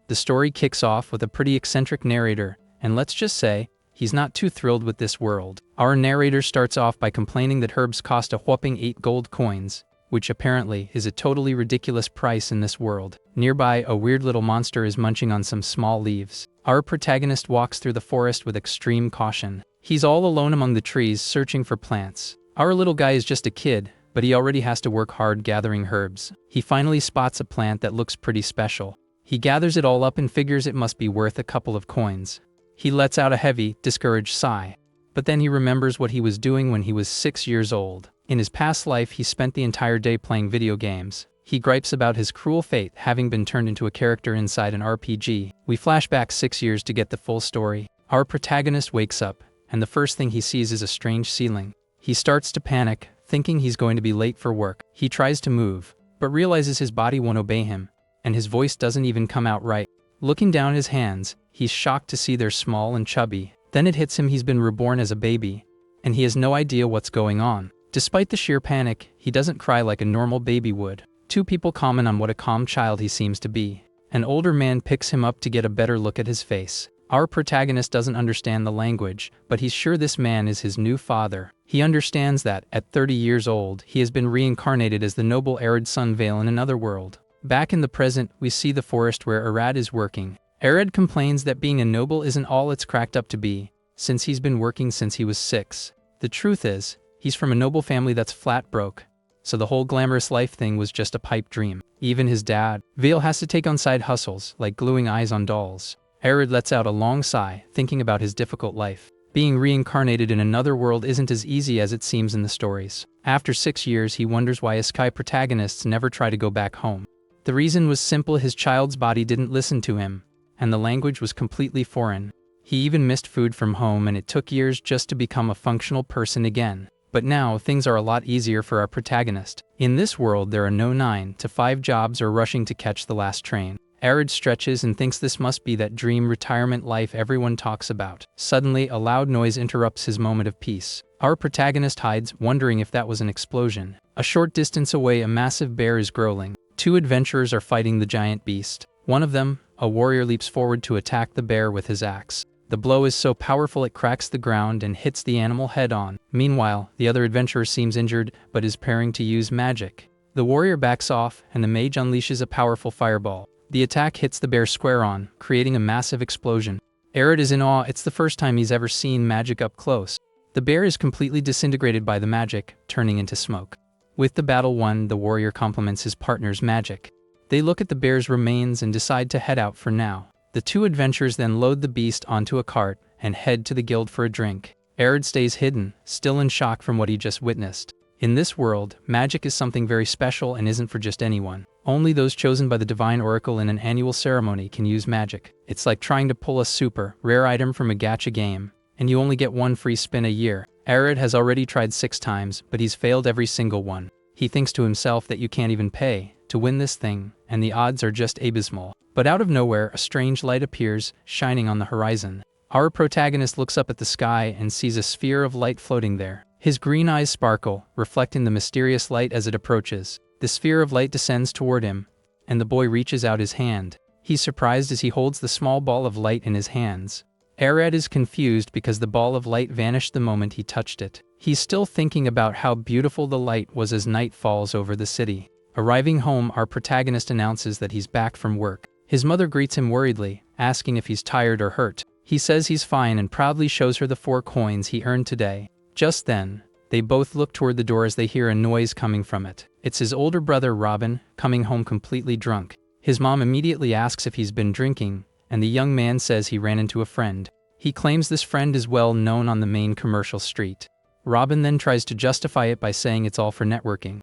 The story kicks off with a pretty eccentric narrator, and let's just say, he's not too thrilled with this world. Our narrator starts off by complaining that herbs cost a whopping 8 gold coins, which apparently is a totally ridiculous price in this world. Nearby, a weird little monster is munching on some small leaves. Our protagonist walks through the forest with extreme caution. He's all alone among the trees searching for plants. Our little guy is just a kid, but he already has to work hard gathering herbs. He finally spots a plant that looks pretty special. He gathers it all up and figures it must be worth a couple of coins. He lets out a heavy, discouraged sigh. But then he remembers what he was doing when he was 6 years old. In his past life, he spent the entire day playing video games. He gripes about his cruel fate, having been turned into a character inside an RPG. We flash back 6 years to get the full story. Our protagonist wakes up, and the first thing he sees is a strange ceiling. He starts to panic, thinking he's going to be late for work. He tries to move, but realizes his body won't obey him, and his voice doesn't even come out right. Looking down his hands, he's shocked to see they're small and chubby. Then it hits him he's been reborn as a baby, and he has no idea what's going on. Despite the sheer panic, he doesn't cry like a normal baby would. Two people comment on what a calm child he seems to be. An older man picks him up to get a better look at his face. Our protagonist doesn't understand the language, but he's sure this man is his new father. He understands that, at 30 years old, he has been reincarnated as the noble arid Sunvale in another world. Back in the present, we see the forest where Arad is working. Arad complains that being a noble isn't all it's cracked up to be, since he's been working since he was 6. The truth is, he's from a noble family that's flat broke, so the whole glamorous life thing was just a pipe dream. Even his dad, Vale, has to take on side hustles, like gluing eyes on dolls. Arad lets out a long sigh, thinking about his difficult life. Being reincarnated in another world isn't as easy as it seems in the stories. After 6 years, he wonders why Isekai protagonists never try to go back home. The reason was simple: his child's body didn't listen to him, and the language was completely foreign. He even missed food from home, and it took years just to become a functional person again. But now, things are a lot easier for our protagonist. In this world, there are no 9 to 5 jobs or rushing to catch the last train. Arad stretches and thinks this must be that dream retirement life everyone talks about. Suddenly, a loud noise interrupts his moment of peace. Our protagonist hides, wondering if that was an explosion. A short distance away, a massive bear is growling. 2 adventurers are fighting the giant beast. One of them, a warrior, leaps forward to attack the bear with his axe. The blow is so powerful it cracks the ground and hits the animal head-on. Meanwhile, the other adventurer seems injured but is preparing to use magic. The warrior backs off, and the mage unleashes a powerful fireball. The attack hits the bear square on, creating a massive explosion. Arad is in awe. It's the first time he's ever seen magic up close. The bear is completely disintegrated by the magic, turning into smoke. With the battle won, the warrior compliments his partner's magic. They look at the bear's remains and decide to head out for now. The 2 adventurers then load the beast onto a cart and head to the guild for a drink. Arad stays hidden, still in shock from what he just witnessed. In this world, magic is something very special and isn't for just anyone. Only those chosen by the divine oracle in an annual ceremony can use magic. It's like trying to pull a super rare item from a gacha game, and you only get 1 free spin a year. Arad has already tried 6 times, but he's failed every single one. He thinks to himself that you can't even pay to win this thing, and the odds are just abysmal. But out of nowhere, a strange light appears, shining on the horizon. Our protagonist looks up at the sky and sees a sphere of light floating there. His green eyes sparkle, reflecting the mysterious light as it approaches. The sphere of light descends toward him, and the boy reaches out his hand. He's surprised as he holds the small ball of light in his hands. Arad is confused because the ball of light vanished the moment he touched it. He's still thinking about how beautiful the light was as night falls over the city. Arriving home, our protagonist announces that he's back from work. His mother greets him worriedly, asking if he's tired or hurt. He says he's fine and proudly shows her the 4 coins he earned today. Just then, they both look toward the door as they hear a noise coming from it. It's his older brother Robin, coming home completely drunk. His mom immediately asks if he's been drinking, and the young man says he ran into a friend. He claims this friend is well known on the main commercial street. Robin then tries to justify it by saying it's all for networking.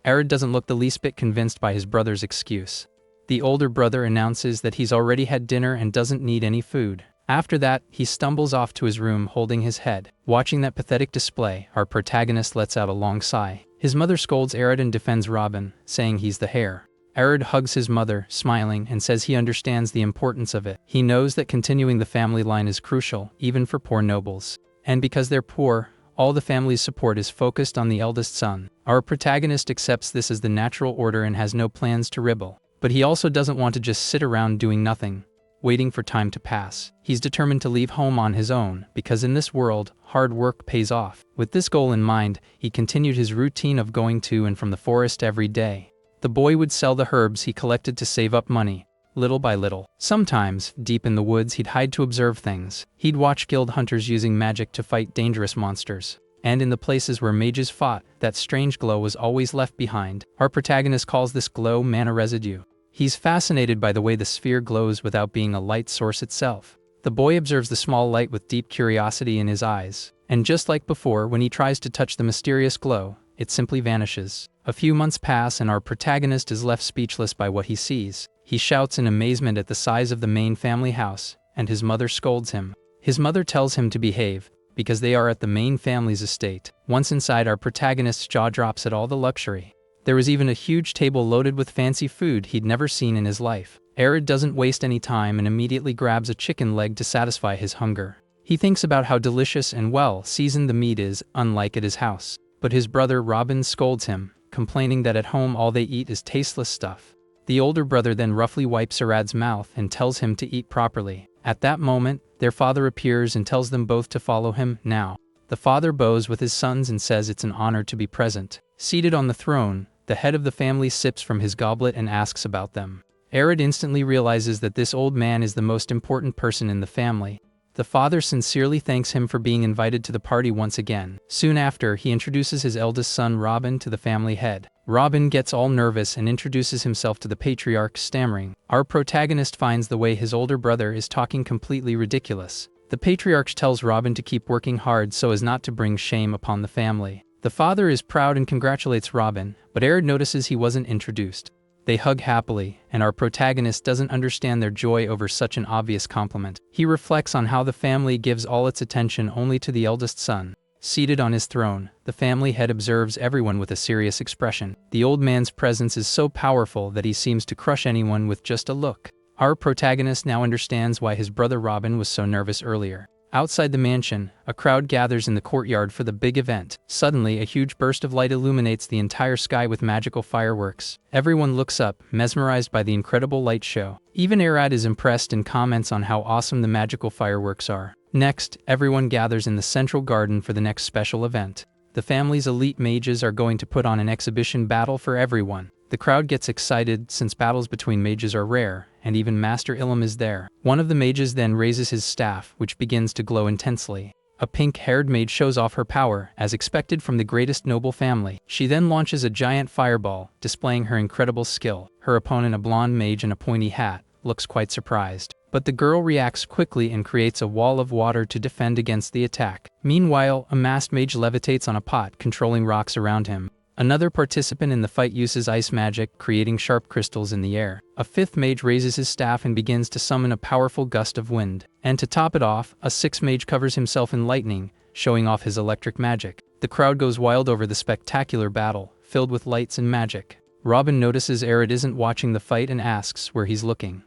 Arad doesn't look the least bit convinced by his brother's excuse. The older brother announces that he's already had dinner and doesn't need any food. After that, he stumbles off to his room holding his head. Watching that pathetic display, our protagonist lets out a long sigh. His mother scolds Arad and defends Robin, saying he's the heir. Arad hugs his mother, smiling, and says he understands the importance of it. He knows that continuing the family line is crucial, even for poor nobles. And because they're poor, all the family's support is focused on the eldest son. Our protagonist accepts this as the natural order and has no plans to rebel. But he also doesn't want to just sit around doing nothing, waiting for time to pass. He's determined to leave home on his own, because in this world, hard work pays off. With this goal in mind, he continued his routine of going to and from the forest every day. The boy would sell the herbs he collected to save up money, little by little. Sometimes, deep in the woods, he'd hide to observe things. He'd watch guild hunters using magic to fight dangerous monsters. And in the places where mages fought, that strange glow was always left behind. Our protagonist calls this glow mana residue. He's fascinated by the way the sphere glows without being a light source itself. The boy observes the small light with deep curiosity in his eyes. And just like before, when he tries to touch the mysterious glow, it simply vanishes. A few months pass and our protagonist is left speechless by what he sees. He shouts in amazement at the size of the main family house, and his mother scolds him. His mother tells him to behave, because they are at the main family's estate. Once inside, our protagonist's jaw drops at all the luxury. There was even a huge table loaded with fancy food he'd never seen in his life. Arya doesn't waste any time and immediately grabs a chicken leg to satisfy his hunger. He thinks about how delicious and well seasoned the meat is, unlike at his house. But his brother Robin scolds him, complaining that at home all they eat is tasteless stuff. The older brother then roughly wipes Arad's mouth and tells him to eat properly. At that moment, their father appears and tells them both to follow him now. The father bows with his sons and says it's an honor to be present. Seated on the throne, the head of the family sips from his goblet and asks about them. Arya instantly realizes that this old man is the most important person in the family. The father sincerely thanks him for being invited to the party once again. Soon after, he introduces his eldest son Robin to the family head. Robin gets all nervous and introduces himself to the patriarch, stammering. Our protagonist finds the way his older brother is talking completely ridiculous. The patriarch tells Robin to keep working hard so as not to bring shame upon the family. The father is proud and congratulates Robin, but Arya notices he wasn't introduced. They hug happily, and our protagonist doesn't understand their joy over such an obvious compliment. He reflects on how the family gives all its attention only to the eldest son. Seated on his throne, the family head observes everyone with a serious expression. The old man's presence is so powerful that he seems to crush anyone with just a look. Our protagonist now understands why his brother Robin was so nervous earlier. Outside the mansion, a crowd gathers in the courtyard for the big event. Suddenly, a huge burst of light illuminates the entire sky with magical fireworks. Everyone looks up, mesmerized by the incredible light show. Even Arad is impressed and comments on how awesome the magical fireworks are. Next, everyone gathers in the central garden for the next special event. The family's elite mages are going to put on an exhibition battle for everyone. The crowd gets excited since battles between mages are rare, and even Master Ilum is there. One of the mages then raises his staff, which begins to glow intensely. A pink-haired mage shows off her power, as expected from the greatest noble family. She then launches a giant fireball, displaying her incredible skill. Her opponent, a blonde mage in a pointy hat, looks quite surprised. But the girl reacts quickly and creates a wall of water to defend against the attack. Meanwhile, a masked mage levitates on a pot, controlling rocks around him. Another participant in the fight uses ice magic, creating sharp crystals in the air. A fifth mage raises his staff and begins to summon a powerful gust of wind. And to top it off, a sixth mage covers himself in lightning, showing off his electric magic. The crowd goes wild over the spectacular battle, filled with lights and magic. Robin notices Arya isn't watching the fight and asks where he's looking.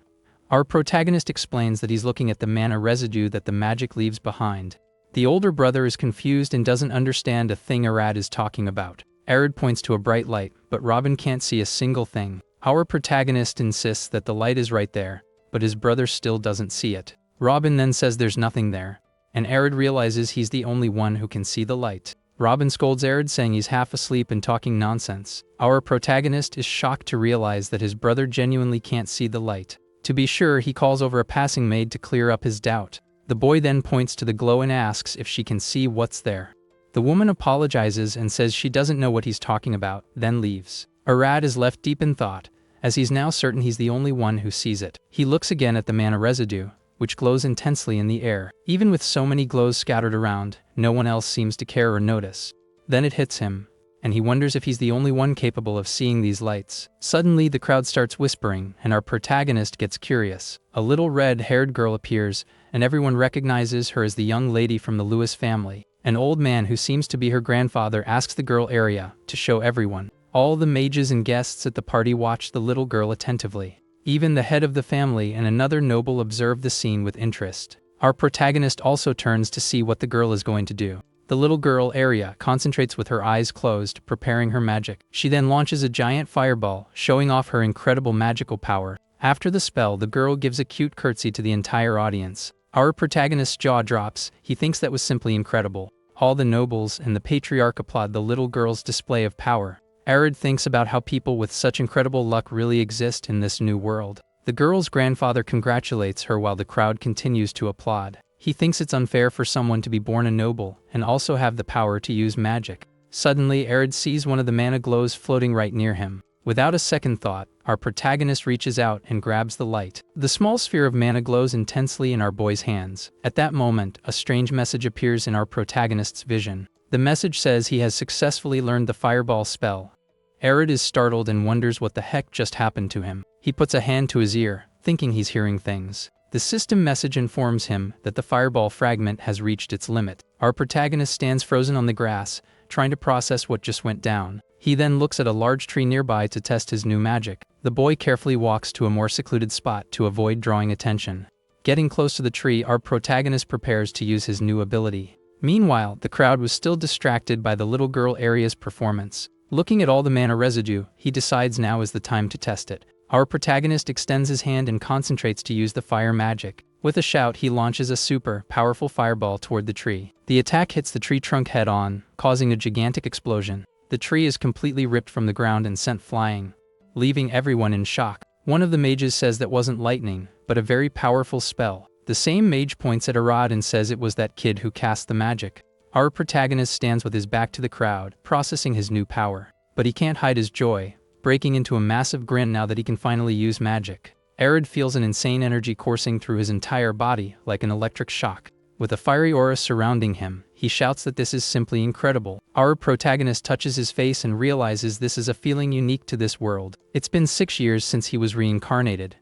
Our protagonist explains that he's looking at the mana residue that the magic leaves behind. The older brother is confused and doesn't understand a thing Arad is talking about. Arad points to a bright light, but Robin can't see a single thing. Our protagonist insists that the light is right there, but his brother still doesn't see it. Robin then says there's nothing there, and Arad realizes he's the only one who can see the light. Robin scolds Arad, saying he's half asleep and talking nonsense. Our protagonist is shocked to realize that his brother genuinely can't see the light. To be sure, he calls over a passing maid to clear up his doubt. The boy then points to the glow and asks if she can see what's there. The woman apologizes and says she doesn't know what he's talking about, then leaves. Arad is left deep in thought, as he's now certain he's the only one who sees it. He looks again at the mana residue, which glows intensely in the air. Even with so many glows scattered around, no one else seems to care or notice. Then it hits him, and he wonders if he's the only one capable of seeing these lights. Suddenly, the crowd starts whispering, and our protagonist gets curious. A little red-haired girl appears, and everyone recognizes her as the young lady from the Lewis family. An old man who seems to be her grandfather asks the girl Arya to show everyone. All the mages and guests at the party watch the little girl attentively. Even the head of the family and another noble observe the scene with interest. Our protagonist also turns to see what the girl is going to do. The little girl, Arya, concentrates with her eyes closed, preparing her magic. She then launches a giant fireball, showing off her incredible magical power. After the spell, the girl gives a cute curtsy to the entire audience. Our protagonist's jaw drops. He thinks that was simply incredible. All the nobles and the patriarch applaud the little girl's display of power. Arya thinks about how people with such incredible luck really exist in this new world. The girl's grandfather congratulates her while the crowd continues to applaud. He thinks it's unfair for someone to be born a noble and also have the power to use magic. Suddenly, Arya sees one of the mana glows floating right near him. Without a second thought, our protagonist reaches out and grabs the light. The small sphere of mana glows intensely in our boy's hands. At that moment, a strange message appears in our protagonist's vision. The message says he has successfully learned the fireball spell. Arya is startled and wonders what the heck just happened to him. He puts a hand to his ear, thinking he's hearing things. The system message informs him that the fireball fragment has reached its limit. Our protagonist stands frozen on the grass, trying to process what just went down. He then looks at a large tree nearby to test his new magic. The boy carefully walks to a more secluded spot to avoid drawing attention. Getting close to the tree, our protagonist prepares to use his new ability. Meanwhile, the crowd was still distracted by the little girl Arya's performance. Looking at all the mana residue, he decides now is the time to test it. Our protagonist extends his hand and concentrates to use the fire magic. With a shout, he launches a super powerful fireball toward the tree. The attack hits the tree trunk head-on, causing a gigantic explosion. The tree is completely ripped from the ground and sent flying, leaving everyone in shock. One of the mages says that wasn't lightning, but a very powerful spell. The same mage points at Arya and says it was that kid who cast the magic. Our protagonist stands with his back to the crowd, processing his new power. But he can't hide his joy, breaking into a massive grin now that he can finally use magic. Arya feels an insane energy coursing through his entire body, like an electric shock. With a fiery aura surrounding him, he shouts that this is simply incredible. Our protagonist touches his face and realizes this is a feeling unique to this world. It's been 6 years since he was reincarnated,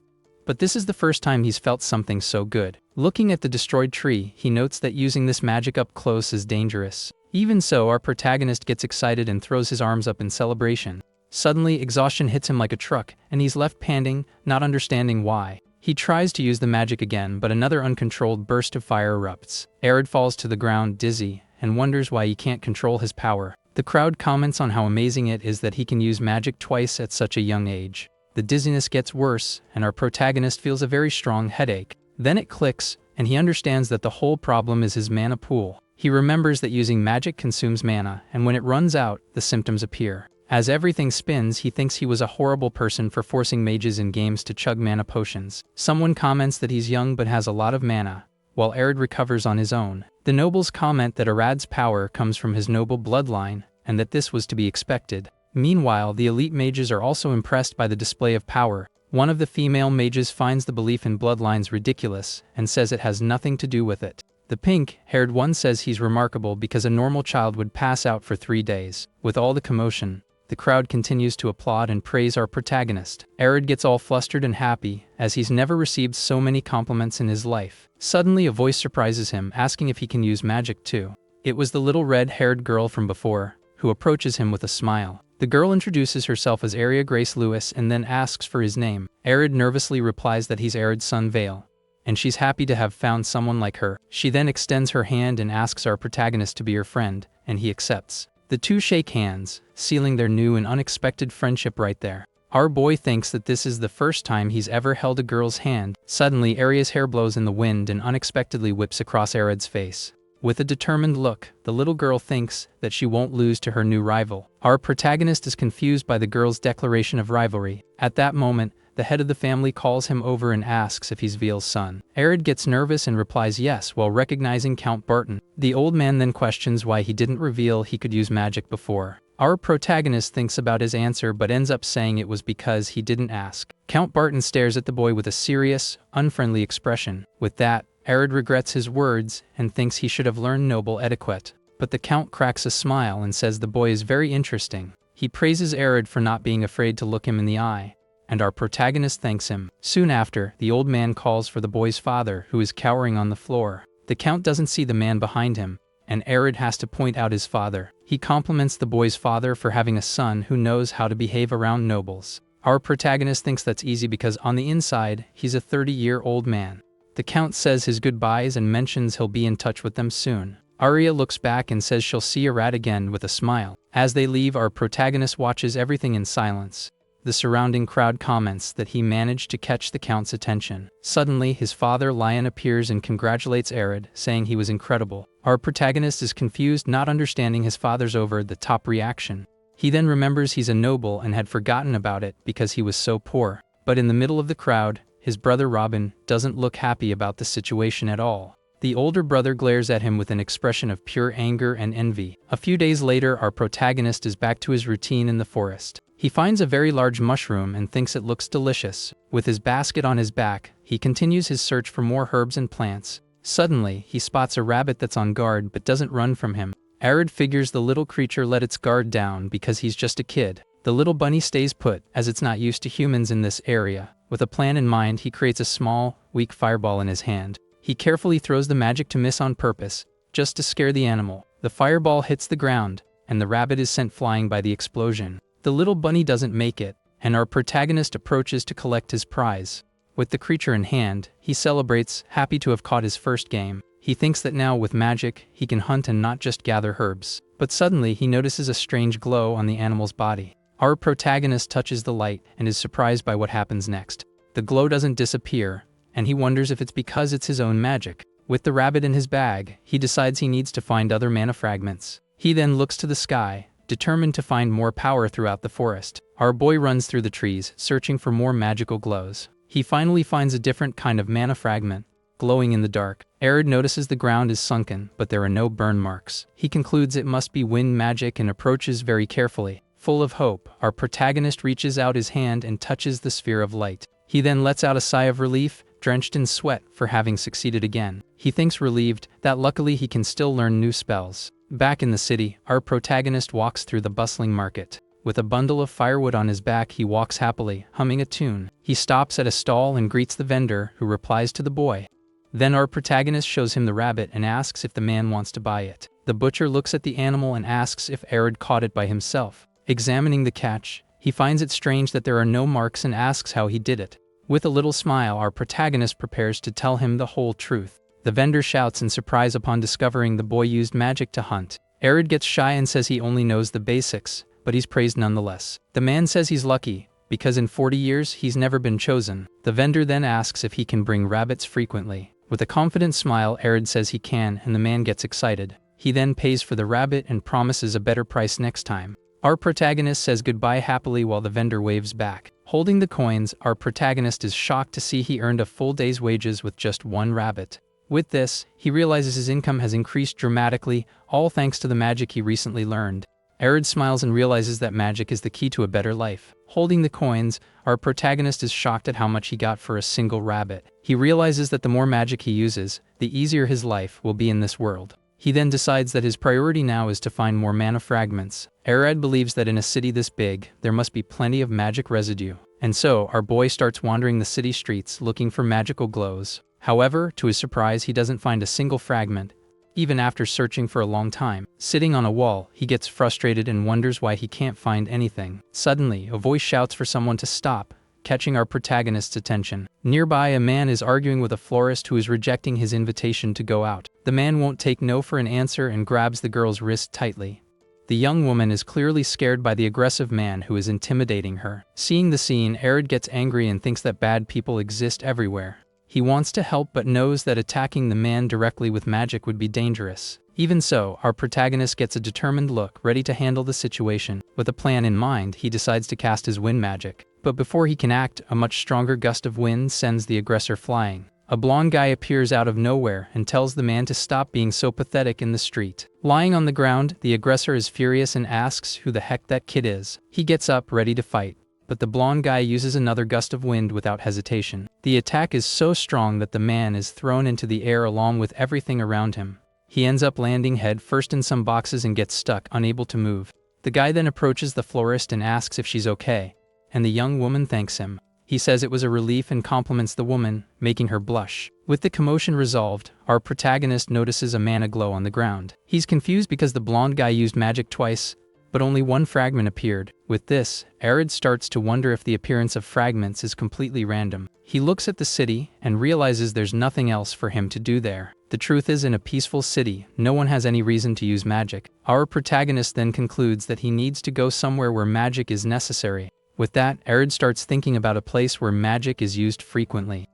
but this is the first time he's felt something so good. Looking at the destroyed tree, he notes that using this magic up close is dangerous. Even so, our protagonist gets excited and throws his arms up in celebration. Suddenly, exhaustion hits him like a truck, and he's left panting, not understanding why. He tries to use the magic again, but another uncontrolled burst of fire erupts. Arya falls to the ground dizzy, and wonders why he can't control his power. The crowd comments on how amazing it is that he can use magic twice at such a young age. The dizziness gets worse, and our protagonist feels a very strong headache. Then it clicks, and he understands that the whole problem is his mana pool. He remembers that using magic consumes mana, and when it runs out, the symptoms appear. As everything spins, he thinks he was a horrible person for forcing mages in games to chug mana potions. Someone comments that he's young but has a lot of mana, while Arya recovers on his own. The nobles comment that Arya's power comes from his noble bloodline, and that this was to be expected. Meanwhile, the elite mages are also impressed by the display of power. One of the female mages finds the belief in bloodlines ridiculous, and says it has nothing to do with it. The pink-haired one says he's remarkable because a normal child would pass out for 3 days. With all the commotion, the crowd continues to applaud and praise our protagonist. Arya gets all flustered and happy, as he's never received so many compliments in his life. Suddenly, a voice surprises him, asking if he can use magic too. It was the little red-haired girl from before, who approaches him with a smile. The girl introduces herself as Arya Grace Lewis and then asks for his name. Arya nervously replies that he's Arya's son Vale, and she's happy to have found someone like her. She then extends her hand and asks our protagonist to be her friend, and he accepts. The two shake hands, sealing their new and unexpected friendship right there. Our boy thinks that this is the first time he's ever held a girl's hand. Suddenly, Arya's hair blows in the wind and unexpectedly whips across Arya's face. With a determined look, the little girl thinks that she won't lose to her new rival. Our protagonist is confused by the girl's declaration of rivalry. At that moment, the head of the family calls him over and asks if he's Veal's son. Arya gets nervous and replies yes while recognizing Count Barton. The old man then questions why he didn't reveal he could use magic before. Our protagonist thinks about his answer but ends up saying it was because he didn't ask. Count Barton stares at the boy with a serious, unfriendly expression. With that, Arya regrets his words and thinks he should have learned noble etiquette. But the Count cracks a smile and says the boy is very interesting. He praises Arya for not being afraid to look him in the eye, and our protagonist thanks him. Soon after, the old man calls for the boy's father, who is cowering on the floor. The Count doesn't see the man behind him, and Arya has to point out his father. He compliments the boy's father for having a son who knows how to behave around nobles. Our protagonist thinks that's easy because on the inside, he's a 30-year-old man. The Count says his goodbyes and mentions he'll be in touch with them soon. Arya looks back and says she'll see a rat again with a smile. As they leave, our protagonist watches everything in silence. The surrounding crowd comments that he managed to catch the Count's attention. Suddenly, his father Lion appears and congratulates Arid, saying he was incredible. Our protagonist is confused, not understanding his father's over-the-top reaction. He then remembers he's a noble and had forgotten about it because he was so poor. But in the middle of the crowd, his brother Robin doesn't look happy about the situation at all. The older brother glares at him with an expression of pure anger and envy. A few days later, our protagonist is back to his routine in the forest. He finds a very large mushroom and thinks it looks delicious. With his basket on his back, he continues his search for more herbs and plants. Suddenly, he spots a rabbit that's on guard but doesn't run from him. Arid figures the little creature let its guard down because he's just a kid. The little bunny stays put, as it's not used to humans in this area. With a plan in mind, he creates a small, weak fireball in his hand. He carefully throws the magic to miss on purpose, just to scare the animal. The fireball hits the ground, and the rabbit is sent flying by the explosion. The little bunny doesn't make it, and our protagonist approaches to collect his prize. With the creature in hand, he celebrates, happy to have caught his first game. He thinks that now, with magic, he can hunt and not just gather herbs. But suddenly, he notices a strange glow on the animal's body. Our protagonist touches the light and is surprised by what happens next. The glow doesn't disappear, and he wonders if it's because it's his own magic. With the rabbit in his bag, he decides he needs to find other mana fragments. He then looks to the sky, determined to find more power throughout the forest. Our boy runs through the trees, searching for more magical glows. He finally finds a different kind of mana fragment, glowing in the dark. Arid notices the ground is sunken, but there are no burn marks. He concludes it must be wind magic and approaches very carefully. Full of hope, our protagonist reaches out his hand and touches the sphere of light. He then lets out a sigh of relief, drenched in sweat for having succeeded again. He thinks relieved that luckily he can still learn new spells. Back in the city, our protagonist walks through the bustling market. With a bundle of firewood on his back, he walks happily, humming a tune. He stops at a stall and greets the vendor, who replies to the boy. Then our protagonist shows him the rabbit and asks if the man wants to buy it. The butcher looks at the animal and asks if Arid caught it by himself. Examining the catch, he finds it strange that there are no marks and asks how he did it. With a little smile, our protagonist prepares to tell him the whole truth. The vendor shouts in surprise upon discovering the boy used magic to hunt. Arid gets shy and says he only knows the basics, but he's praised nonetheless. The man says he's lucky, because in 40 years he's never been chosen. The vendor then asks if he can bring rabbits frequently. With a confident smile, Arid says he can, and the man gets excited. He then pays for the rabbit and promises a better price next time. Our protagonist says goodbye happily while the vendor waves back. Holding the coins, our protagonist is shocked to see he earned a full day's wages with just one rabbit. With this, he realizes his income has increased dramatically, all thanks to the magic he recently learned. Arid smiles and realizes that magic is the key to a better life. Holding the coins, our protagonist is shocked at how much he got for a single rabbit. He realizes that the more magic he uses, the easier his life will be in this world. He then decides that his priority now is to find more mana fragments. Arid believes that in a city this big, there must be plenty of magic residue. And so, our boy starts wandering the city streets looking for magical glows. However, to his surprise, he doesn't find a single fragment, even after searching for a long time. Sitting on a wall, he gets frustrated and wonders why he can't find anything. Suddenly, a voice shouts for someone to stop, catching our protagonist's attention. Nearby, a man is arguing with a florist who is rejecting his invitation to go out. The man won't take no for an answer and grabs the girl's wrist tightly. The young woman is clearly scared by the aggressive man who is intimidating her. Seeing the scene, Arid gets angry and thinks that bad people exist everywhere. He wants to help but knows that attacking the man directly with magic would be dangerous. Even so, our protagonist gets a determined look, ready to handle the situation. With a plan in mind, he decides to cast his wind magic. But before he can act, a much stronger gust of wind sends the aggressor flying. A blonde guy appears out of nowhere and tells the man to stop being so pathetic in the street. Lying on the ground, the aggressor is furious and asks who the heck that kid is. He gets up, ready to fight. But the blonde guy uses another gust of wind without hesitation. The attack is so strong that the man is thrown into the air along with everything around him. He ends up landing head first in some boxes and gets stuck, unable to move. The guy then approaches the florist and asks if she's okay, and the young woman thanks him. He says it was a relief and compliments the woman, making her blush. With the commotion resolved, our protagonist notices a mana glow on the ground. He's confused because the blonde guy used magic twice, but only one fragment appeared. With this, Arid starts to wonder if the appearance of fragments is completely random. He looks at the city and realizes there's nothing else for him to do there. The truth is, in a peaceful city, no one has any reason to use magic. Our protagonist then concludes that he needs to go somewhere where magic is necessary. With that, Arya starts thinking about a place where magic is used frequently.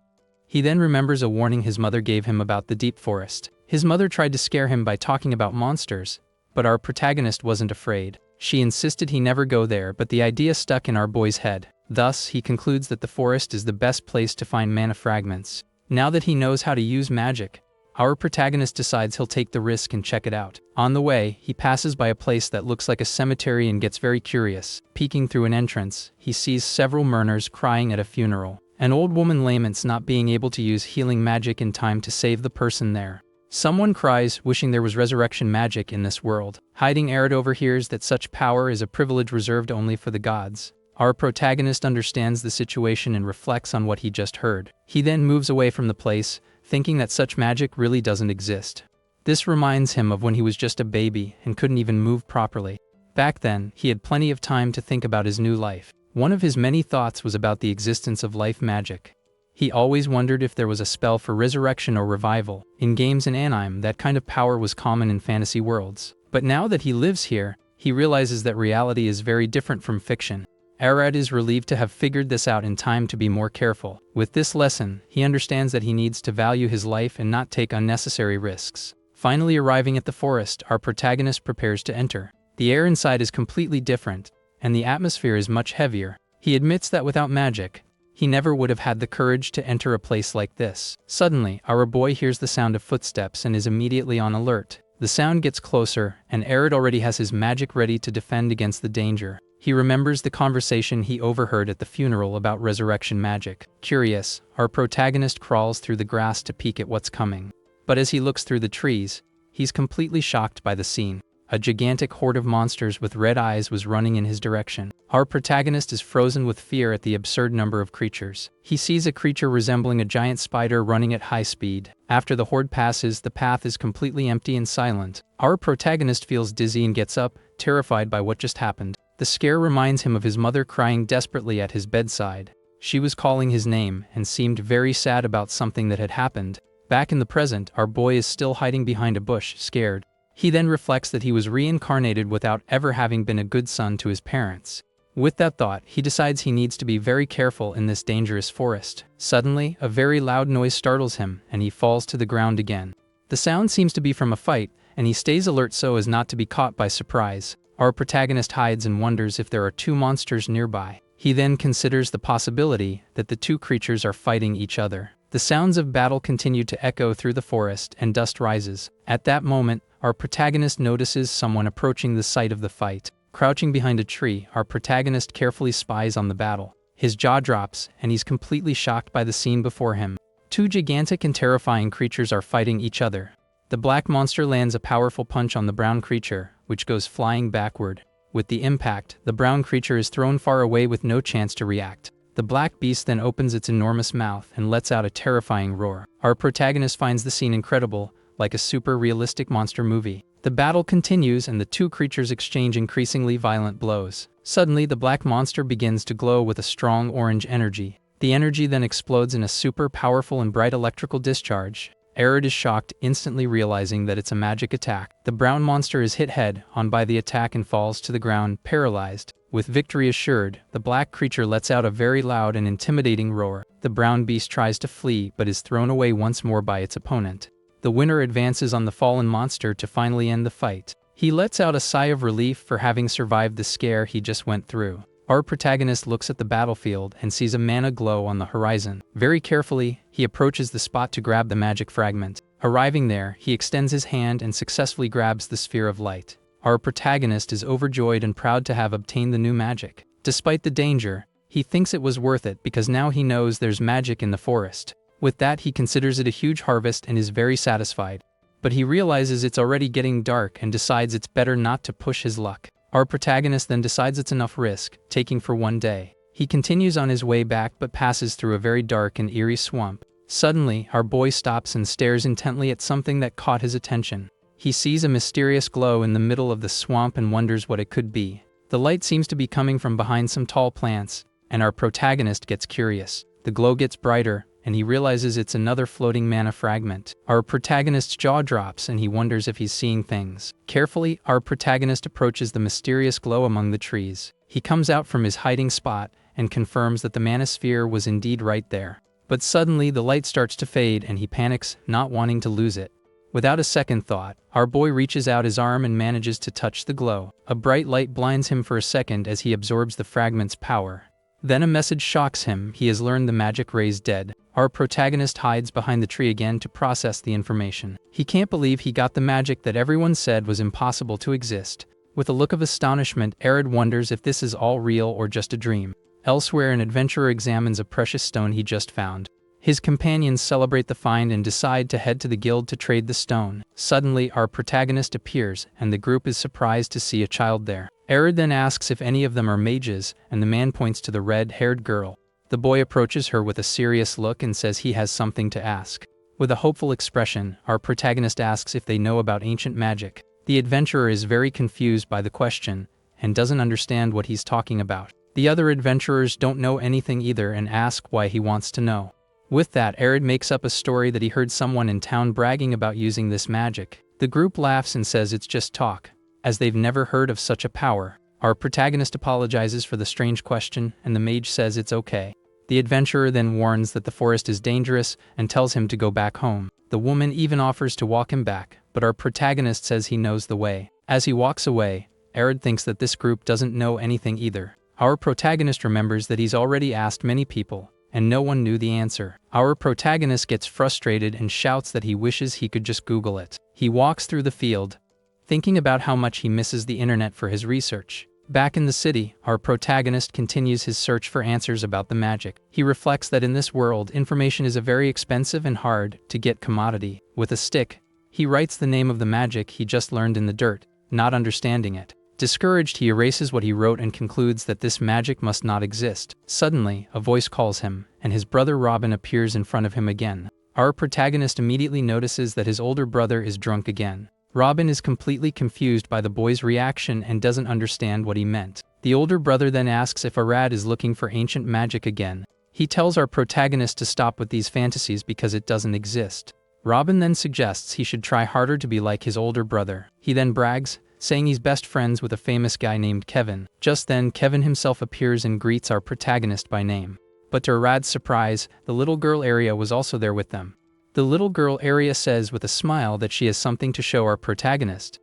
He then remembers a warning his mother gave him about the deep forest. His mother tried to scare him by talking about monsters, but our protagonist wasn't afraid. She insisted he never go there, but the idea stuck in our boy's head. Thus, he concludes that the forest is the best place to find mana fragments. Now that he knows how to use magic, our protagonist decides he'll take the risk and check it out. On the way, he passes by a place that looks like a cemetery and gets very curious. Peeking through an entrance, he sees several mourners crying at a funeral. An old woman laments not being able to use healing magic in time to save the person there. Someone cries, wishing there was resurrection magic in this world. Hiding Arya overhears that such power is a privilege reserved only for the gods. Our protagonist understands the situation and reflects on what he just heard. He then moves away from the place, thinking that such magic really doesn't exist. This reminds him of when he was just a baby and couldn't even move properly. Back then, he had plenty of time to think about his new life. One of his many thoughts was about the existence of life magic. He always wondered if there was a spell for resurrection or revival. In games and anime, that kind of power was common in fantasy worlds. But now that he lives here, he realizes that reality is very different from fiction. Arya is relieved to have figured this out in time to be more careful. With this lesson, he understands that he needs to value his life and not take unnecessary risks. Finally arriving at the forest, our protagonist prepares to enter. The air inside is completely different, and the atmosphere is much heavier. He admits that without magic, he never would have had the courage to enter a place like this. Suddenly, our boy hears the sound of footsteps and is immediately on alert. The sound gets closer, and Arya already has his magic ready to defend against the danger. He remembers the conversation he overheard at the funeral about resurrection magic. Curious, our protagonist crawls through the grass to peek at what's coming. But as he looks through the trees, he's completely shocked by the scene. A gigantic horde of monsters with red eyes was running in his direction. Our protagonist is frozen with fear at the absurd number of creatures. He sees a creature resembling a giant spider running at high speed. After the horde passes, the path is completely empty and silent. Our protagonist feels dizzy and gets up, terrified by what just happened. The scare reminds him of his mother crying desperately at his bedside. She was calling his name and seemed very sad about something that had happened. Back in the present, our boy is still hiding behind a bush, scared. He then reflects that he was reincarnated without ever having been a good son to his parents. With that thought, he decides he needs to be very careful in this dangerous forest. Suddenly, a very loud noise startles him, and he falls to the ground again. The sound seems to be from a fight, and he stays alert so as not to be caught by surprise. Our protagonist hides and wonders if there are two monsters nearby. He then considers the possibility that the two creatures are fighting each other. The sounds of battle continue to echo through the forest, and dust rises. At that moment, our protagonist notices someone approaching the site of the fight. Crouching behind a tree, our protagonist carefully spies on the battle. His jaw drops, and he's completely shocked by the scene before him. Two gigantic and terrifying creatures are fighting each other. The black monster lands a powerful punch on the brown creature, which goes flying backward. With the impact, the brown creature is thrown far away with no chance to react. The black beast then opens its enormous mouth and lets out a terrifying roar. Our protagonist finds the scene incredible, like a super realistic monster movie. The battle continues and the two creatures exchange increasingly violent blows. Suddenly, the black monster begins to glow with a strong orange energy. The energy then explodes in a super powerful and bright electrical discharge. Arya is shocked, instantly realizing that it's a magic attack. The brown monster is hit head-on by the attack and falls to the ground, paralyzed. With victory assured, the black creature lets out a very loud and intimidating roar. The brown beast tries to flee but is thrown away once more by its opponent. The winner advances on the fallen monster to finally end the fight. He lets out a sigh of relief for having survived the scare he just went through. Our protagonist looks at the battlefield and sees a mana glow on the horizon. Very carefully, he approaches the spot to grab the magic fragment. Arriving there, he extends his hand and successfully grabs the sphere of light. Our protagonist is overjoyed and proud to have obtained the new magic. Despite the danger, he thinks it was worth it because now he knows there's magic in the forest. With that, he considers it a huge harvest and is very satisfied. But he realizes it's already getting dark and decides it's better not to push his luck. Our protagonist then decides it's enough risk, taking for one day. He continues on his way back but passes through a very dark and eerie swamp. Suddenly, our boy stops and stares intently at something that caught his attention. He sees a mysterious glow in the middle of the swamp and wonders what it could be. The light seems to be coming from behind some tall plants, and our protagonist gets curious. the glow gets brighter, and he realizes it's another floating mana fragment. Our protagonist's jaw drops and he wonders if he's seeing things. Carefully, our protagonist approaches the mysterious glow among the trees. He comes out from his hiding spot and confirms that the mana sphere was indeed right there. But suddenly the light starts to fade and he panics, not wanting to lose it. Without a second thought, our boy reaches out his arm and manages to touch the glow. A bright light blinds him for a second as he absorbs the fragment's power. Then a message shocks him. He has learned the magic ray's dead. Our protagonist hides behind the tree again to process the information. He can't believe he got the magic that everyone said was impossible to exist. With a look of astonishment, Arya wonders if this is all real or just a dream. Elsewhere, an adventurer examines a precious stone he just found. His companions celebrate the find and decide to head to the guild to trade the stone. Suddenly, our protagonist appears, and the group is surprised to see a child there. Arya then asks if any of them are mages, and the man points to the red-haired girl. The boy approaches her with a serious look and says he has something to ask. With a hopeful expression, our protagonist asks if they know about ancient magic. The adventurer is very confused by the question, and doesn't understand what he's talking about. The other adventurers don't know anything either and ask why he wants to know. With that, Arya makes up a story that he heard someone in town bragging about using this magic. The group laughs and says it's just talk, as they've never heard of such a power. Our protagonist apologizes for the strange question, and the mage says it's okay. The adventurer then warns that the forest is dangerous and tells him to go back home. The woman even offers to walk him back, but our protagonist says he knows the way. As he walks away, Arya thinks that this group doesn't know anything either. Our protagonist remembers that he's already asked many people, and no one knew the answer. Our protagonist gets frustrated and shouts that he wishes he could just Google it. He walks through the field, thinking about how much he misses the internet for his research. Back in the city, our protagonist continues his search for answers about the magic. He reflects that in this world, information is a very expensive and hard to get commodity. With a stick, he writes the name of the magic he just learned in the dirt, not understanding it. Discouraged, he erases what he wrote and concludes that this magic must not exist. Suddenly, a voice calls him, and his brother Robin appears in front of him again. Our protagonist immediately notices that his older brother is drunk again. Robin is completely confused by the boy's reaction and doesn't understand what he meant. The older brother then asks if Arya is looking for ancient magic again. He tells our protagonist to stop with these fantasies because it doesn't exist. Robin then suggests he should try harder to be like his older brother. He then brags, saying he's best friends with a famous guy named Kevin. Just then, Kevin himself appears and greets our protagonist by name. But to Arya's surprise, the little girl Arya was also there with them. The little girl Arya says with a smile that she has something to show our protagonist.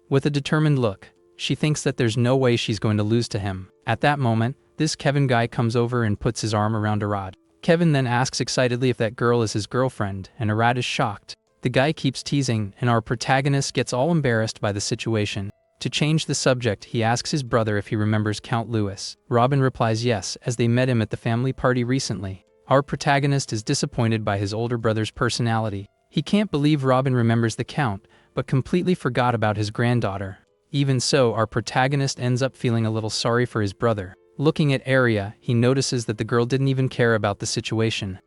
With a determined look, she thinks that there's no way she's going to lose to him. At that moment, this Kevin guy comes over and puts his arm around Arya. Kevin then asks excitedly if that girl is his girlfriend, and Arya is shocked. The guy keeps teasing, and our protagonist gets all embarrassed by the situation. To change the subject, he asks his brother if he remembers Count Louis. Robin replies yes, as they met him at the family party recently. Our protagonist is disappointed by his older brother's personality. He can't believe Robin remembers the Count, but completely forgot about his granddaughter. Even so, our protagonist ends up feeling a little sorry for his brother. Looking at Arya, he notices that the girl didn't even care about the situation.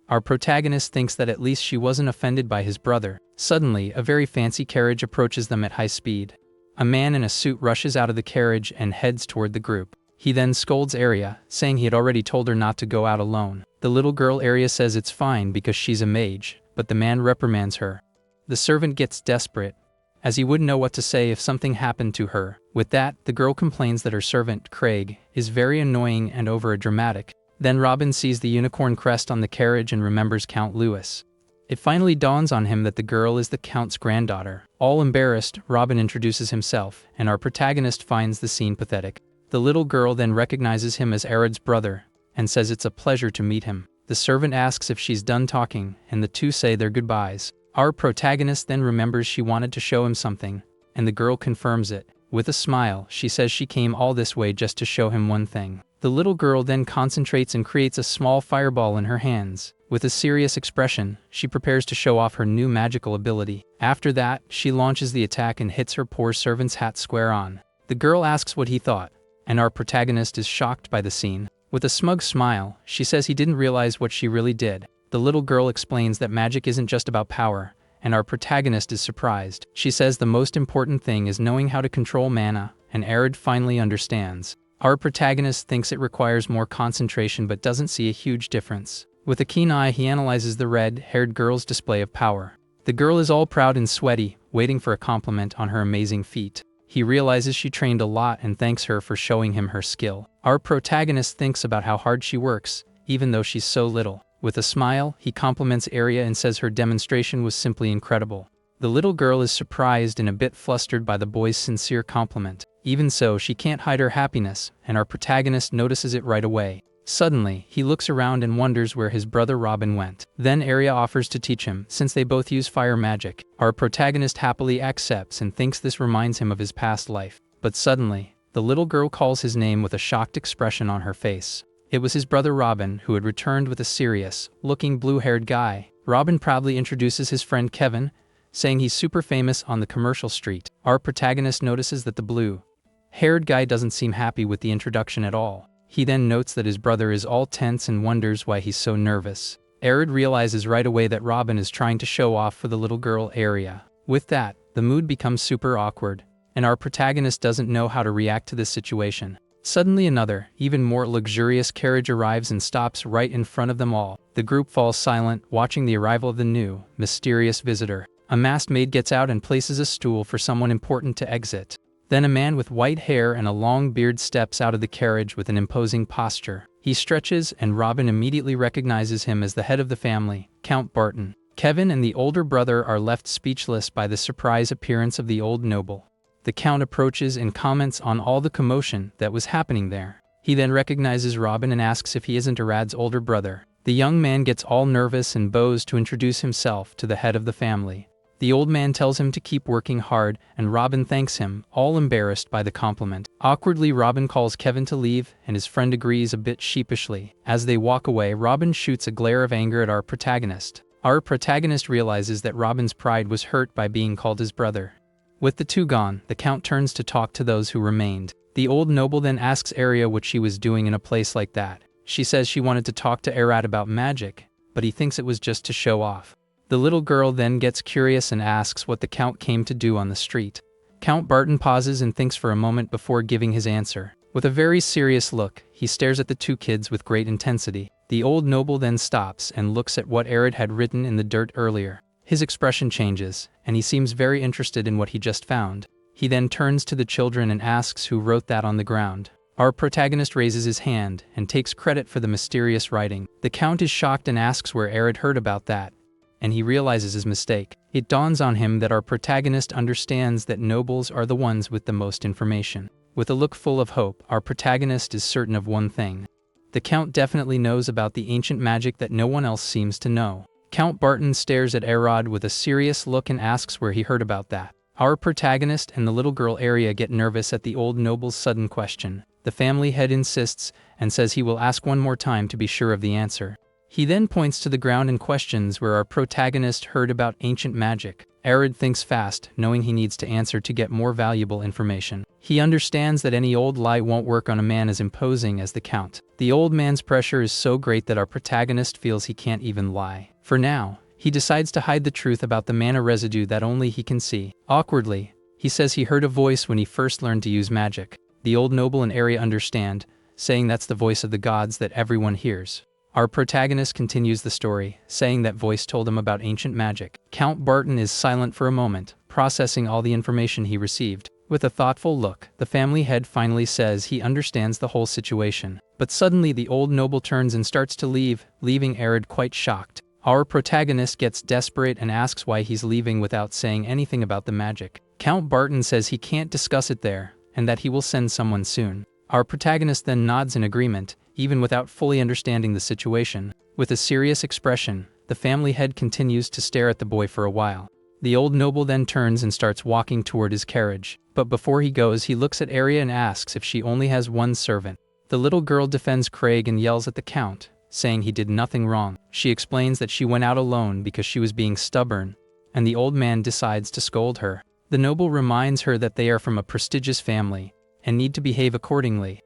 Our protagonist thinks that at least she wasn't offended by his brother. Suddenly, a very fancy carriage approaches them at high speed. A man in a suit rushes out of the carriage and heads toward the group. He then scolds Arya, saying he had already told her not to go out alone. The little girl Arya says it's fine because she's a mage, but the man reprimands her. The servant gets desperate, as he wouldn't know what to say if something happened to her. With that, the girl complains that her servant, Craig, is very annoying and over-dramatic. Then Robin sees the unicorn crest on the carriage and remembers Count Louis. It finally dawns on him that the girl is the Count's granddaughter. All embarrassed, Robin introduces himself, and our protagonist finds the scene pathetic. The little girl then recognizes him as Arya's brother, and says it's a pleasure to meet him. The servant asks if she's done talking, and the two say their goodbyes. Our protagonist then remembers she wanted to show him something, and the girl confirms it. With a smile, she says she came all this way just to show him one thing. The little girl then concentrates and creates a small fireball in her hands. With a serious expression, she prepares to show off her new magical ability. After that, she launches the attack and hits her poor servant's hat square on. The girl asks what he thought, and our protagonist is shocked by the scene. With a smug smile, she says he didn't realize what she really did. The little girl explains that magic isn't just about power, and our protagonist is surprised. She says the most important thing is knowing how to control mana, and Arya finally understands. Our protagonist thinks it requires more concentration but doesn't see a huge difference. With a keen eye, he analyzes the red-haired girl's display of power. The girl is all proud and sweaty, waiting for a compliment on her amazing feat. He realizes she trained a lot and thanks her for showing him her skill. Our protagonist thinks about how hard she works, even though she's so little. With a smile, he compliments Arya and says her demonstration was simply incredible. The little girl is surprised and a bit flustered by the boy's sincere compliment. Even so, she can't hide her happiness, and our protagonist notices it right away. Suddenly, he looks around and wonders where his brother Robin went. Then Arya offers to teach him, since they both use fire magic. Our protagonist happily accepts and thinks this reminds him of his past life. But suddenly, the little girl calls his name with a shocked expression on her face. It was his brother Robin, who had returned with a serious-looking blue-haired guy. Robin proudly introduces his friend Kevin, saying he's super famous on the commercial street. Our protagonist notices that the blue-haired guy doesn't seem happy with the introduction at all. He then notes that his brother is all tense and wonders why he's so nervous. Arya realizes right away that Robin is trying to show off for the little girl Arya. With that, the mood becomes super awkward, and our protagonist doesn't know how to react to this situation. Suddenly another, even more luxurious carriage arrives and stops right in front of them all. The group falls silent, watching the arrival of the new, mysterious visitor. A masked maid gets out and places a stool for someone important to exit. Then a man with white hair and a long beard steps out of the carriage with an imposing posture. He stretches, and Robin immediately recognizes him as the head of the family, Count Barton. Kevin and the older brother are left speechless by the surprise appearance of the old noble. The Count approaches and comments on all the commotion that was happening there. He then recognizes Robin and asks if he isn't Arad's older brother. The young man gets all nervous and bows to introduce himself to the head of the family. The old man tells him to keep working hard, and Robin thanks him, all embarrassed by the compliment. Awkwardly, Robin calls Kevin to leave, and his friend agrees a bit sheepishly. As they walk away, Robin shoots a glare of anger at our protagonist. Our protagonist realizes that Robin's pride was hurt by being called his brother. With the two gone, the Count turns to talk to those who remained. The old noble then asks Arya what she was doing in a place like that. She says she wanted to talk to Arad about magic, but he thinks it was just to show off. The little girl then gets curious and asks what the Count came to do on the street. Count Barton pauses and thinks for a moment before giving his answer. With a very serious look, he stares at the two kids with great intensity. The old noble then stops and looks at what Arad had written in the dirt earlier. His expression changes, and he seems very interested in what he just found. He then turns to the children and asks who wrote that on the ground. Our protagonist raises his hand and takes credit for the mysterious writing. The Count is shocked and asks where Arad heard about that, and he realizes his mistake. It dawns on him that our protagonist understands that nobles are the ones with the most information. With a look full of hope, our protagonist is certain of one thing. The Count definitely knows about the ancient magic that no one else seems to know. Count Barton stares at Arad with a serious look and asks where he heard about that. Our protagonist and the little girl Arya get nervous at the old noble's sudden question. The family head insists and says he will ask one more time to be sure of the answer. He then points to the ground and questions where our protagonist heard about ancient magic. Arad thinks fast, knowing he needs to answer to get more valuable information. He understands that any old lie won't work on a man as imposing as the Count. The old man's pressure is so great that our protagonist feels he can't even lie. For now, he decides to hide the truth about the mana residue that only he can see. Awkwardly, he says he heard a voice when he first learned to use magic. The old noble and Arya understand, saying that's the voice of the gods that everyone hears. Our protagonist continues the story, saying that voice told him about ancient magic. Count Barton is silent for a moment, processing all the information he received. With a thoughtful look, the family head finally says he understands the whole situation. But suddenly the old noble turns and starts to leave, leaving Arad quite shocked. Our protagonist gets desperate and asks why he's leaving without saying anything about the magic. Count Barton says he can't discuss it there, and that he will send someone soon. Our protagonist then nods in agreement, even without fully understanding the situation. With a serious expression, the family head continues to stare at the boy for a while. The old noble then turns and starts walking toward his carriage. But before he goes, he looks at Arya and asks if she only has one servant. The little girl defends Craig and yells at the Count, saying he did nothing wrong. She explains that she went out alone because she was being stubborn, and the old man decides to scold her. The noble reminds her that they are from a prestigious family and need to behave accordingly.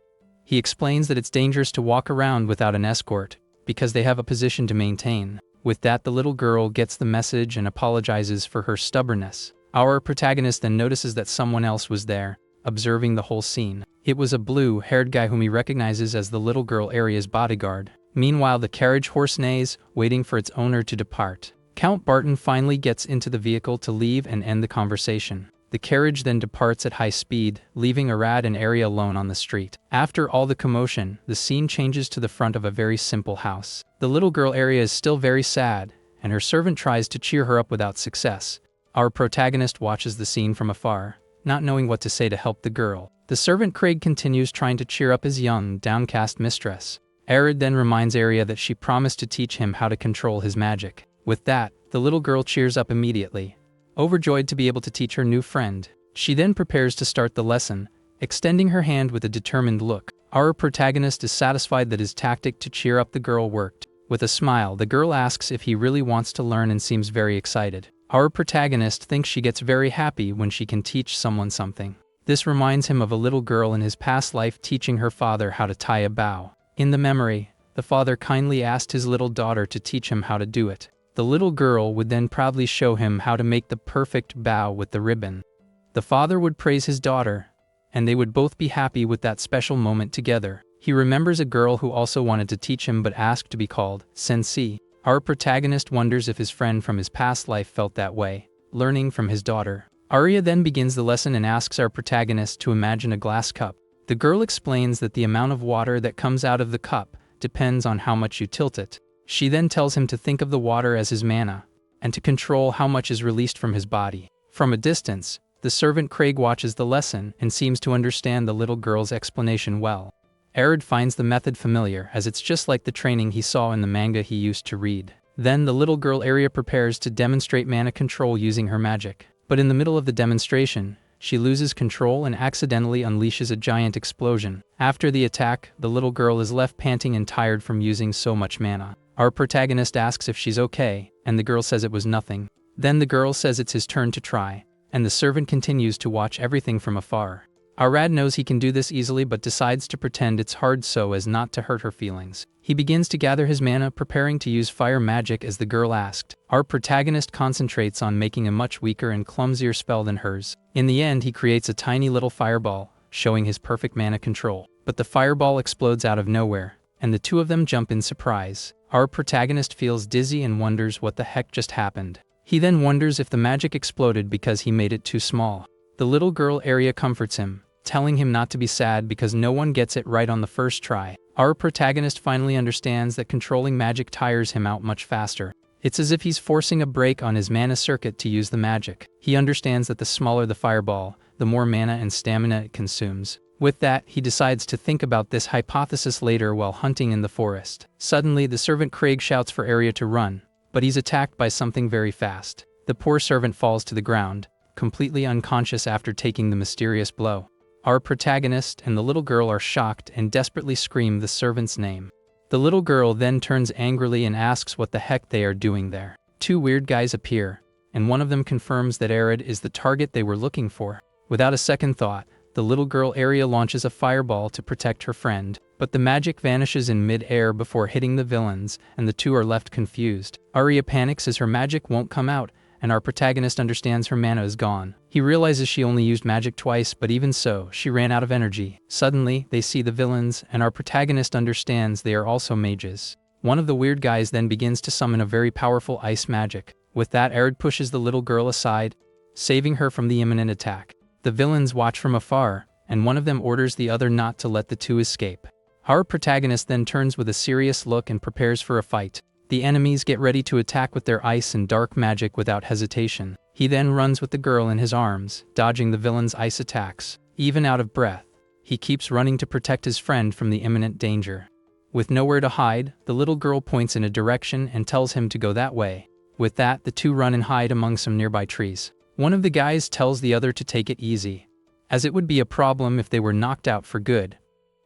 He explains that it's dangerous to walk around without an escort because they have a position to maintain. With that, the little girl gets the message and apologizes for her stubbornness. Our protagonist then notices that someone else was there, observing the whole scene. It was a blue-haired guy whom he recognizes as the little girl Arya's bodyguard. Meanwhile, the carriage horse neighs, waiting for its owner to depart. Count Barton finally gets into the vehicle to leave and end the conversation. The carriage then departs at high speed, leaving Arad and Arya alone on the street. After all the commotion, the scene changes to the front of a very simple house. The little girl Arya is still very sad, and her servant tries to cheer her up without success. Our protagonist watches the scene from afar, not knowing what to say to help the girl. The servant Craig continues trying to cheer up his young, downcast mistress. Arad then reminds Arya that she promised to teach him how to control his magic. With that, the little girl cheers up immediately, overjoyed to be able to teach her new friend. She then prepares to start the lesson, extending her hand with a determined look. Our protagonist is satisfied that his tactic to cheer up the girl worked. With a smile, the girl asks if he really wants to learn and seems very excited. Our protagonist thinks she gets very happy when she can teach someone something. This reminds him of a little girl in his past life teaching her father how to tie a bow. In the memory, the father kindly asked his little daughter to teach him how to do it. The little girl would then proudly show him how to make the perfect bow with the ribbon. The father would praise his daughter, and they would both be happy with that special moment together. He remembers a girl who also wanted to teach him but asked to be called Sensei. Our protagonist wonders if his friend from his past life felt that way, learning from his daughter. Arya then begins the lesson and asks our protagonist to imagine a glass cup. The girl explains that the amount of water that comes out of the cup depends on how much you tilt it. She then tells him to think of the water as his mana, and to control how much is released from his body. From a distance, the servant Craig watches the lesson and seems to understand the little girl's explanation well. Arad finds the method familiar, as it's just like the training he saw in the manga he used to read. Then the little girl Arya prepares to demonstrate mana control using her magic. But in the middle of the demonstration, she loses control and accidentally unleashes a giant explosion. After the attack, the little girl is left panting and tired from using so much mana. Our protagonist asks if she's okay, and the girl says it was nothing. Then the girl says it's his turn to try, and the servant continues to watch everything from afar. Arad knows he can do this easily but decides to pretend it's hard so as not to hurt her feelings. He begins to gather his mana, preparing to use fire magic as the girl asked. Our protagonist concentrates on making a much weaker and clumsier spell than hers. In the end, he creates a tiny little fireball, showing his perfect mana control. But the fireball explodes out of nowhere, and the two of them jump in surprise. Our protagonist feels dizzy and wonders what the heck just happened. He then wonders if the magic exploded because he made it too small. The little girl Arya comforts him, telling him not to be sad because no one gets it right on the first try. Our protagonist finally understands that controlling magic tires him out much faster. It's as if he's forcing a break on his mana circuit to use the magic. He understands that the smaller the fireball, the more mana and stamina it consumes. With that, he decides to think about this hypothesis later while hunting in the forest. Suddenly, the servant Craig shouts for Arya to run, but he's attacked by something very fast. The poor servant falls to the ground, completely unconscious after taking the mysterious blow. Our protagonist and the little girl are shocked and desperately scream the servant's name. The little girl then turns angrily and asks what the heck they are doing there. Two weird guys appear, and one of them confirms that Arad is the target they were looking for. Without a second thought, the little girl Arya launches a fireball to protect her friend, but the magic vanishes in mid-air before hitting the villains, and the two are left confused. Arya panics as her magic won't come out, and our protagonist understands her mana is gone. He realizes she only used magic twice, but even so, she ran out of energy. Suddenly, they see the villains, and our protagonist understands they are also mages. One of the weird guys then begins to summon a very powerful ice magic. With that, Arad pushes the little girl aside, saving her from the imminent attack. The villains watch from afar, and one of them orders the other not to let the two escape. Our protagonist then turns with a serious look and prepares for a fight. The enemies get ready to attack with their ice and dark magic without hesitation. He then runs with the girl in his arms, dodging the villains' ice attacks. Even out of breath, he keeps running to protect his friend from the imminent danger. With nowhere to hide, the little girl points in a direction and tells him to go that way. With that, the two run and hide among some nearby trees. One of the guys tells the other to take it easy, as it would be a problem if they were knocked out for good.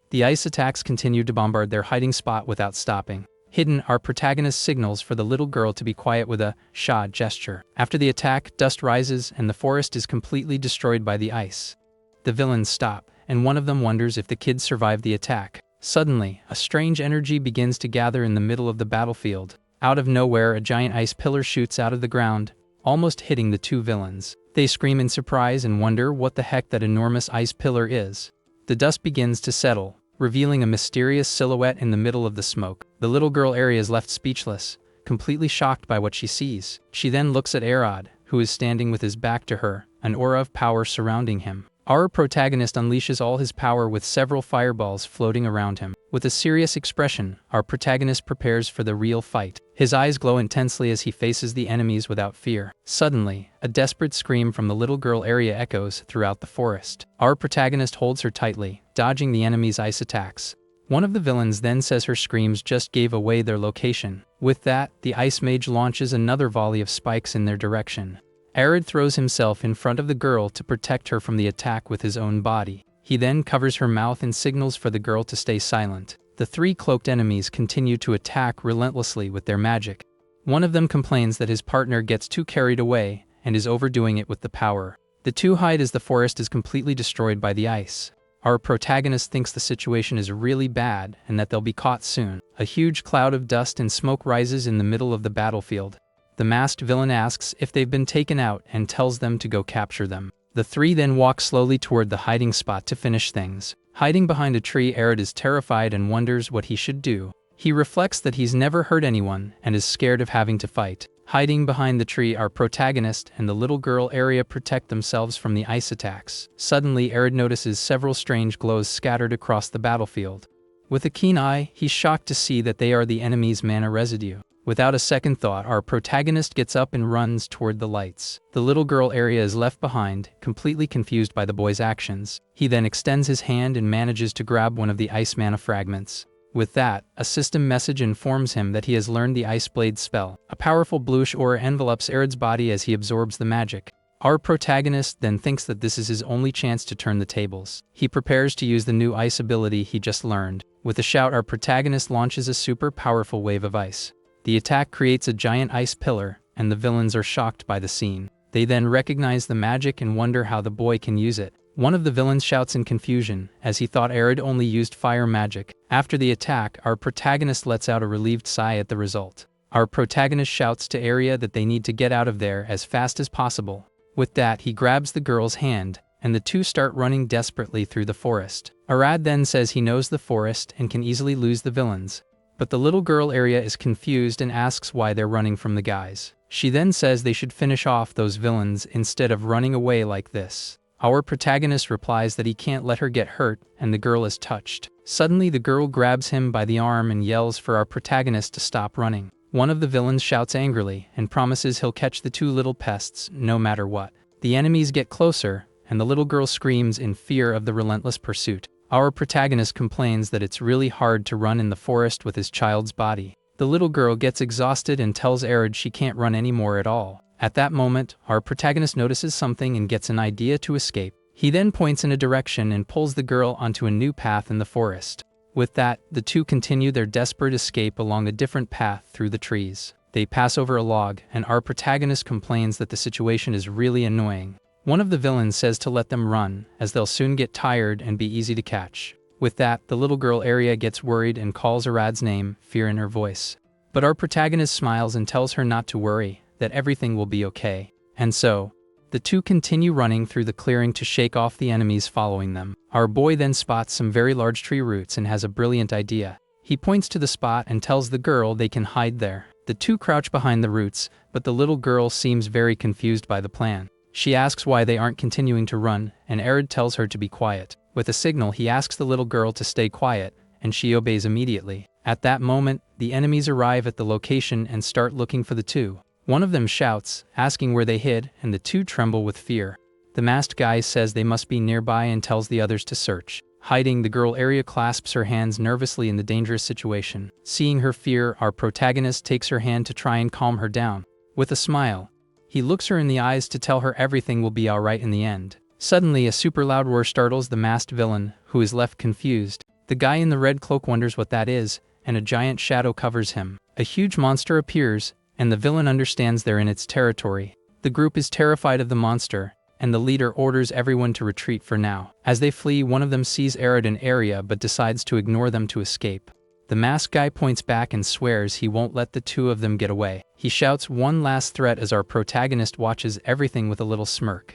The ice attacks continue to bombard their hiding spot without stopping. Hidden, our protagonist signals for the little girl to be quiet with a "sha" gesture. After the attack, dust rises and the forest is completely destroyed by the ice. The villains stop, and one of them wonders if the kids survived the attack. Suddenly, a strange energy begins to gather in the middle of the battlefield. Out of nowhere, a giant ice pillar shoots out of the ground, almost hitting the two villains. They scream in surprise and wonder what the heck that enormous ice pillar is. The dust begins to settle, revealing a mysterious silhouette in the middle of the smoke. The little girl Arya is left speechless, completely shocked by what she sees. She then looks at Arad, who is standing with his back to her, an aura of power surrounding him. Our protagonist unleashes all his power with several fireballs floating around him. With a serious expression, our protagonist prepares for the real fight. His eyes glow intensely as he faces the enemies without fear. Suddenly, a desperate scream from the little girl Arya echoes throughout the forest. Our protagonist holds her tightly, dodging the enemy's ice attacks. One of the villains then says her screams just gave away their location. With that, the ice mage launches another volley of spikes in their direction. Arad throws himself in front of the girl to protect her from the attack with his own body. He then covers her mouth and signals for the girl to stay silent. The three cloaked enemies continue to attack relentlessly with their magic. One of them complains that his partner gets too carried away and is overdoing it with the power. The two hide as the forest is completely destroyed by the ice. Our protagonist thinks the situation is really bad and that they'll be caught soon. A huge cloud of dust and smoke rises in the middle of the battlefield. The masked villain asks if they've been taken out and tells them to go capture them. The three then walk slowly toward the hiding spot to finish things. Hiding behind a tree, Arad is terrified and wonders what he should do. He reflects that he's never hurt anyone and is scared of having to fight. Hiding behind the tree, our protagonist and the little girl Arya protect themselves from the ice attacks. Suddenly, Arad notices several strange glows scattered across the battlefield. With a keen eye, he's shocked to see that they are the enemy's mana residue. Without a second thought, our protagonist gets up and runs toward the lights. The little girl Arya is left behind, completely confused by the boy's actions. He then extends his hand and manages to grab one of the ice mana fragments. With that, a system message informs him that he has learned the Ice Blade spell. A powerful bluish aura envelopes Arad's body as he absorbs the magic. Our protagonist then thinks that this is his only chance to turn the tables. He prepares to use the new ice ability he just learned. With a shout, our protagonist launches a super powerful wave of ice. The attack creates a giant ice pillar, and the villains are shocked by the scene. They then recognize the magic and wonder how the boy can use it. One of the villains shouts in confusion, as he thought Arad only used fire magic. After the attack, our protagonist lets out a relieved sigh at the result. Our protagonist shouts to Arya that they need to get out of there as fast as possible. With that, he grabs the girl's hand, and the two start running desperately through the forest. Arad then says he knows the forest and can easily lose the villains. But the little girl Arya is confused and asks why they're running from the guys. She then says they should finish off those villains instead of running away like this. Our protagonist replies that he can't let her get hurt, and the girl is touched. Suddenly, the girl grabs him by the arm and yells for our protagonist to stop running. One of the villains shouts angrily and promises he'll catch the two little pests no matter what. The enemies get closer, and the little girl screams in fear of the relentless pursuit. Our protagonist complains that it's really hard to run in the forest with his child's body. The little girl gets exhausted and tells Arad she can't run anymore at all. At that moment, our protagonist notices something and gets an idea to escape. He then points in a direction and pulls the girl onto a new path in the forest. With that, the two continue their desperate escape along a different path through the trees. They pass over a log, and our protagonist complains that the situation is really annoying. One of the villains says to let them run, as they'll soon get tired and be easy to catch. With that, the little girl Arya gets worried and calls Arad's name, fear in her voice. But our protagonist smiles and tells her not to worry, that everything will be okay. And so, the two continue running through the clearing to shake off the enemies following them. Our boy then spots some very large tree roots and has a brilliant idea. He points to the spot and tells the girl they can hide there. The two crouch behind the roots, but the little girl seems very confused by the plan. She asks why they aren't continuing to run, and Arad tells her to be quiet. With a signal, he asks the little girl to stay quiet, and she obeys immediately. At that moment, the enemies arrive at the location and start looking for the two. One of them shouts, asking where they hid, and the two tremble with fear. The masked guy says they must be nearby and tells the others to search. Hiding, the girl Arya clasps her hands nervously in the dangerous situation. Seeing her fear, our protagonist takes her hand to try and calm her down. With a smile, he looks her in the eyes to tell her everything will be alright in the end. Suddenly, a super loud roar startles the masked villain, who is left confused. The guy in the red cloak wonders what that is, and a giant shadow covers him. A huge monster appears, and the villain understands they're in its territory. The group is terrified of the monster, and the leader orders everyone to retreat for now. As they flee, one of them sees Arad and Arya but decides to ignore them to escape. The masked guy points back and swears he won't let the two of them get away. He shouts one last threat as our protagonist watches everything with a little smirk.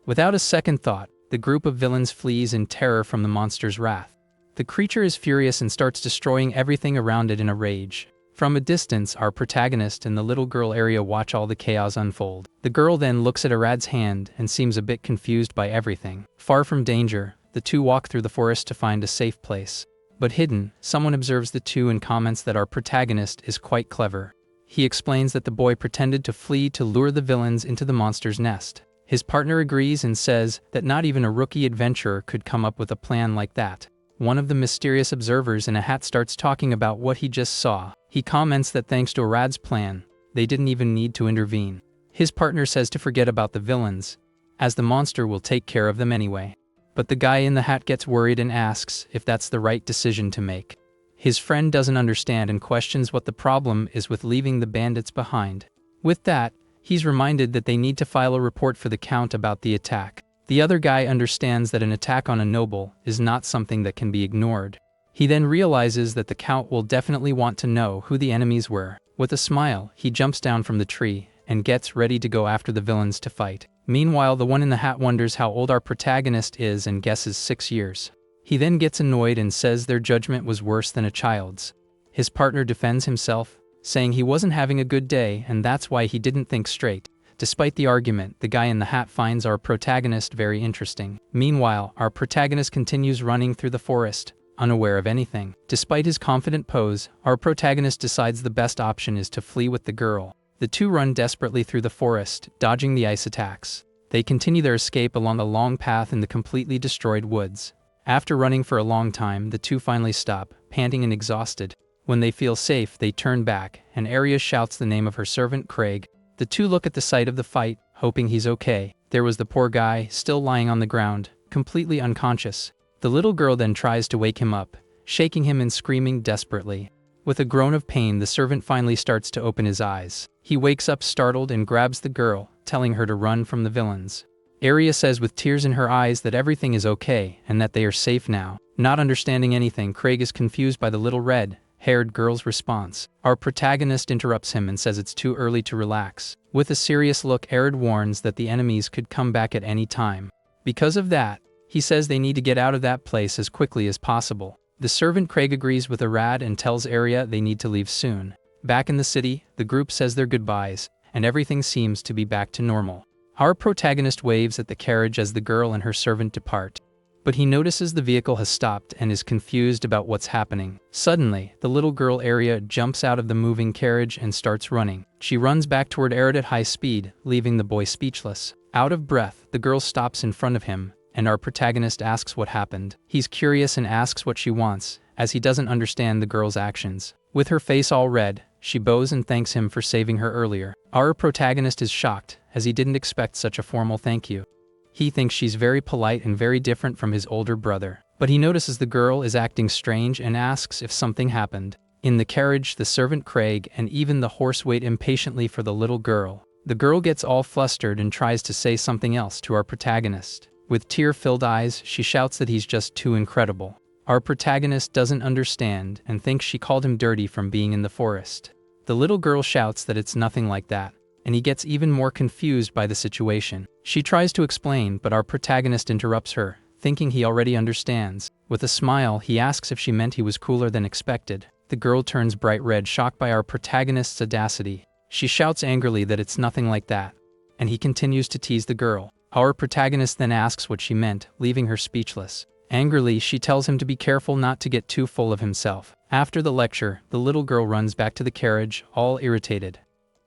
Without a second thought, the group of villains flees in terror from the monster's wrath. The creature is furious and starts destroying everything around it in a rage. From a distance, our protagonist and the little girl Arya watch all the chaos unfold. The girl then looks at Arad's hand and seems a bit confused by everything. Far from danger, the two walk through the forest to find a safe place. But hidden, someone observes the two and comments that our protagonist is quite clever. He explains that the boy pretended to flee to lure the villains into the monster's nest. His partner agrees and says that not even a rookie adventurer could come up with a plan like that. One of the mysterious observers in a hat starts talking about what he just saw. He comments that thanks to Arad's plan, they didn't even need to intervene. His partner says to forget about the villains, as the monster will take care of them anyway. But the guy in the hat gets worried and asks if that's the right decision to make. His friend doesn't understand and questions what the problem is with leaving the bandits behind. With that, he's reminded that they need to file a report for the Count about the attack. The other guy understands that an attack on a noble is not something that can be ignored. He then realizes that the Count will definitely want to know who the enemies were. With a smile, he jumps down from the tree and gets ready to go after the villains to fight. Meanwhile, the one in the hat wonders how old our protagonist is and guesses 6 years. He then gets annoyed and says their judgment was worse than a child's. His partner defends himself, saying he wasn't having a good day and that's why he didn't think straight. Despite the argument, the guy in the hat finds our protagonist very interesting. Meanwhile, our protagonist continues running through the forest, unaware of anything. Despite his confident pose, our protagonist decides the best option is to flee with the girl. The two run desperately through the forest, dodging the ice attacks. They continue their escape along a long path in the completely destroyed woods. After running for a long time, the two finally stop, panting and exhausted. When they feel safe, they turn back, and Arya shouts the name of her servant Craig. The two look at the site of the fight, hoping he's okay. There was the poor guy, still lying on the ground, completely unconscious. The little girl then tries to wake him up, shaking him and screaming desperately. With a groan of pain, the servant finally starts to open his eyes. He wakes up startled and grabs the girl, telling her to run from the villains. Arya says with tears in her eyes that everything is okay and that they are safe now. Not understanding anything, Craig is confused by the little red-haired girl's response. Our protagonist interrupts him and says it's too early to relax. With a serious look, Arya warns that the enemies could come back at any time. Because of that, he says they need to get out of that place as quickly as possible. The servant Craig agrees with Arad and tells Arya they need to leave soon. Back in the city, the group says their goodbyes, and everything seems to be back to normal. Our protagonist waves at the carriage as the girl and her servant depart. But he notices the vehicle has stopped and is confused about what's happening. Suddenly, the little girl Arya jumps out of the moving carriage and starts running. She runs back toward Arya at high speed, leaving the boy speechless. Out of breath, the girl stops in front of him, and our protagonist asks what happened. He's curious and asks what she wants, as he doesn't understand the girl's actions. With her face all red, she bows and thanks him for saving her earlier. Our protagonist is shocked, as he didn't expect such a formal thank you. He thinks she's very polite and very different from his older brother. But he notices the girl is acting strange and asks if something happened. In the carriage, the servant Craig and even the horse wait impatiently for the little girl. The girl gets all flustered and tries to say something else to our protagonist. With tear-filled eyes, she shouts that he's just too incredible. Our protagonist doesn't understand and thinks she called him dirty from being in the forest. The little girl shouts that it's nothing like that, and he gets even more confused by the situation. She tries to explain, but our protagonist interrupts her, thinking he already understands. With a smile, he asks if she meant he was cooler than expected. The girl turns bright red, shocked by our protagonist's audacity. She shouts angrily that it's nothing like that, and he continues to tease the girl. Our protagonist then asks what she meant, leaving her speechless. Angrily, she tells him to be careful not to get too full of himself. After the lecture, the little girl runs back to the carriage, all irritated.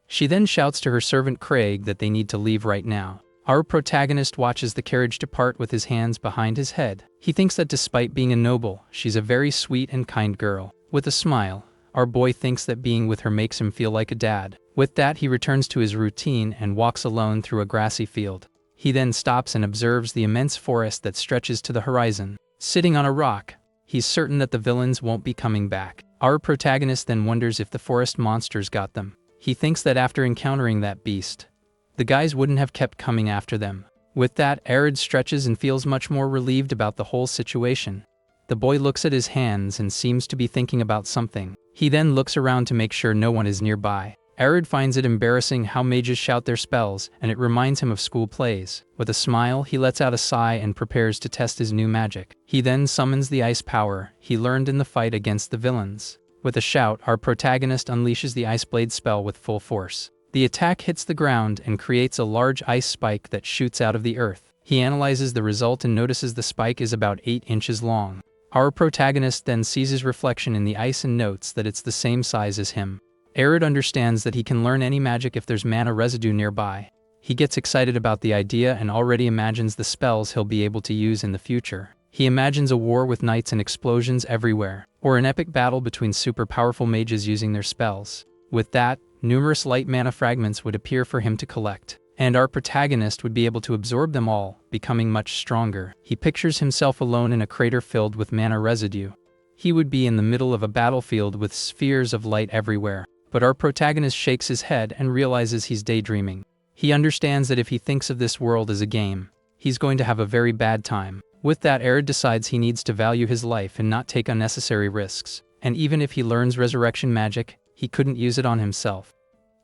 She then shouts to her servant Craig that they need to leave right now. Our protagonist watches the carriage depart with his hands behind his head. He thinks that despite being a noble, she's a very sweet and kind girl. With a smile, our boy thinks that being with her makes him feel like a dad. With that, he returns to his routine and walks alone through a grassy field. He then stops and observes the immense forest that stretches to the horizon. Sitting on a rock, he's certain that the villains won't be coming back. Our protagonist then wonders if the forest monsters got them. He thinks that after encountering that beast, the guys wouldn't have kept coming after them. With that, Arad stretches and feels much more relieved about the whole situation. The boy looks at his hands and seems to be thinking about something. He then looks around to make sure no one is nearby. Arya finds it embarrassing how mages shout their spells, and it reminds him of school plays. With a smile, he lets out a sigh and prepares to test his new magic. He then summons the ice power he learned in the fight against the villains. With a shout, our protagonist unleashes the Ice Blade spell with full force. The attack hits the ground and creates a large ice spike that shoots out of the earth. He analyzes the result and notices the spike is about 8 inches long. Our protagonist then sees his reflection in the ice and notes that it's the same size as him. Arya understands that he can learn any magic if there's mana residue nearby. He gets excited about the idea and already imagines the spells he'll be able to use in the future. He imagines a war with knights and explosions everywhere, or an epic battle between super powerful mages using their spells. With that, numerous light mana fragments would appear for him to collect, and our protagonist would be able to absorb them all, becoming much stronger. He pictures himself alone in a crater filled with mana residue. He would be in the middle of a battlefield with spheres of light everywhere. But our protagonist shakes his head and realizes he's daydreaming. He understands that if he thinks of this world as a game, he's going to have a very bad time. With that, Arya decides he needs to value his life and not take unnecessary risks. And even if he learns resurrection magic, he couldn't use it on himself.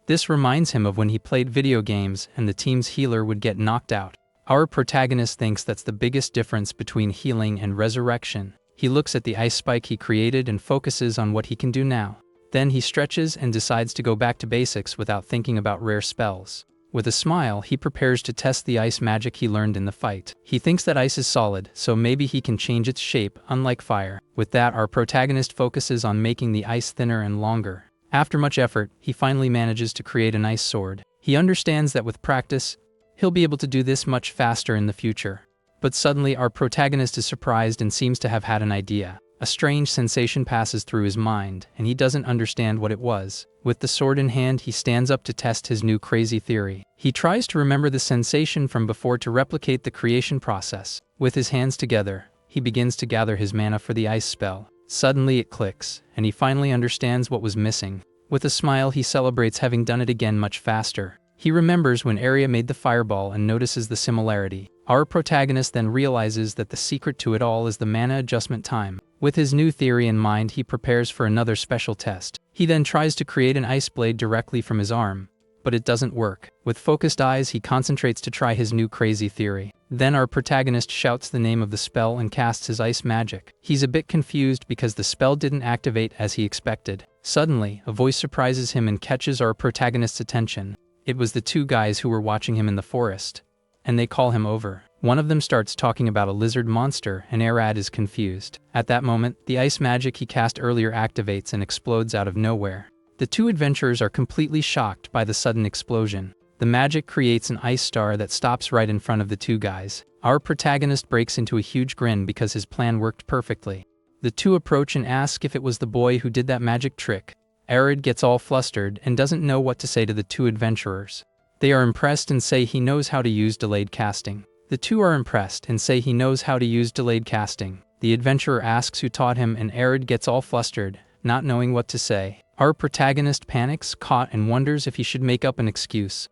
This reminds him of when he played video games and the team's healer would get knocked out. Our protagonist thinks that's the biggest difference between healing and resurrection. He looks at the ice spike he created and focuses on what he can do now. Then he stretches and decides to go back to basics without thinking about rare spells. With a smile, he prepares to test the ice magic he learned in the fight. He thinks that ice is solid, so maybe he can change its shape, unlike fire. With that, our protagonist focuses on making the ice thinner and longer. After much effort, he finally manages to create an ice sword. He understands that with practice, he'll be able to do this much faster in the future. But suddenly, our protagonist is surprised and seems to have had an idea. A strange sensation passes through his mind, and he doesn't understand what it was. With the sword in hand, he stands up to test his new crazy theory. He tries to remember the sensation from before to replicate the creation process. With his hands together, he begins to gather his mana for the ice spell. Suddenly it clicks, and he finally understands what was missing. With a smile, he celebrates having done it again much faster. He remembers when Arya made the fireball and notices the similarity. Our protagonist then realizes that the secret to it all is the mana adjustment time. With his new theory in mind, he prepares for another special test. He then tries to create an ice blade directly from his arm, but it doesn't work. With focused eyes, he concentrates to try his new crazy theory. Then our protagonist shouts the name of the spell and casts his ice magic. He's a bit confused because the spell didn't activate as he expected. Suddenly, a voice surprises him and catches our protagonist's attention. It was the two guys who were watching him in the forest, and they call him over. One of them starts talking about a lizard monster, and Arya is confused. At that moment, the ice magic he cast earlier activates and explodes out of nowhere. The two adventurers are completely shocked by the sudden explosion. The magic creates an ice star that stops right in front of the two guys. Our protagonist breaks into a huge grin because his plan worked perfectly. The two approach and ask if it was the boy who did that magic trick. Arya gets all flustered and doesn't know what to say to the two adventurers. They are impressed and say he knows how to use delayed casting. The two are impressed and say he knows how to use delayed casting. The adventurer asks who taught him, and Arya gets all flustered, not knowing what to say. Our protagonist panics, caught, and wonders if he should make up an excuse.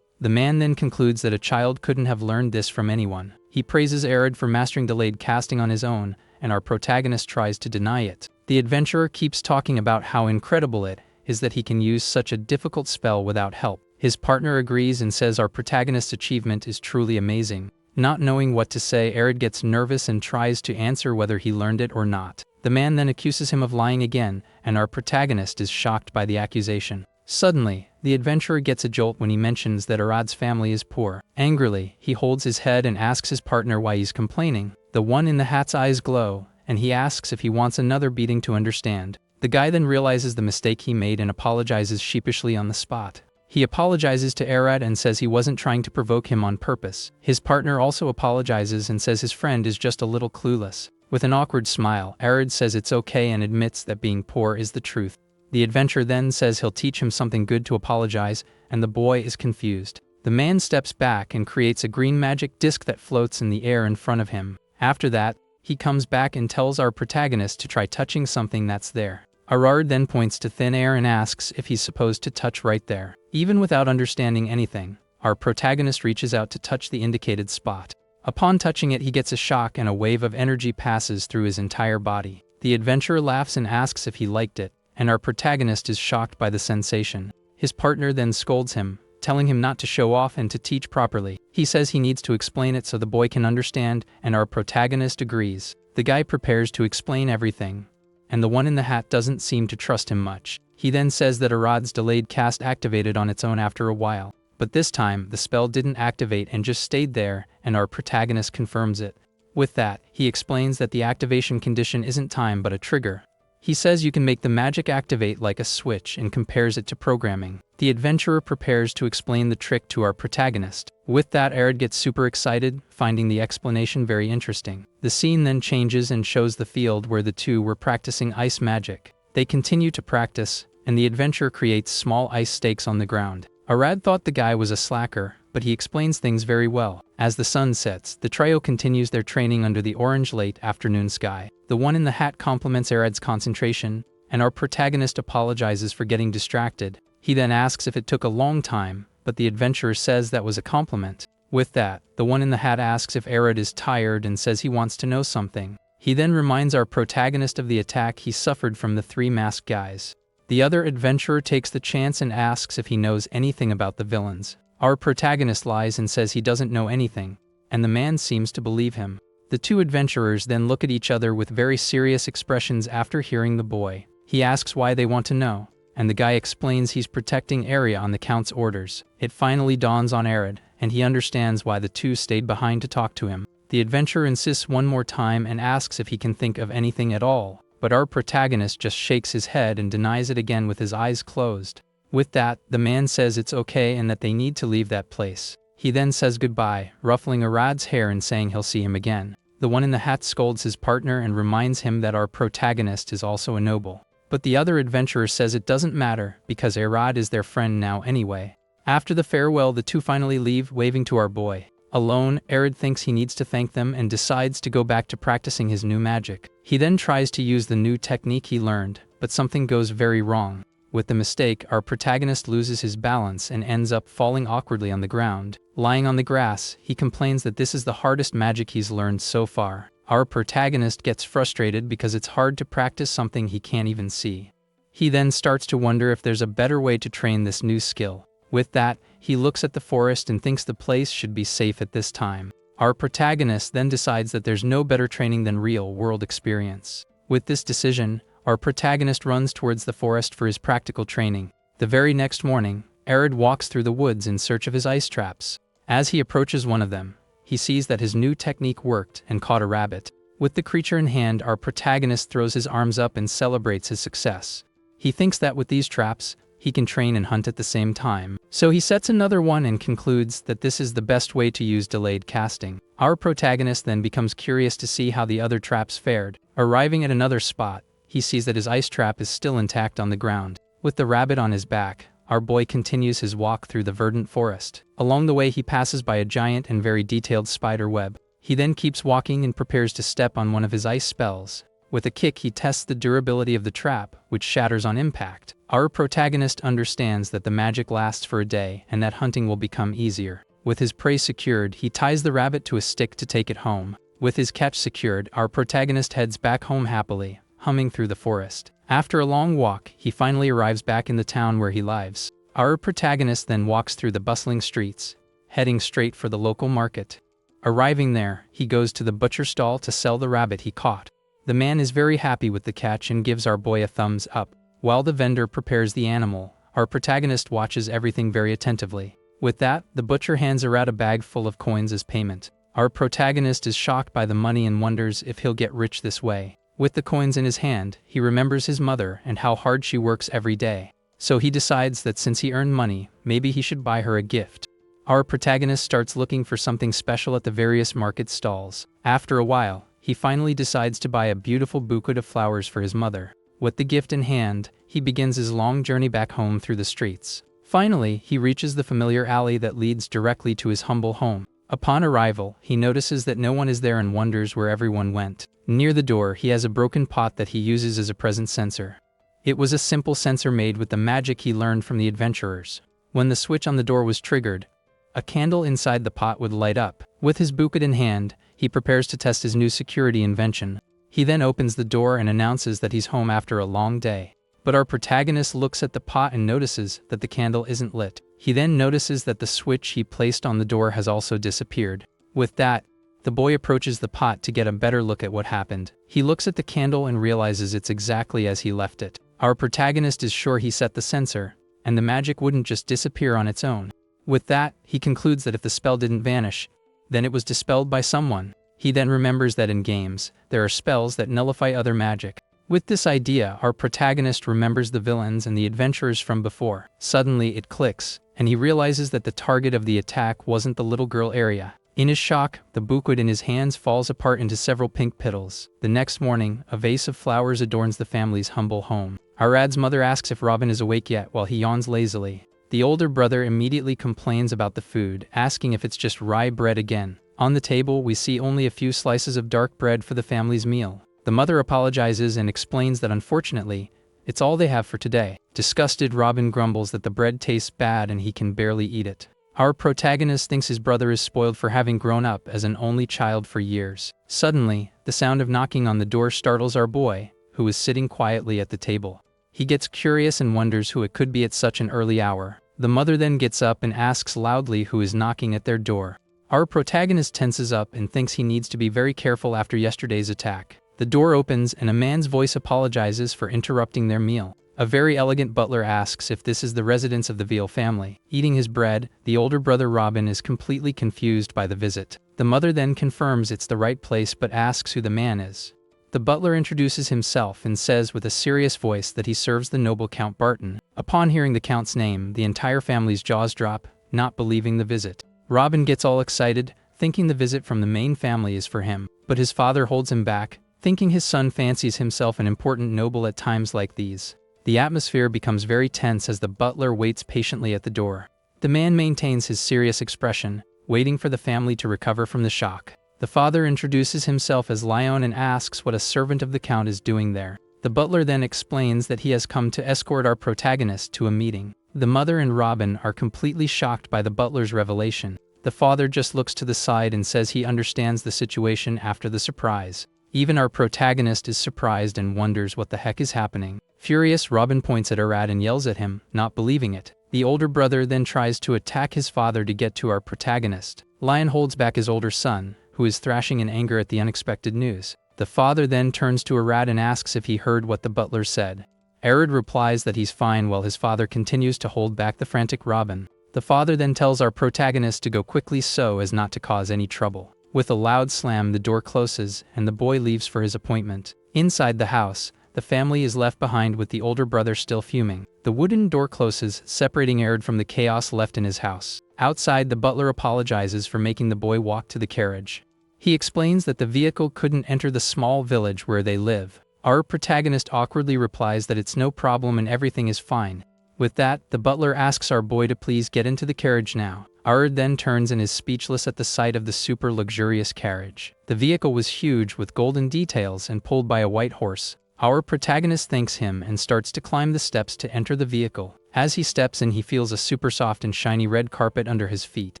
The man then concludes that a child couldn't have learned this from anyone. He praises Arya for mastering delayed casting on his own, and our protagonist tries to deny it. The adventurer keeps talking about how incredible it is that he can use such a difficult spell without help. His partner agrees and says our protagonist's achievement is truly amazing. Not knowing what to say, Arya gets nervous and tries to answer whether he learned it or not. The man then accuses him of lying again, and our protagonist is shocked by the accusation. Suddenly, the adventurer gets a jolt when he mentions that Arad's family is poor. Angrily, he holds his head and asks his partner why he's complaining. The one in the hat's eyes glow, and he asks if he wants another beating to understand. The guy then realizes the mistake he made and apologizes sheepishly on the spot. He apologizes to Arya and says he wasn't trying to provoke him on purpose. His partner also apologizes and says his friend is just a little clueless. With an awkward smile, Arya says it's okay and admits that being poor is the truth. The adventurer then says he'll teach him something good to apologize, and the boy is confused. The man steps back and creates a green magic disc that floats in the air in front of him. After that, he comes back and tells our protagonist to try touching something that's there. Arya then points to thin air and asks if he's supposed to touch right there. Even without understanding anything, our protagonist reaches out to touch the indicated spot. Upon touching it, he gets a shock and a wave of energy passes through his entire body. The adventurer laughs and asks if he liked it, and our protagonist is shocked by the sensation. His partner then scolds him, telling him not to show off and to teach properly. He says he needs to explain it so the boy can understand, and our protagonist agrees. The guy prepares to explain everything, and the one in the hat doesn't seem to trust him much. He then says that Arad's delayed cast activated on its own after a while, but this time the spell didn't activate and just stayed there, and our protagonist confirms it. With that, he explains that the activation condition isn't time but a trigger. He says you can make the magic activate like a switch and compares it to programming. The adventurer prepares to explain the trick to our protagonist. With that, Arya gets super excited, finding the explanation very interesting. The scene then changes and shows the field where the two were practicing ice magic. They continue to practice, and the adventurer creates small ice stakes on the ground. Arad thought the guy was a slacker, but he explains things very well. As the sun sets, the trio continues their training under the orange late afternoon sky. The one in the hat compliments Arad's concentration, and our protagonist apologizes for getting distracted. He then asks if it took a long time, but the adventurer says that was a compliment. With that, the one in the hat asks if Arad is tired and says he wants to know something. He then reminds our protagonist of the attack he suffered from the three masked guys. The other adventurer takes the chance and asks if he knows anything about the villains. Our protagonist lies and says he doesn't know anything, and the man seems to believe him. The two adventurers then look at each other with very serious expressions after hearing the boy. He asks why they want to know, and the guy explains he's protecting Arya on the Count's orders. It finally dawns on Arad, and he understands why the two stayed behind to talk to him. The adventurer insists one more time and asks if he can think of anything at all, but our protagonist just shakes his head and denies it again with his eyes closed. With that, the man says it's okay and that they need to leave that place. He then says goodbye, ruffling Arad's hair and saying he'll see him again. The one in the hat scolds his partner and reminds him that our protagonist is also a noble. But the other adventurer says it doesn't matter, because Arad is their friend now anyway. After the farewell, the two finally leave, waving to our boy. Alone, Arad thinks he needs to thank them and decides to go back to practicing his new magic. He then tries to use the new technique he learned, but something goes very wrong. With the mistake, our protagonist loses his balance and ends up falling awkwardly on the ground. Lying on the grass, he complains that this is the hardest magic he's learned so far. Our protagonist gets frustrated because it's hard to practice something he can't even see. He then starts to wonder if there's a better way to train this new skill. With that, he looks at the forest and thinks the place should be safe at this time. Our protagonist then decides that there's no better training than real-world experience. With this decision, our protagonist runs towards the forest for his practical training. The very next morning, Arad walks through the woods in search of his ice traps. As he approaches one of them, he sees that his new technique worked and caught a rabbit. With the creature in hand, our protagonist throws his arms up and celebrates his success. He thinks that with these traps, he can train and hunt at the same time. So he sets another one and concludes that this is the best way to use delayed casting. Our protagonist then becomes curious to see how the other traps fared. Arriving at another spot, he sees that his ice trap is still intact on the ground. With the rabbit on his back, our boy continues his walk through the verdant forest. Along the way, he passes by a giant and very detailed spider web. He then keeps walking and prepares to step on one of his ice spells. With a kick, he tests the durability of the trap, which shatters on impact. Our protagonist understands that the magic lasts for a day and that hunting will become easier. With his prey secured, he ties the rabbit to a stick to take it home. With his catch secured, our protagonist heads back home happily, humming through the forest. After a long walk, he finally arrives back in the town where he lives. Our protagonist then walks through the bustling streets, heading straight for the local market. Arriving there, he goes to the butcher stall to sell the rabbit he caught. The man is very happy with the catch and gives our boy a thumbs up. While the vendor prepares the animal, our protagonist watches everything very attentively. With that, the butcher hands Arad a bag full of coins as payment. Our protagonist is shocked by the money and wonders if he'll get rich this way. With the coins in his hand, he remembers his mother and how hard she works every day. So he decides that since he earned money, maybe he should buy her a gift. Our protagonist starts looking for something special at the various market stalls. After a while, he finally decides to buy a beautiful bouquet of flowers for his mother. With the gift in hand, he begins his long journey back home through the streets. Finally, he reaches the familiar alley that leads directly to his humble home. Upon arrival, he notices that no one is there and wonders where everyone went. Near the door, he has a broken pot that he uses as a present censer. It was a simple censer made with the magic he learned from the adventurers. When the switch on the door was triggered, a candle inside the pot would light up. With his bouquet in hand, he prepares to test his new security invention. He then opens the door and announces that he's home after a long day. But our protagonist looks at the pot and notices that the candle isn't lit. He then notices that the switch he placed on the door has also disappeared. With that, the boy approaches the pot to get a better look at what happened. He looks at the candle and realizes it's exactly as he left it. Our protagonist is sure he set the sensor, and the magic wouldn't just disappear on its own. With that, he concludes that if the spell didn't vanish, then it was dispelled by someone. He then remembers that in games, there are spells that nullify other magic. With this idea, our protagonist remembers the villains and the adventurers from before. Suddenly, it clicks, and he realizes that the target of the attack wasn't the little girl Arya. In his shock, the bookwood in his hands falls apart into several pink petals. The next morning, a vase of flowers adorns the family's humble home. Arad's mother asks if Robin is awake yet while he yawns lazily. The older brother immediately complains about the food, asking if it's just rye bread again. On the table, we see only a few slices of dark bread for the family's meal. The mother apologizes and explains that unfortunately, it's all they have for today. Disgusted, Robin grumbles that the bread tastes bad and he can barely eat it. Our protagonist thinks his brother is spoiled for having grown up as an only child for years. Suddenly, the sound of knocking on the door startles our boy, who is sitting quietly at the table. He gets curious and wonders who it could be at such an early hour. The mother then gets up and asks loudly who is knocking at their door. Our protagonist tenses up and thinks he needs to be very careful after yesterday's attack. The door opens and a man's voice apologizes for interrupting their meal. A very elegant butler asks if this is the residence of the Veal family. Eating his bread, the older brother Robin is completely confused by the visit. The mother then confirms it's the right place but asks who the man is. The butler introduces himself and says with a serious voice that he serves the noble Count Barton. Upon hearing the Count's name, the entire family's jaws drop, not believing the visit. Robin gets all excited, thinking the visit from the main family is for him, but his father holds him back, thinking his son fancies himself an important noble at times like these. The atmosphere becomes very tense as the butler waits patiently at the door. The man maintains his serious expression, waiting for the family to recover from the shock. The father introduces himself as Lion and asks what a servant of the Count is doing there. The butler then explains that he has come to escort our protagonist to a meeting. The mother and Robin are completely shocked by the butler's revelation. The father just looks to the side and says he understands the situation after the surprise. Even our protagonist is surprised and wonders what the heck is happening. Furious, Robin points at Arad and yells at him, not believing it. The older brother then tries to attack his father to get to our protagonist. Lion holds back his older son, who is thrashing in anger at the unexpected news. The father then turns to Arad and asks if he heard what the butler said. Arad replies that he's fine while his father continues to hold back the frantic Robin. The father then tells our protagonist to go quickly so as not to cause any trouble. With a loud slam, the door closes and the boy leaves for his appointment. Inside the house, the family is left behind with the older brother still fuming. The wooden door closes, separating Arad from the chaos left in his house. Outside, the butler apologizes for making the boy walk to the carriage. He explains that the vehicle couldn't enter the small village where they live. Our protagonist awkwardly replies that it's no problem and everything is fine. With that, the butler asks our boy to please get into the carriage now. Arad then turns and is speechless at the sight of the super luxurious carriage. The vehicle was huge with golden details and pulled by a white horse. Our protagonist thanks him and starts to climb the steps to enter the vehicle. As he steps in, he feels a super soft and shiny red carpet under his feet.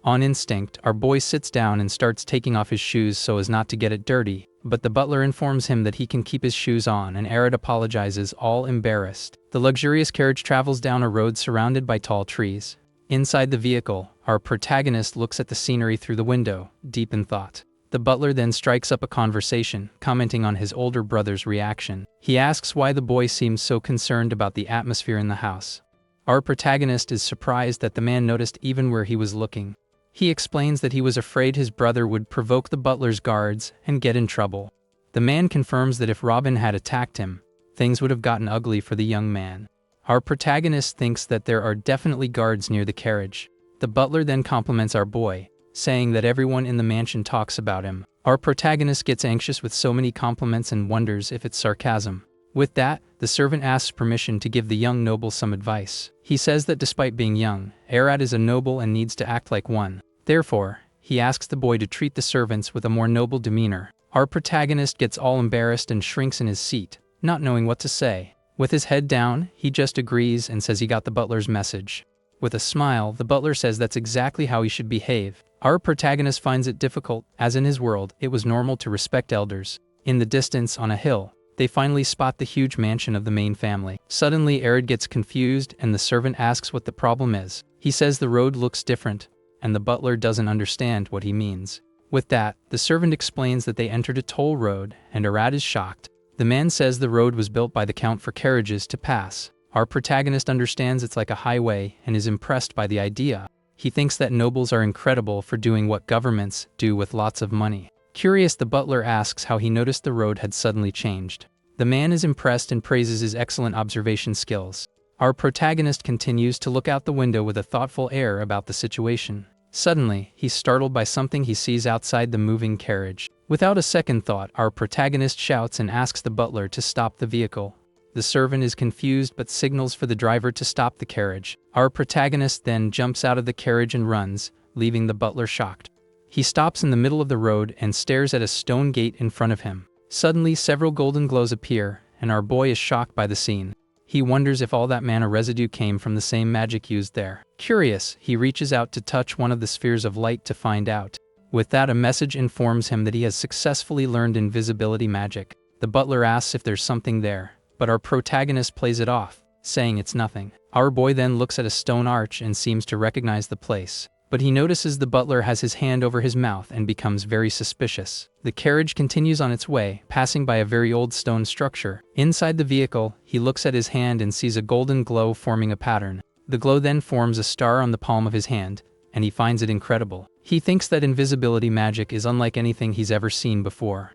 On instinct, our boy sits down and starts taking off his shoes so as not to get it dirty. But the butler informs him that he can keep his shoes on and Arad apologizes, all embarrassed. The luxurious carriage travels down a road surrounded by tall trees. Inside the vehicle, our protagonist looks at the scenery through the window, deep in thought. The butler then strikes up a conversation, commenting on his older brother's reaction. He asks why the boy seems so concerned about the atmosphere in the house. Our protagonist is surprised that the man noticed even where he was looking. He explains that he was afraid his brother would provoke the butler's guards and get in trouble. The man confirms that if Robin had attacked him, things would have gotten ugly for the young man. Our protagonist thinks that there are definitely guards near the carriage. The butler then compliments our boy, saying that everyone in the mansion talks about him. Our protagonist gets anxious with so many compliments and wonders if it's sarcasm. With that, the servant asks permission to give the young noble some advice. He says that despite being young, Arad is a noble and needs to act like one. Therefore, he asks the boy to treat the servants with a more noble demeanor. Our protagonist gets all embarrassed and shrinks in his seat, not knowing what to say. With his head down, he just agrees and says he got the butler's message. With a smile, the butler says that's exactly how he should behave. Our protagonist finds it difficult, as in his world, it was normal to respect elders. In the distance, on a hill, They finally spot the huge mansion of the main family. Suddenly, Arya gets confused and the servant asks what the problem is. He says the road looks different, and the butler doesn't understand what he means. With that, the servant explains that they entered a toll road, and Arya is shocked. The man says the road was built by the count for carriages to pass. Our protagonist understands it's like a highway and is impressed by the idea. He thinks that nobles are incredible for doing what governments do with lots of money. Curious, the butler asks how he noticed the road had suddenly changed. The man is impressed and praises his excellent observation skills. Our protagonist continues to look out the window with a thoughtful air about the situation. Suddenly, he's startled by something he sees outside the moving carriage. Without a second thought, our protagonist shouts and asks the butler to stop the vehicle. The servant is confused but signals for the driver to stop the carriage. Our protagonist then jumps out of the carriage and runs, leaving the butler shocked. He stops in the middle of the road and stares at a stone gate in front of him. Suddenly, several golden glows appear, and our boy is shocked by the scene. He wonders if all that mana residue came from the same magic used there. Curious, he reaches out to touch one of the spheres of light to find out. With that, a message informs him that he has successfully learned invisibility magic. The butler asks if there's something there, but our protagonist plays it off, saying it's nothing. Our boy then looks at a stone arch and seems to recognize the place. But he notices the butler has his hand over his mouth and becomes very suspicious. The carriage continues on its way, passing by a very old stone structure. Inside the vehicle, he looks at his hand and sees a golden glow forming a pattern. The glow then forms a star on the palm of his hand, and he finds it incredible. He thinks that invisibility magic is unlike anything he's ever seen before.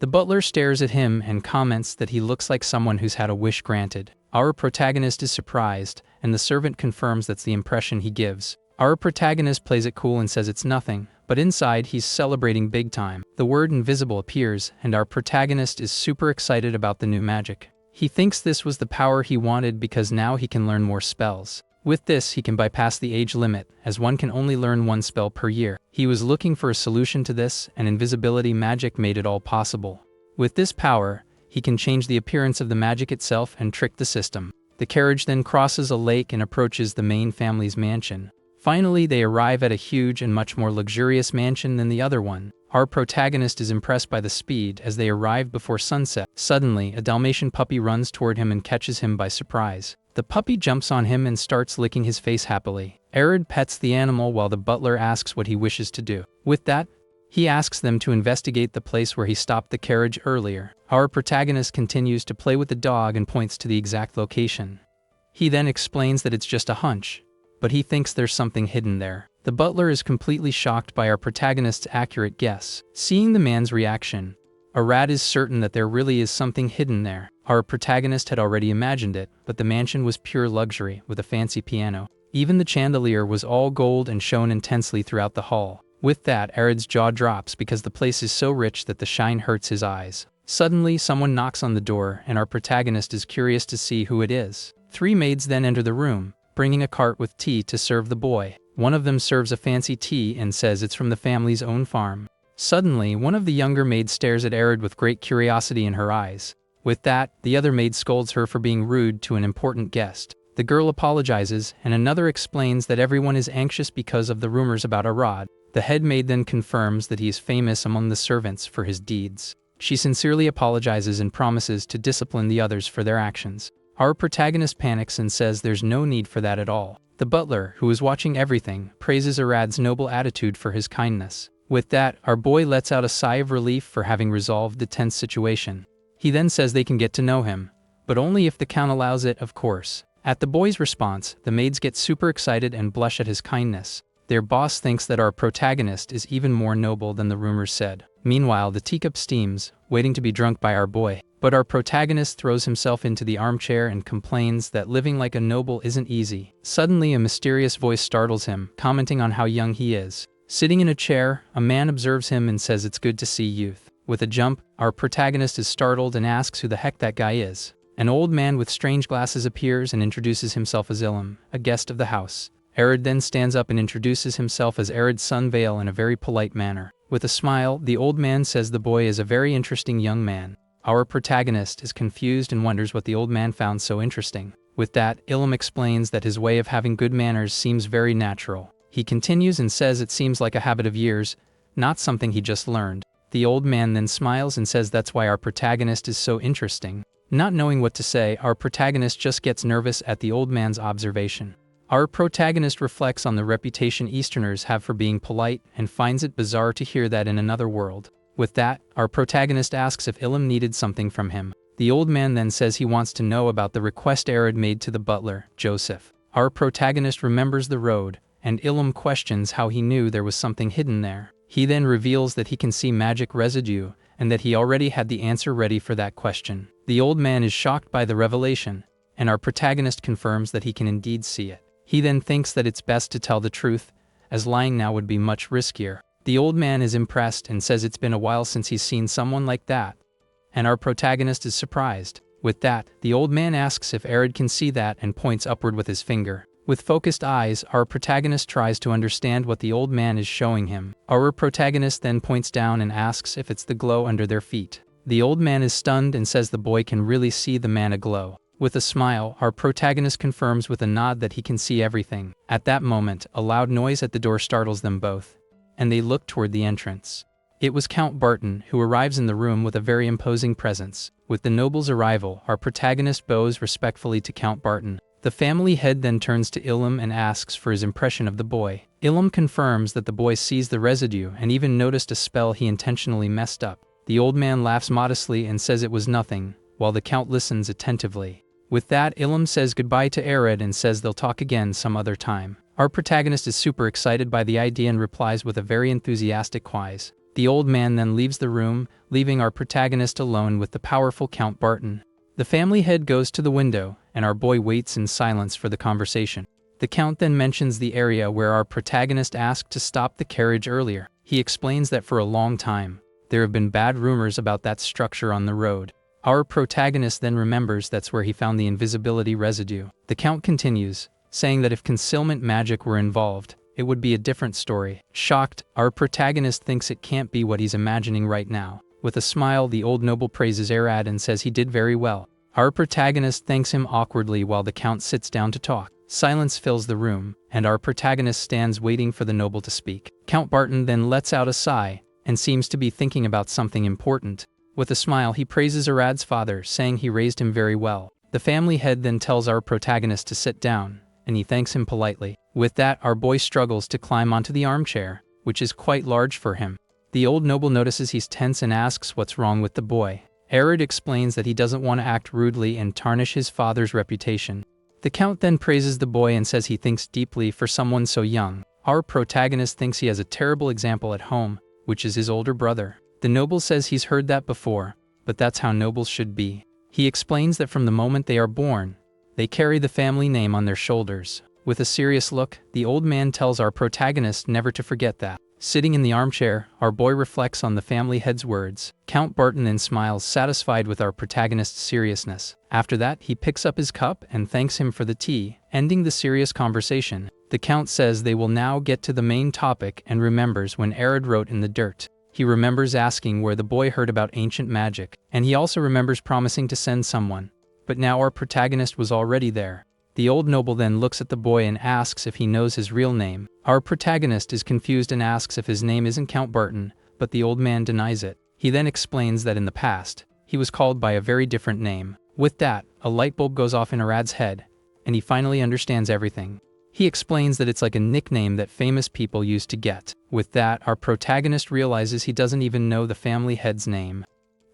The butler stares at him and comments that he looks like someone who's had a wish granted. Our protagonist is surprised, and the servant confirms that's the impression he gives. Our protagonist plays it cool and says it's nothing, but inside he's celebrating big time. The word invisible appears, and our protagonist is super excited about the new magic. He thinks this was the power he wanted because now he can learn more spells. With this, he can bypass the age limit, as one can only learn one spell per year. He was looking for a solution to this, and invisibility magic made it all possible. With this power, he can change the appearance of the magic itself and trick the system. The carriage then crosses a lake and approaches the main family's mansion. Finally, they arrive at a huge and much more luxurious mansion than the other one. Our protagonist is impressed by the speed as they arrive before sunset. Suddenly, a Dalmatian puppy runs toward him and catches him by surprise. The puppy jumps on him and starts licking his face happily. Arya pets the animal while the butler asks what he wishes to do. With that, he asks them to investigate the place where he stopped the carriage earlier. Our protagonist continues to play with the dog and points to the exact location. He then explains that it's just a hunch, but he thinks there's something hidden there. The butler is completely shocked by our protagonist's accurate guess. Seeing the man's reaction, Arya is certain that there really is something hidden there. Our protagonist had already imagined it, but the mansion was pure luxury with a fancy piano. Even the chandelier was all gold and shone intensely throughout the hall. With that, Arya's jaw drops because the place is so rich that the shine hurts his eyes. Suddenly, someone knocks on the door, and our protagonist is curious to see who it is. 3 maids then enter the room, bringing a cart with tea to serve the boy. One of them serves a fancy tea and says it's from the family's own farm. Suddenly, one of the younger maids stares at Arya with great curiosity in her eyes. With that, the other maid scolds her for being rude to an important guest. The girl apologizes, and another explains that everyone is anxious because of the rumors about Arya. The head maid then confirms that he is famous among the servants for his deeds. She sincerely apologizes and promises to discipline the others for their actions. Our protagonist panics and says there's no need for that at all. The butler, who is watching everything, praises Arya's noble attitude for his kindness. With that, our boy lets out a sigh of relief for having resolved the tense situation. He then says they can get to know him, but only if the count allows it, of course. At the boy's response, the maids get super excited and blush at his kindness. Their boss thinks that our protagonist is even more noble than the rumors said. Meanwhile, the teacup steams, waiting to be drunk by our boy. But our protagonist throws himself into the armchair and complains that living like a noble isn't easy. Suddenly, a mysterious voice startles him, commenting on how young he is. Sitting in a chair, a man observes him and says it's good to see youth. With a jump, our protagonist is startled and asks who the heck that guy is. An old man with strange glasses appears and introduces himself as Ilum, a guest of the house. Arya then stands up and introduces himself as Arya's son Vale in a very polite manner. With a smile, the old man says the boy is a very interesting young man. Our protagonist is confused and wonders what the old man found so interesting. With that, Ilum explains that his way of having good manners seems very natural. He continues and says it seems like a habit of years, not something he just learned. The old man then smiles and says that's why our protagonist is so interesting. Not knowing what to say, our protagonist just gets nervous at the old man's observation. Our protagonist reflects on the reputation Easterners have for being polite and finds it bizarre to hear that in another world. With that, our protagonist asks if Ilum needed something from him. The old man then says he wants to know about the request Arya made to the butler, Joseph. Our protagonist remembers the road, and Ilum questions how he knew there was something hidden there. He then reveals that he can see magic residue, and that he already had the answer ready for that question. The old man is shocked by the revelation, and our protagonist confirms that he can indeed see it. He then thinks that it's best to tell the truth, as lying now would be much riskier. The old man is impressed and says it's been a while since he's seen someone like that, and our protagonist is surprised. With that, the old man asks if Arya can see that and points upward with his finger. With focused eyes, our protagonist tries to understand what the old man is showing him. Our protagonist then points down and asks if it's the glow under their feet. The old man is stunned and says the boy can really see the mana glow. With a smile, our protagonist confirms with a nod that he can see everything. At that moment, a loud noise at the door startles them both, and they look toward the entrance. It was Count Barton, who arrives in the room with a very imposing presence. With the noble's arrival, our protagonist bows respectfully to Count Barton. The family head then turns to Ilum and asks for his impression of the boy. Ilum confirms that the boy sees the residue and even noticed a spell he intentionally messed up. The old man laughs modestly and says it was nothing, while the Count listens attentively. With that, Ilum says goodbye to Arya and says they'll talk again some other time. Our protagonist is super excited by the idea and replies with a very enthusiastic quies. The old man then leaves the room, leaving our protagonist alone with the powerful Count Barton. The family head goes to the window, and our boy waits in silence for the conversation. The Count then mentions the area where our protagonist asked to stop the carriage earlier. He explains that for a long time, there have been bad rumors about that structure on the road. Our protagonist then remembers that's where he found the invisibility residue. The Count continues, saying that if concealment magic were involved, it would be a different story. Shocked, our protagonist thinks it can't be what he's imagining right now. With a smile, the old noble praises Arya and says he did very well. Our protagonist thanks him awkwardly while the Count sits down to talk. Silence fills the room, and our protagonist stands waiting for the noble to speak. Count Barton then lets out a sigh, and seems to be thinking about something important. With a smile, he praises Arad's father, saying he raised him very well. The family head then tells our protagonist to sit down, and he thanks him politely. With that, our boy struggles to climb onto the armchair, which is quite large for him. The old noble notices he's tense and asks what's wrong with the boy. Arya explains that he doesn't want to act rudely and tarnish his father's reputation. The Count then praises the boy and says he thinks deeply for someone so young. Our protagonist thinks he has a terrible example at home, which is his older brother. The noble says he's heard that before, but that's how nobles should be. He explains that from the moment they are born, they carry the family name on their shoulders. With a serious look, the old man tells our protagonist never to forget that. Sitting in the armchair, our boy reflects on the family head's words. Count Barton then smiles, satisfied with our protagonist's seriousness. After that, he picks up his cup and thanks him for the tea, ending the serious conversation. The Count says they will now get to the main topic and remembers when Arya wrote in the dirt. He remembers asking where the boy heard about ancient magic, and he also remembers promising to send someone. But now our protagonist was already there. The old noble then looks at the boy and asks if he knows his real name. Our protagonist is confused and asks if his name isn't Count Barton, but the old man denies it. He then explains that in the past, he was called by a very different name. With that, a light bulb goes off in Arad's head, and he finally understands everything. He explains that it's like a nickname that famous people used to get. With that, our protagonist realizes he doesn't even know the family head's name.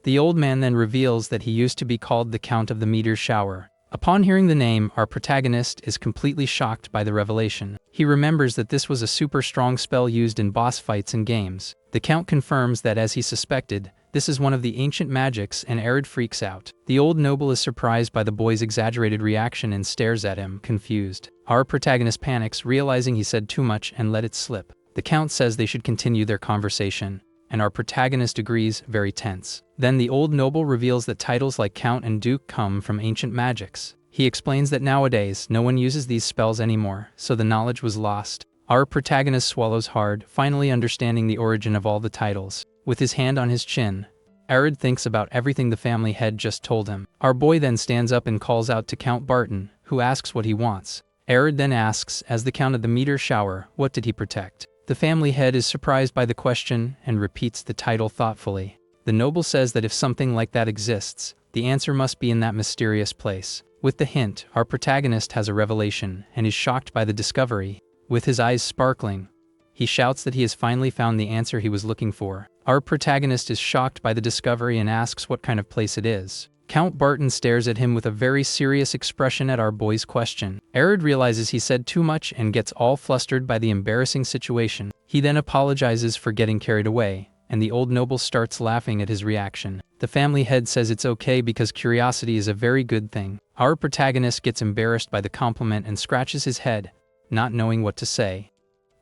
The old man then reveals that he used to be called the Count of the Meteor Shower. Upon hearing the name, our protagonist is completely shocked by the revelation. He remembers that this was a super strong spell used in boss fights and games. The Count confirms that, as he suspected, this is one of the ancient magics, and Arya freaks out. The old noble is surprised by the boy's exaggerated reaction and stares at him, confused. Our protagonist panics, realizing he said too much and let it slip. The Count says they should continue their conversation, and our protagonist agrees, very tense. Then the old noble reveals that titles like Count and Duke come from ancient magics. He explains that nowadays, no one uses these spells anymore, so the knowledge was lost. Our protagonist swallows hard, finally understanding the origin of all the titles. With his hand on his chin, Arya thinks about everything the family head just told him. Our boy then stands up and calls out to Count Barton, who asks what he wants. Arya then asks, as the Count of the Meteor Shower, what did he protect? The family head is surprised by the question and repeats the title thoughtfully. The noble says that if something like that exists, the answer must be in that mysterious place. With the hint, our protagonist has a revelation and is shocked by the discovery. With his eyes sparkling, he shouts that he has finally found the answer he was looking for. Our protagonist is shocked by the discovery and asks what kind of place it is. Count Barton stares at him with a very serious expression at our boy's question. Arya realizes he said too much and gets all flustered by the embarrassing situation. He then apologizes for getting carried away, and the old noble starts laughing at his reaction. The family head says it's okay because curiosity is a very good thing. Our protagonist gets embarrassed by the compliment and scratches his head, not knowing what to say.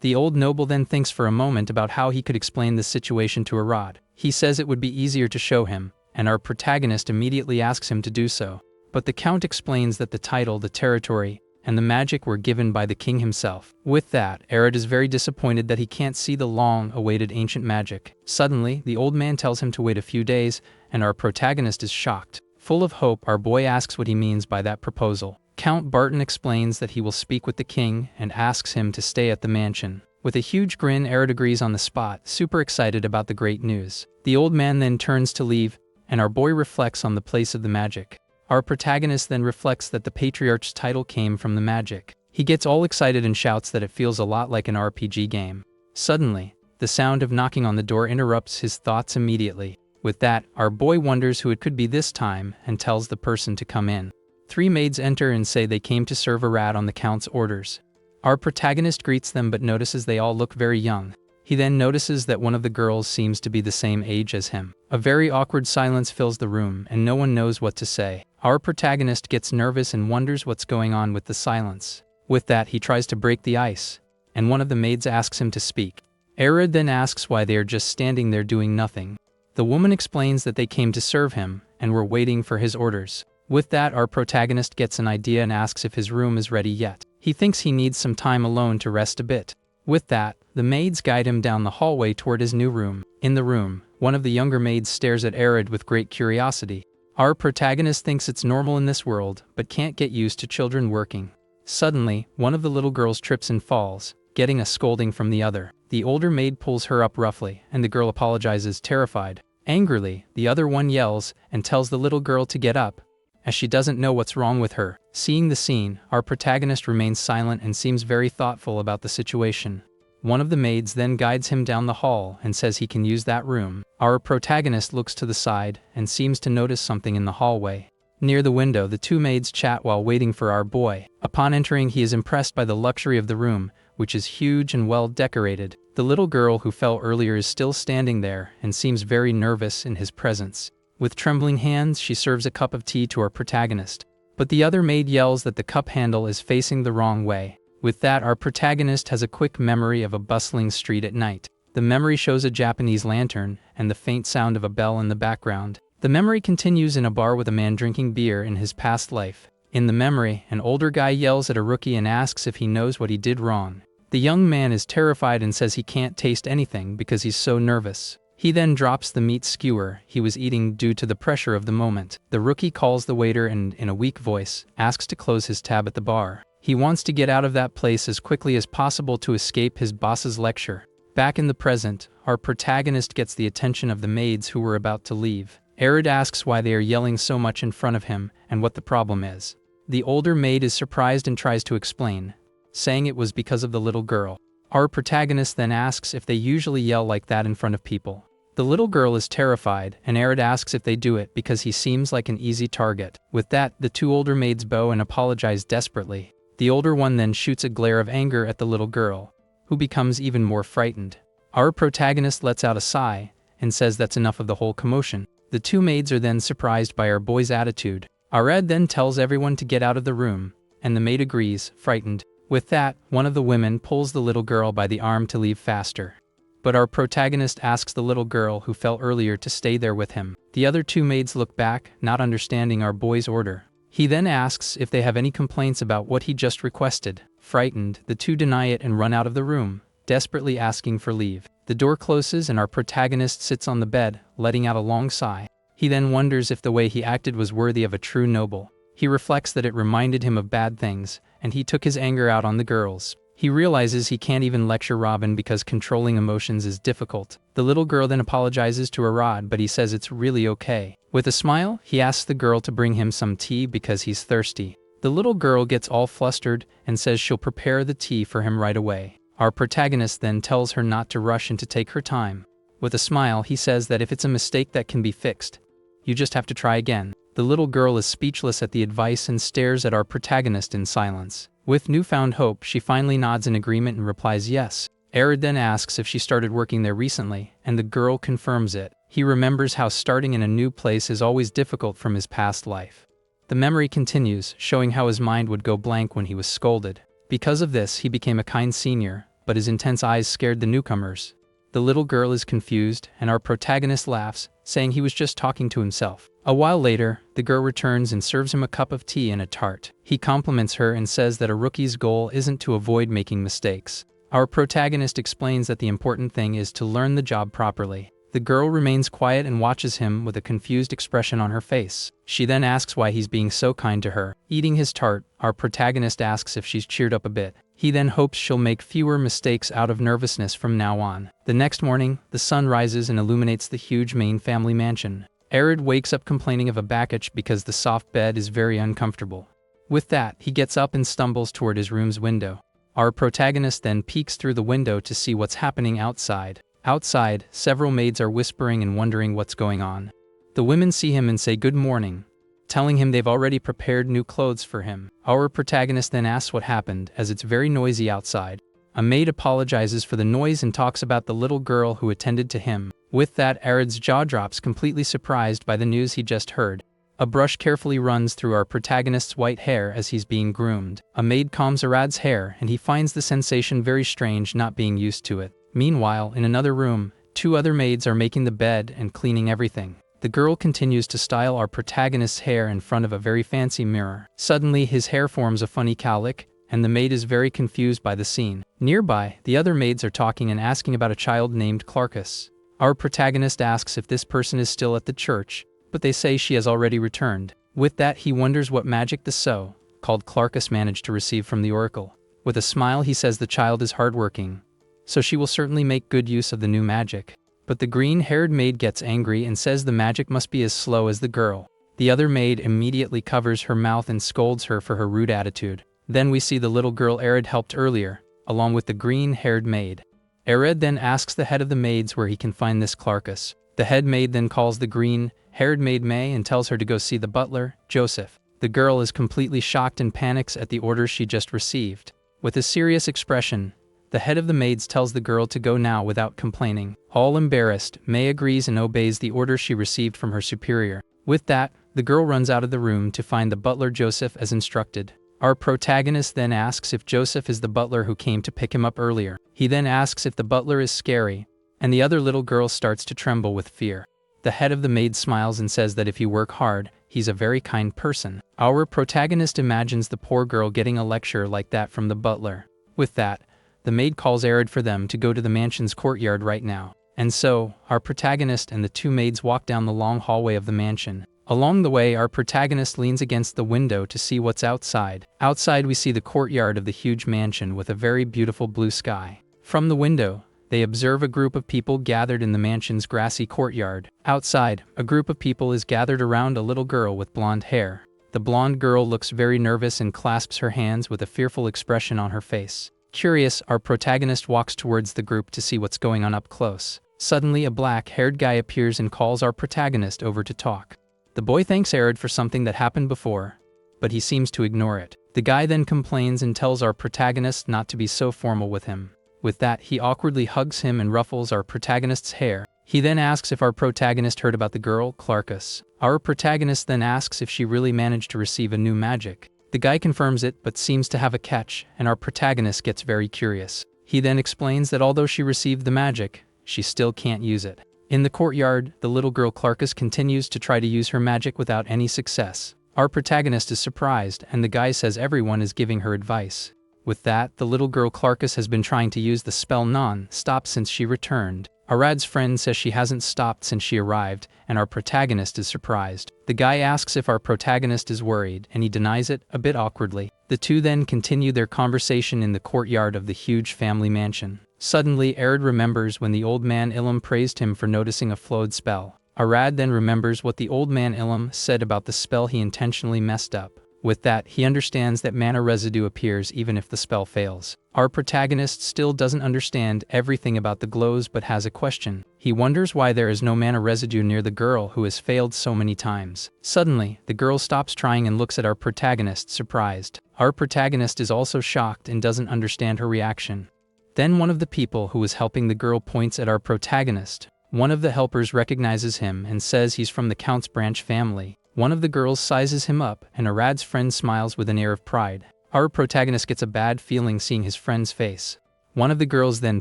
The old noble then thinks for a moment about how he could explain the situation to Arya. He says it would be easier to show him, and our protagonist immediately asks him to do so. But the count explains that the title, the territory, and the magic were given by the king himself. With that, Arya is very disappointed that he can't see the long-awaited ancient magic. Suddenly, the old man tells him to wait a few days, and our protagonist is shocked. Full of hope, our boy asks what he means by that proposal. Count Barton explains that he will speak with the king and asks him to stay at the mansion. With a huge grin, Arya agrees on the spot, super excited about the great news. The old man then turns to leave, and our boy reflects on the place of the magic. Our protagonist then reflects that the patriarch's title came from the magic. He gets all excited and shouts that it feels a lot like an RPG game. Suddenly, the sound of knocking on the door interrupts his thoughts immediately. With that, our boy wonders who it could be this time and tells the person to come in. 3 maids enter and say they came to serve Arya on the count's orders. Our protagonist greets them but notices they all look very young. He then notices that one of the girls seems to be the same age as him. A very awkward silence fills the room and no one knows what to say. Our protagonist gets nervous and wonders what's going on with the silence. With that, he tries to break the ice, and one of the maids asks him to speak. Arya then asks why they are just standing there doing nothing. The woman explains that they came to serve him and were waiting for his orders. With that, our protagonist gets an idea and asks if his room is ready yet. He thinks he needs some time alone to rest a bit. With that, the maids guide him down the hallway toward his new room. In the room, one of the younger maids stares at Arya with great curiosity. Our protagonist thinks it's normal in this world, but can't get used to children working. Suddenly, one of the little girls trips and falls, getting a scolding from the other. The older maid pulls her up roughly, and the girl apologizes, terrified. Angrily, the other one yells and tells the little girl to get up, as she doesn't know what's wrong with her. Seeing the scene, our protagonist remains silent and seems very thoughtful about the situation. One of the maids then guides him down the hall and says he can use that room. Our protagonist looks to the side and seems to notice something in the hallway. Near the window, the 2 maids chat while waiting for our boy. Upon entering, he is impressed by the luxury of the room, which is huge and well decorated. The little girl who fell earlier is still standing there and seems very nervous in his presence. With trembling hands, she serves a cup of tea to our protagonist. But the other maid yells that the cup handle is facing the wrong way. With that, our protagonist has a quick memory of a bustling street at night. The memory shows a Japanese lantern and the faint sound of a bell in the background. The memory continues in a bar with a man drinking beer in his past life. In the memory, an older guy yells at a rookie and asks if he knows what he did wrong. The young man is terrified and says he can't taste anything because he's so nervous. He then drops the meat skewer he was eating due to the pressure of the moment. The rookie calls the waiter and, in a weak voice, asks to close his tab at the bar. He wants to get out of that place as quickly as possible to escape his boss's lecture. Back in the present, our protagonist gets the attention of the maids who were about to leave. Arya asks why they are yelling so much in front of him and what the problem is. The older maid is surprised and tries to explain, saying it was because of the little girl. Our protagonist then asks if they usually yell like that in front of people. The little girl is terrified, and Arya asks if they do it because he seems like an easy target. With that, the 2 older maids bow and apologize desperately. The older one then shoots a glare of anger at the little girl, who becomes even more frightened. Our protagonist lets out a sigh and says that's enough of the whole commotion. The 2 maids are then surprised by our boy's attitude. Arya then tells everyone to get out of the room, and the maid agrees, frightened. With that, one of the women pulls the little girl by the arm to leave faster. But our protagonist asks the little girl who fell earlier to stay there with him. The other 2 maids look back, not understanding our boy's order. He then asks if they have any complaints about what he just requested. Frightened, the 2 deny it and run out of the room, desperately asking for leave. The door closes and our protagonist sits on the bed, letting out a long sigh. He then wonders if the way he acted was worthy of a true noble. He reflects that it reminded him of bad things, and he took his anger out on the girls. He He realizes he can't even lecture Robin because controlling emotions is difficult. The little girl then apologizes to Arad, but he says it's really okay. With a smile, he asks the girl to bring him some tea because he's thirsty. The little girl gets all flustered and says she'll prepare the tea for him right away. Our protagonist then tells her not to rush and to take her time. With a smile, he says that if it's a mistake that can be fixed, you just have to try again. The little girl is speechless at the advice and stares at our protagonist in silence. With newfound hope, she finally nods in agreement and replies yes. Arya then asks if she started working there recently, and the girl confirms it. He remembers how starting in a new place is always difficult from his past life. The memory continues, showing how his mind would go blank when he was scolded. Because of this, he became a kind senior, but his intense eyes scared the newcomers. The little girl is confused, and our protagonist laughs, saying he was just talking to himself. A while later, the girl returns and serves him a cup of tea and a tart. He compliments her and says that a rookie's goal isn't to avoid making mistakes. Our protagonist explains that the important thing is to learn the job properly. The girl remains quiet and watches him with a confused expression on her face. She then asks why he's being so kind to her. Eating his tart, our protagonist asks if she's cheered up a bit. He then hopes she'll make fewer mistakes out of nervousness from now on. The next morning, the sun rises and illuminates the huge main family mansion. Arya wakes up complaining of a backache because the soft bed is very uncomfortable. With that, he gets up and stumbles toward his room's window. Our protagonist then peeks through the window to see what's happening outside. Outside, several maids are whispering and wondering what's going on. The women see him and say good morning, telling him they've already prepared new clothes for him. Our protagonist then asks what happened, as it's very noisy outside. A maid apologizes for the noise and talks about the little girl who attended to him. With that, Arad's jaw drops, completely surprised by the news he just heard. A brush carefully runs through our protagonist's white hair as he's being groomed. A maid combs Arad's hair, and he finds the sensation very strange, not being used to it. Meanwhile, in another room, two other maids are making the bed and cleaning everything. The girl continues to style our protagonist's hair in front of a very fancy mirror. Suddenly, his hair forms a funny cowlick, and the maid is very confused by the scene. Nearby, the other maids are talking and asking about a child named Clarkus. Our protagonist asks if this person is still at the church, but they say she has already returned. With that, he wonders what magic the so-called Clarkus managed to receive from the oracle. With a smile, he says the child is hardworking, so she will certainly make good use of the new magic. But the green-haired maid gets angry and says the magic must be as slow as the girl. The other maid immediately covers her mouth and scolds her for her rude attitude. Then we see the little girl Arya helped earlier, along with the green-haired maid. Arya then asks the head of the maids where he can find this Clarkus. The head maid then calls the green-haired maid May and tells her to go see the butler, Joseph. The girl is completely shocked and panics at the orders she just received. With a serious expression, the head of the maids tells the girl to go now without complaining. All embarrassed, May agrees and obeys the order she received from her superior. With that, the girl runs out of the room to find the butler Joseph as instructed. Our protagonist then asks if Joseph is the butler who came to pick him up earlier. He then asks if the butler is scary, and the other little girl starts to tremble with fear. The head of the maid smiles and says that if you work hard, he's a very kind person. Our protagonist imagines the poor girl getting a lecture like that from the butler. With that, the maid calls Arya for them to go to the mansion's courtyard right now. And so, our protagonist and the two maids walk down the long hallway of the mansion. Along the way, our protagonist leans against the window to see what's outside. Outside, we see the courtyard of the huge mansion with a very beautiful blue sky. From the window, they observe a group of people gathered in the mansion's grassy courtyard. Outside, a group of people is gathered around a little girl with blonde hair. The blonde girl looks very nervous and clasps her hands with a fearful expression on her face. Curious, our protagonist walks towards the group to see what's going on up close. Suddenly, a black-haired guy appears and calls our protagonist over to talk. The boy thanks Arya for something that happened before, but he seems to ignore it. The guy then complains and tells our protagonist not to be so formal with him. With that, he awkwardly hugs him and ruffles our protagonist's hair. He then asks if our protagonist heard about the girl, Clarkus. Our protagonist then asks if she really managed to receive a new magic. The guy confirms it, but seems to have a catch, and our protagonist gets very curious. He then explains that although she received the magic, she still can't use it. In the courtyard, the little girl Clarkus continues to try to use her magic without any success. Our protagonist is surprised, and the guy says everyone is giving her advice. With that, the little girl Clarkus has been trying to use the spell non-stop since she returned. Arad's friend says she hasn't stopped since she arrived, and our protagonist is surprised. The guy asks if our protagonist is worried, and he denies it, a bit awkwardly. The two then continue their conversation in the courtyard of the huge family mansion. Suddenly, Arad remembers when the old man Ilum praised him for noticing a flowed spell. Arad then remembers what the old man Ilum said about the spell he intentionally messed up. With that, he understands that mana residue appears even if the spell fails. Our protagonist still doesn't understand everything about the glows but has a question. He wonders why there is no mana residue near the girl who has failed so many times. Suddenly, the girl stops trying and looks at our protagonist, surprised. Our protagonist is also shocked and doesn't understand her reaction. Then one of the people who was helping the girl points at our protagonist. One of the helpers recognizes him and says he's from the Count's branch family. One of the girls sizes him up, and Arad's friend smiles with an air of pride. Our protagonist gets a bad feeling seeing his friend's face. One of the girls then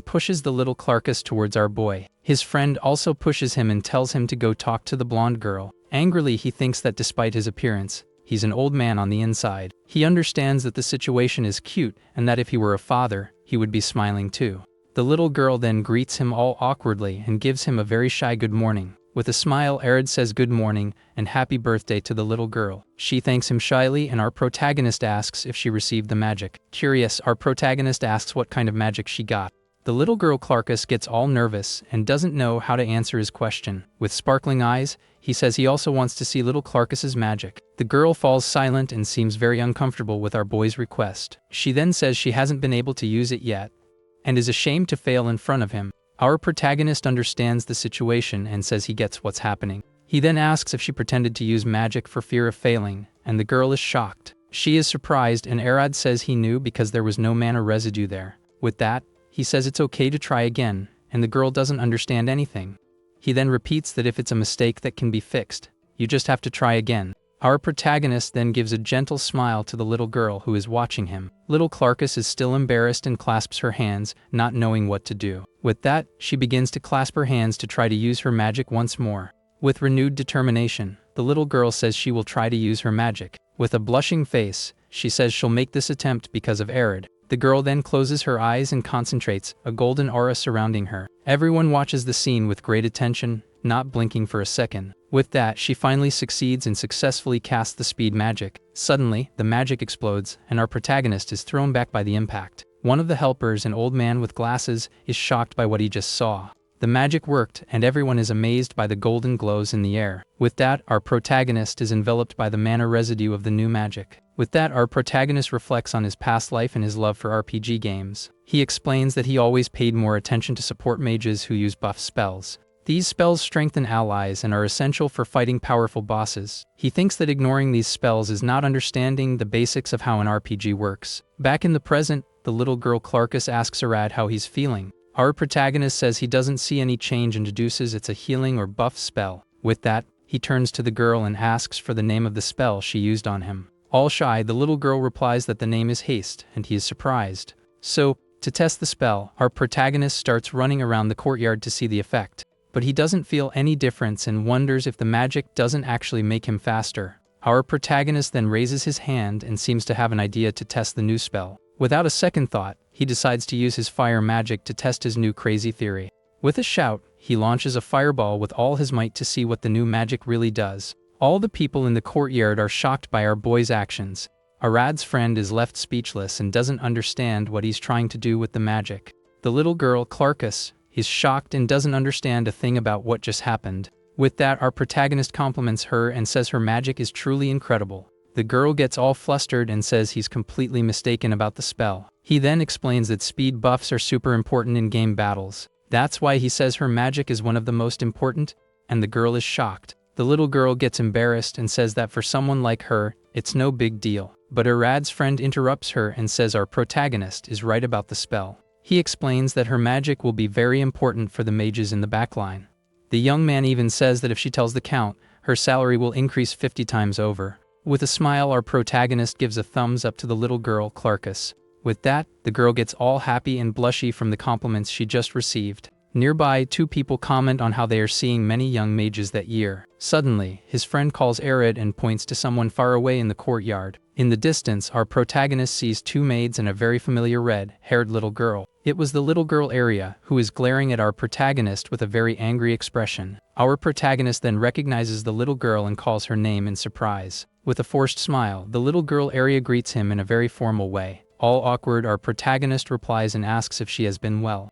pushes the little Clarkus towards our boy. His friend also pushes him and tells him to go talk to the blonde girl. Angrily, he thinks that despite his appearance, he's an old man on the inside. He understands that the situation is cute, and that if he were a father, he would be smiling too. The little girl then greets him all awkwardly and gives him a very shy good morning. With a smile, Arad says good morning and happy birthday to the little girl. She thanks him shyly, and our protagonist asks if she received the magic. Curious, our protagonist asks what kind of magic she got. The little girl Clarkus gets all nervous and doesn't know how to answer his question. With sparkling eyes, he says he also wants to see little Clarkus's magic. The girl falls silent and seems very uncomfortable with our boy's request. She then says she hasn't been able to use it yet and is ashamed to fail in front of him. Our protagonist understands the situation and says he gets what's happening. He then asks if she pretended to use magic for fear of failing, and the girl is shocked. She is surprised, and Arad says he knew because there was no mana residue there. With that, he says it's okay to try again, and the girl doesn't understand anything. He then repeats that if it's a mistake that can be fixed, you just have to try again. Our protagonist then gives a gentle smile to the little girl who is watching him. Little Clarkus is still embarrassed and clasps her hands, not knowing what to do. With that, she begins to clasp her hands to try to use her magic once more. With renewed determination, the little girl says she will try to use her magic. With a blushing face, she says she'll make this attempt because of Arad. The girl then closes her eyes and concentrates, a golden aura surrounding her. Everyone watches the scene with great attention, not blinking for a second. With that, she finally succeeds and successfully casts the speed magic. Suddenly, the magic explodes, and our protagonist is thrown back by the impact. One of the helpers, an old man with glasses, is shocked by what he just saw. The magic worked, and everyone is amazed by the golden glows in the air. With that, our protagonist is enveloped by the mana residue of the new magic. With that, our protagonist reflects on his past life and his love for RPG games. He explains that he always paid more attention to support mages who use buff spells. These spells strengthen allies and are essential for fighting powerful bosses. He thinks that ignoring these spells is not understanding the basics of how an RPG works. Back in the present, the little girl Clarkus asks Arad how he's feeling. Our protagonist says he doesn't see any change and deduces it's a healing or buff spell. With that, he turns to the girl and asks for the name of the spell she used on him. All shy, the little girl replies that the name is Haste, and he is surprised. So, to test the spell, our protagonist starts running around the courtyard to see the effect. But he doesn't feel any difference and wonders if the magic doesn't actually make him faster. Our protagonist then raises his hand and seems to have an idea to test the new spell. Without a second thought, he decides to use his fire magic to test his new crazy theory. With a shout, he launches a fireball with all his might to see what the new magic really does. All the people in the courtyard are shocked by our boy's actions. Arad's friend is left speechless and doesn't understand what he's trying to do with the magic. The little girl, Clarkus, is shocked and doesn't understand a thing about what just happened. With that, our protagonist compliments her and says her magic is truly incredible. The girl gets all flustered and says he's completely mistaken about the spell. He then explains that speed buffs are super important in game battles. That's why he says her magic is one of the most important, and the girl is shocked. The little girl gets embarrassed and says that for someone like her, it's no big deal. But Arad's friend interrupts her and says our protagonist is right about the spell. He explains that her magic will be very important for the mages in the backline. The young man even says that if she tells the Count, her salary will increase 50 times over. With a smile, our protagonist gives a thumbs up to the little girl, Clarkus. With that, the girl gets all happy and blushy from the compliments she just received. Nearby, two people comment on how they are seeing many young mages that year. Suddenly, his friend calls Arad and points to someone far away in the courtyard. In the distance, our protagonist sees two maids and a very familiar red-haired little girl. It was the little girl Arya, who is glaring at our protagonist with a very angry expression. Our protagonist then recognizes the little girl and calls her name in surprise. With a forced smile, the little girl Arya greets him in a very formal way. All awkward, our protagonist replies and asks if she has been well.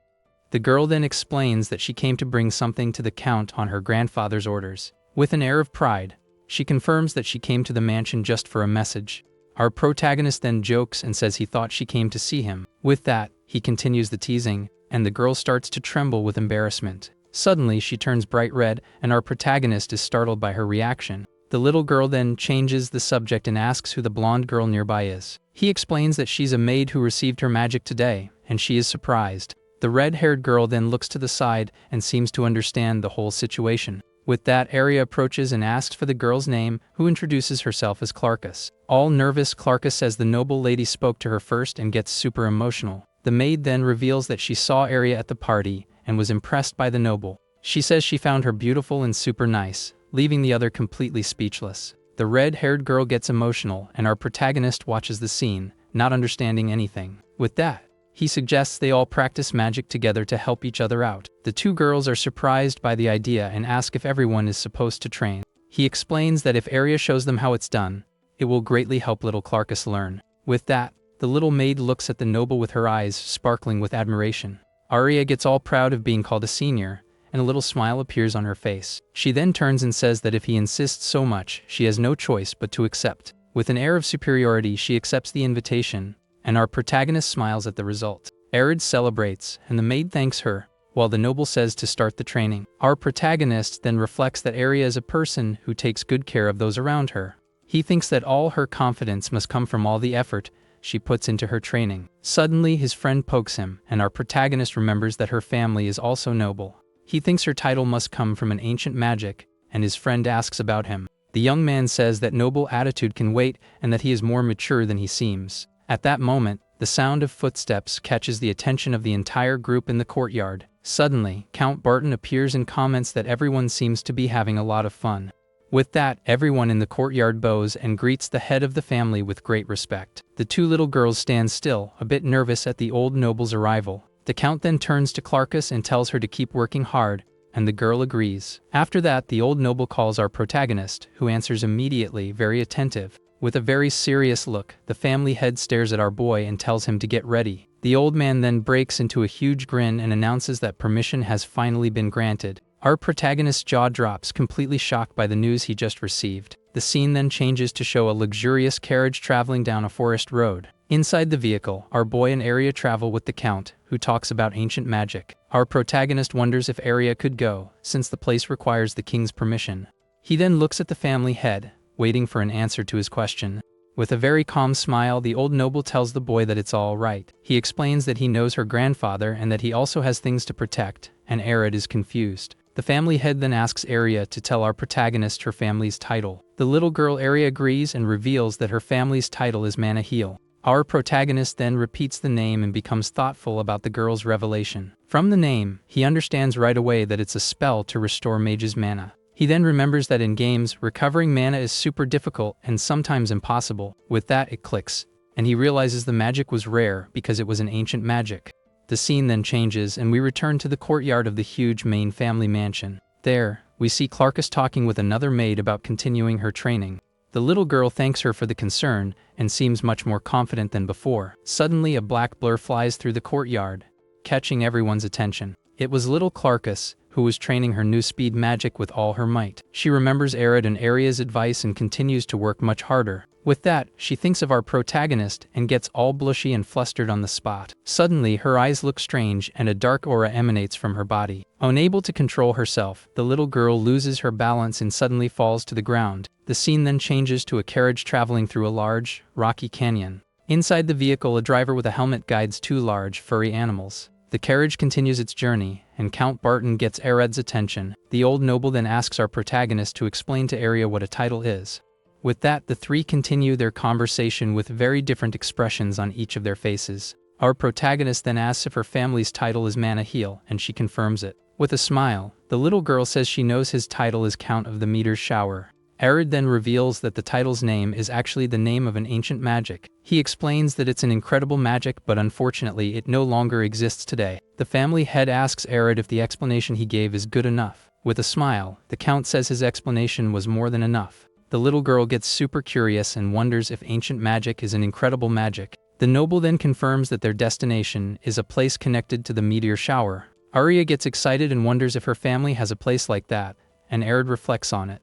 The girl then explains that she came to bring something to the Count on her grandfather's orders. With an air of pride, she confirms that she came to the mansion just for a message. Our protagonist then jokes and says he thought she came to see him. With that, he continues the teasing, and the girl starts to tremble with embarrassment. Suddenly, she turns bright red, and our protagonist is startled by her reaction. The little girl then changes the subject and asks who the blonde girl nearby is. He explains that she's a maid who received her magic today, and she is surprised. The red-haired girl then looks to the side and seems to understand the whole situation. With that, Arya approaches and asks for the girl's name, who introduces herself as Clarkus. All nervous, Clarkus says the noble lady spoke to her first and gets super emotional. The maid then reveals that she saw Arya at the party and was impressed by the noble. She says she found her beautiful and super nice, leaving the other completely speechless. The red-haired girl gets emotional, and our protagonist watches the scene, not understanding anything. With that, he suggests they all practice magic together to help each other out. The two girls are surprised by the idea and ask if everyone is supposed to train. He explains that if Arya shows them how it's done, it will greatly help little Clarkus learn. With that, the little maid looks at the noble with her eyes sparkling with admiration. Arya gets all proud of being called a senior, and a little smile appears on her face. She then turns and says that if he insists so much, she has no choice but to accept. With an air of superiority, she accepts the invitation, and our protagonist smiles at the result. Arya celebrates, and the maid thanks her, while the noble says to start the training. Our protagonist then reflects that Arya is a person who takes good care of those around her. He thinks that all her confidence must come from all the effort she puts into her training. Suddenly, his friend pokes him, and our protagonist remembers that her family is also noble. He thinks her title must come from an ancient magic, and his friend asks about him. The young man says that noble attitude can wait and that he is more mature than he seems. At that moment, the sound of footsteps catches the attention of the entire group in the courtyard. Suddenly, Count Barton appears and comments that everyone seems to be having a lot of fun. With that, everyone in the courtyard bows and greets the head of the family with great respect. The two little girls stand still, a bit nervous at the old noble's arrival. The Count then turns to Clarkus and tells her to keep working hard, and the girl agrees. After that, the old noble calls our protagonist, who answers immediately, very attentive. With a very serious look, the family head stares at our boy and tells him to get ready. The old man then breaks into a huge grin and announces that permission has finally been granted. Our protagonist's jaw drops, completely shocked by the news he just received. The scene then changes to show a luxurious carriage traveling down a forest road. Inside the vehicle, our boy and Arya travel with the Count, who talks about ancient magic. Our protagonist wonders if Arya could go, since the place requires the king's permission. He then looks at the family head, waiting for an answer to his question. With a very calm smile, the old noble tells the boy that it's all right. He explains that he knows her grandfather and that he also has things to protect, and Arya is confused. The family head then asks Arya to tell our protagonist her family's title. The little girl Arya agrees and reveals that her family's title is Manhwa. Our protagonist then repeats the name and becomes thoughtful about the girl's revelation. From the name, he understands right away that it's a spell to restore mage's mana. He then remembers that in games, recovering mana is super difficult and sometimes impossible. With that, it clicks, and he realizes the magic was rare because it was an ancient magic. The scene then changes and we return to the courtyard of the huge main family mansion. There, we see Clarkus talking with another maid about continuing her training. The little girl thanks her for the concern and seems much more confident than before. Suddenly, a black blur flies through the courtyard, catching everyone's attention. It was little Clarkus, who was training her new speed magic with all her might. She remembers Arya and Arya's advice and continues to work much harder. With that, she thinks of our protagonist and gets all blushy and flustered on the spot. Suddenly, her eyes look strange and a dark aura emanates from her body. Unable to control herself, the little girl loses her balance and suddenly falls to the ground. The scene then changes to a carriage traveling through a large, rocky canyon. Inside the vehicle, a driver with a helmet guides two large, furry animals. The carriage continues its journey, and Count Barton gets Arya's attention. The old noble then asks our protagonist to explain to Arya what a title is. With that, the three continue their conversation with very different expressions on each of their faces. Our protagonist then asks if her family's title is Manhwa, and she confirms it. With a smile, the little girl says she knows his title is Count of the Meteor's Shower. Arya then reveals that the title's name is actually the name of an ancient magic. He explains that it's an incredible magic, but unfortunately it no longer exists today. The family head asks Arya if the explanation he gave is good enough. With a smile, the count says his explanation was more than enough. The little girl gets super curious and wonders if ancient magic is an incredible magic. The noble then confirms that their destination is a place connected to the meteor shower. Arya gets excited and wonders if her family has a place like that, and Arya reflects on it.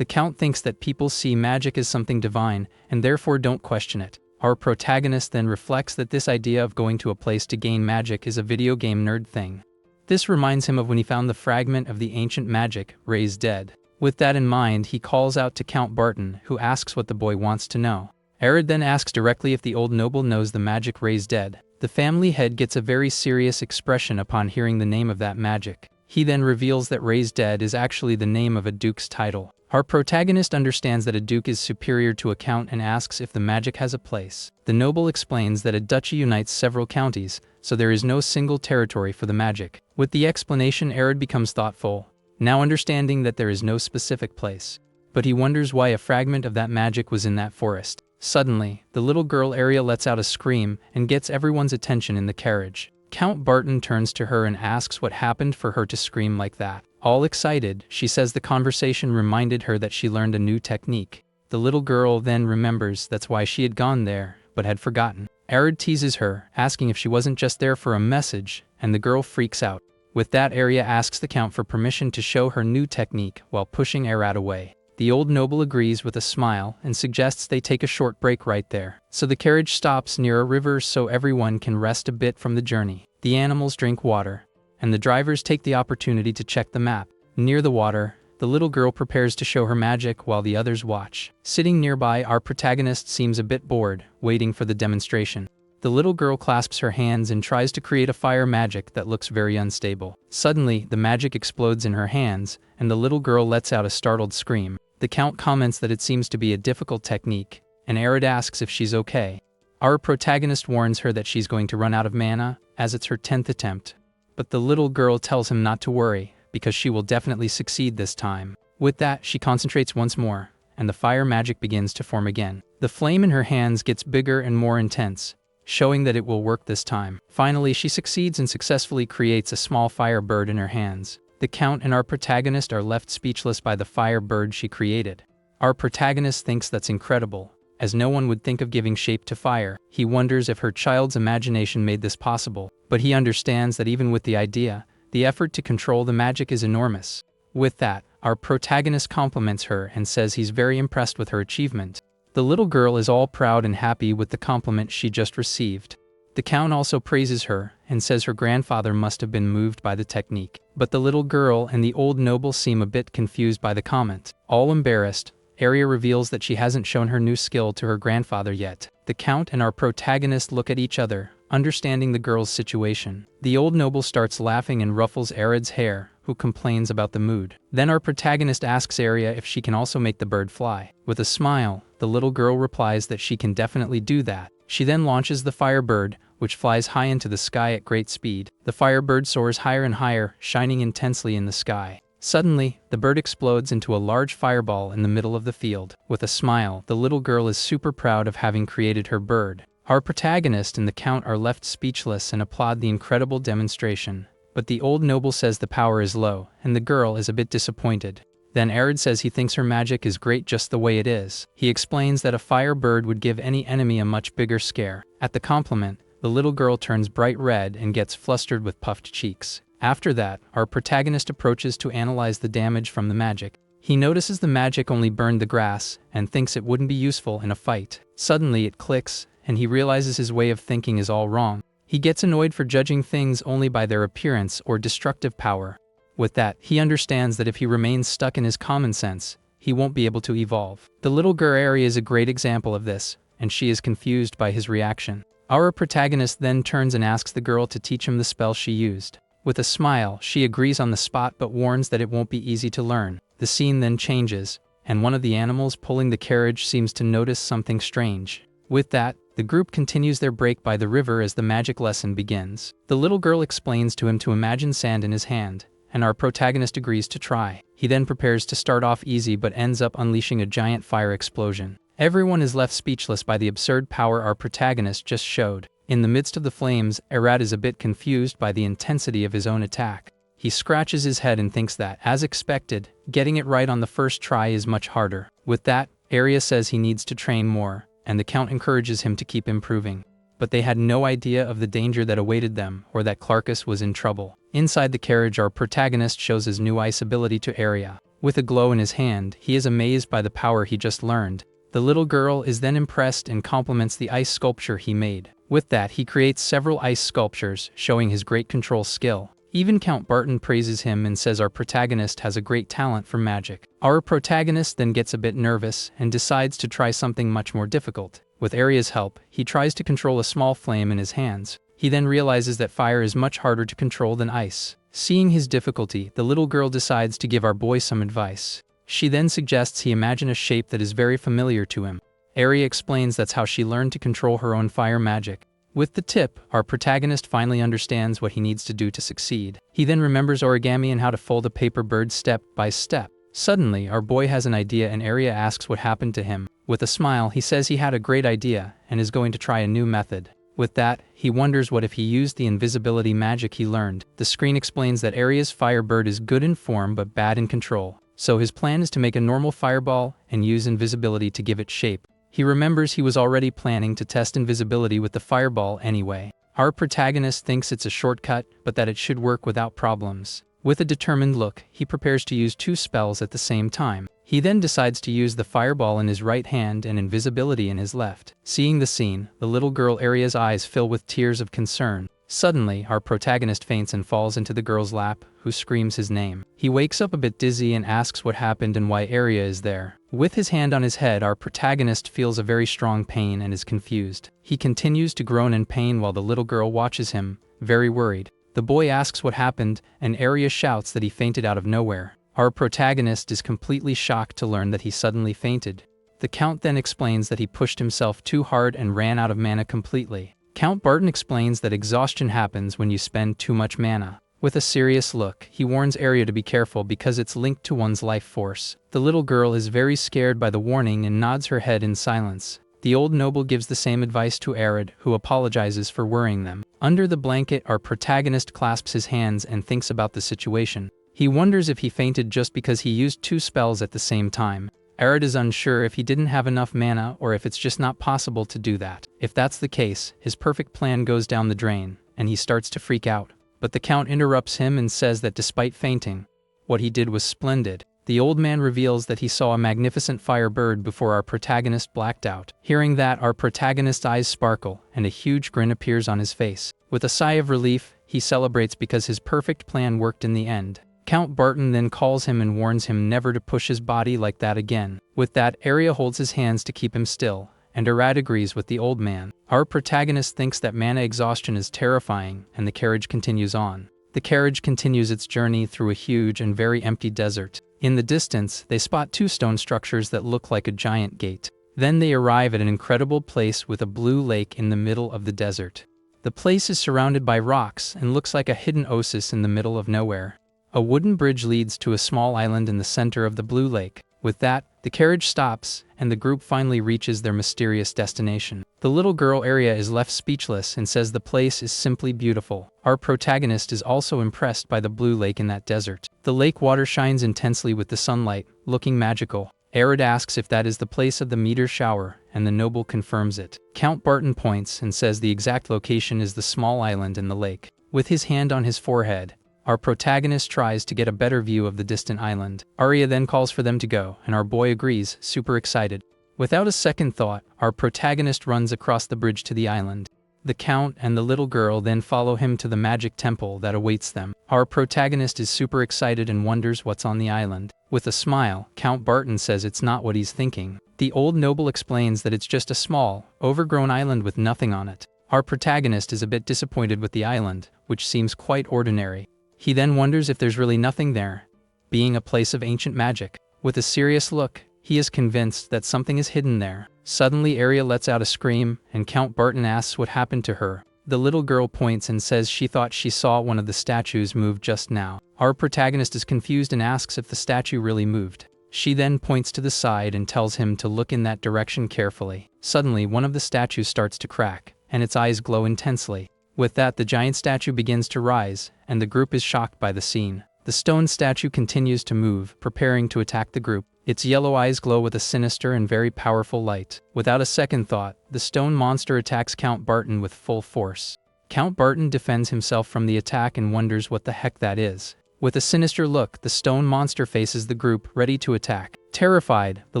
The count thinks that people see magic as something divine, and therefore don't question it. Our protagonist then reflects that this idea of going to a place to gain magic is a video game nerd thing. This reminds him of when he found the fragment of the ancient magic, raised dead. With that in mind, he calls out to Count Barton, who asks what the boy wants to know. Arya then asks directly if the old noble knows the magic raised dead. The family head gets a very serious expression upon hearing the name of that magic. He then reveals that raised dead is actually the name of a duke's title. Our protagonist understands that a duke is superior to a count and asks if the magic has a place. The noble explains that a duchy unites several counties, so there is no single territory for the magic. With the explanation, Arya becomes thoughtful, now understanding that there is no specific place. But he wonders why a fragment of that magic was in that forest. Suddenly, the little girl Arya lets out a scream and gets everyone's attention in the carriage. Count Barton turns to her and asks what happened for her to scream like that. All excited, she says the conversation reminded her that she learned a new technique. The little girl then remembers that's why she had gone there, but had forgotten. Arya teases her, asking if she wasn't just there for a message, and the girl freaks out. With that, Arya asks the count for permission to show her new technique while pushing Arya away. The old noble agrees with a smile and suggests they take a short break right there. So the carriage stops near a river so everyone can rest a bit from the journey. The animals drink water, and the drivers take the opportunity to check the map. Near the water, the little girl prepares to show her magic while the others watch. Sitting nearby, our protagonist seems a bit bored, waiting for the demonstration. The little girl clasps her hands and tries to create a fire magic that looks very unstable. Suddenly, the magic explodes in her hands, and the little girl lets out a startled scream. The count comments that it seems to be a difficult technique, and Arya asks if she's okay. Our protagonist warns her that she's going to run out of mana, as it's her 10th attempt. But the little girl tells him not to worry, because she will definitely succeed this time. With that, she concentrates once more, and the fire magic begins to form again. The flame in her hands gets bigger and more intense, showing that it will work this time. Finally, she succeeds and successfully creates a small firebird in her hands. The count and our protagonist are left speechless by the firebird she created. Our protagonist thinks that's incredible, as no one would think of giving shape to fire. He wonders if her child's imagination made this possible, but he understands that even with the idea, the effort to control the magic is enormous. With that, our protagonist compliments her and says he's very impressed with her achievement. The little girl is all proud and happy with the compliment she just received. The count also praises her and says her grandfather must have been moved by the technique. But the little girl and the old noble seem a bit confused by the comment. All embarrassed, Arya reveals that she hasn't shown her new skill to her grandfather yet. The count and our protagonist look at each other, understanding the girl's situation. The old noble starts laughing and ruffles Arya's hair, who complains about the mood. Then our protagonist asks Arya if she can also make the bird fly. With a smile, the little girl replies that she can definitely do that. She then launches the firebird, which flies high into the sky at great speed. The firebird soars higher and higher, shining intensely in the sky. Suddenly, the bird explodes into a large fireball in the middle of the field. With a smile, the little girl is super proud of having created her bird. Our protagonist and the count are left speechless and applaud the incredible demonstration. But the old noble says the power is low, and the girl is a bit disappointed. Then Arya says he thinks her magic is great just the way it is. He explains that a firebird would give any enemy a much bigger scare. At the compliment, the little girl turns bright red and gets flustered with puffed cheeks. After that, our protagonist approaches to analyze the damage from the magic. He notices the magic only burned the grass and thinks it wouldn't be useful in a fight. Suddenly it clicks, and he realizes his way of thinking is all wrong. He gets annoyed for judging things only by their appearance or destructive power. With that, he understands that if he remains stuck in his common sense, he won't be able to evolve. The little girl Arya is a great example of this, and she is confused by his reaction. Our protagonist then turns and asks the girl to teach him the spell she used. With a smile, she agrees on the spot but warns that it won't be easy to learn. The scene then changes, and one of the animals pulling the carriage seems to notice something strange. With that, the group continues their break by the river as the magic lesson begins. The little girl explains to him to imagine sand in his hand, and our protagonist agrees to try. He then prepares to start off easy but ends up unleashing a giant fire explosion. Everyone is left speechless by the absurd power our protagonist just showed. In the midst of the flames, Arya is a bit confused by the intensity of his own attack. He scratches his head and thinks that, as expected, getting it right on the first try is much harder. With that, Arya says he needs to train more, and the Count encourages him to keep improving. But they had no idea of the danger that awaited them, or that Clarkus was in trouble. Inside the carriage, our protagonist shows his new ice ability to Arya. With a glow in his hand, he is amazed by the power he just learned. The little girl is then impressed and compliments the ice sculpture he made. With that, he creates several ice sculptures, showing his great control skill. Even Count Barton praises him and says our protagonist has a great talent for magic. Our protagonist then gets a bit nervous and decides to try something much more difficult. With Arya's help, he tries to control a small flame in his hands. He then realizes that fire is much harder to control than ice. Seeing his difficulty, the little girl decides to give our boy some advice. She then suggests he imagine a shape that is very familiar to him. Arya explains that's how she learned to control her own fire magic. With the tip, our protagonist finally understands what he needs to do to succeed. He then remembers origami and how to fold a paper bird step by step. Suddenly, our boy has an idea and Arya asks what happened to him. With a smile, he says he had a great idea and is going to try a new method. With that, he wonders what if he used the invisibility magic he learned. The screen explains that Arya's firebird is good in form but bad in control. So his plan is to make a normal fireball and use invisibility to give it shape. He remembers he was already planning to test invisibility with the fireball anyway. Our protagonist thinks it's a shortcut, but that it should work without problems. With a determined look, he prepares to use 2 spells at the same time. He then decides to use the fireball in his right hand and invisibility in his left. Seeing the scene, the little girl Arya's eyes fill with tears of concern. Suddenly, our protagonist faints and falls into the girl's lap, who screams his name. He wakes up a bit dizzy and asks what happened and why Arya is there. With his hand on his head, our protagonist feels a very strong pain and is confused. He continues to groan in pain while the little girl watches him, very worried. The boy asks what happened, and Arya shouts that he fainted out of nowhere. Our protagonist is completely shocked to learn that he suddenly fainted. The Count then explains that he pushed himself too hard and ran out of mana completely. Count Barton explains that exhaustion happens when you spend too much mana. With a serious look, he warns Arya to be careful because it's linked to one's life force. The little girl is very scared by the warning and nods her head in silence. The old noble gives the same advice to Arya, who apologizes for worrying them. Under the blanket, our protagonist clasps his hands and thinks about the situation. He wonders if he fainted just because he used 2 spells at the same time. Arya is unsure if he didn't have enough mana or if it's just not possible to do that. If that's the case, his perfect plan goes down the drain, and he starts to freak out. But the Count interrupts him and says that despite fainting, what he did was splendid. The old man reveals that he saw a magnificent firebird before our protagonist blacked out. Hearing that, our protagonist's eyes sparkle, and a huge grin appears on his face. With a sigh of relief, he celebrates because his perfect plan worked in the end. Count Barton then calls him and warns him never to push his body like that again. With that, Arya holds his hands to keep him still, and Arya agrees with the old man. Our protagonist thinks that mana exhaustion is terrifying, and the carriage continues on. The carriage continues its journey through a huge and very empty desert. In the distance, they spot 2 stone structures that look like a giant gate. Then they arrive at an incredible place with a blue lake in the middle of the desert. The place is surrounded by rocks and looks like a hidden oasis in the middle of nowhere. A wooden bridge leads to a small island in the center of the blue lake. With that, the carriage stops, and the group finally reaches their mysterious destination. The little girl Arya is left speechless and says the place is simply beautiful. Our protagonist is also impressed by the blue lake in that desert. The lake water shines intensely with the sunlight, looking magical. Arya asks if that is the place of the meteor shower, and the noble confirms it. Count Barton points and says the exact location is the small island in the lake. With his hand on his forehead, our protagonist tries to get a better view of the distant island. Arya then calls for them to go, and our boy agrees, super excited. Without a second thought, our protagonist runs across the bridge to the island. The Count and the little girl then follow him to the magic temple that awaits them. Our protagonist is super excited and wonders what's on the island. With a smile, Count Barton says it's not what he's thinking. The old noble explains that it's just a small, overgrown island with nothing on it. Our protagonist is a bit disappointed with the island, which seems quite ordinary. He then wonders if there's really nothing there, being a place of ancient magic. With a serious look, he is convinced that something is hidden there. Suddenly, Arya lets out a scream, and Count Barton asks what happened to her. The little girl points and says she thought she saw one of the statues move just now. Our protagonist is confused and asks if the statue really moved. She then points to the side and tells him to look in that direction carefully. Suddenly, one of the statues starts to crack, and its eyes glow intensely. With that, the giant statue begins to rise, and the group is shocked by the scene. The stone statue continues to move, preparing to attack the group. Its yellow eyes glow with a sinister and very powerful light. Without a second thought, the stone monster attacks Count Barton with full force. Count Barton defends himself from the attack and wonders what the heck that is. With a sinister look, the stone monster faces the group, ready to attack. Terrified, the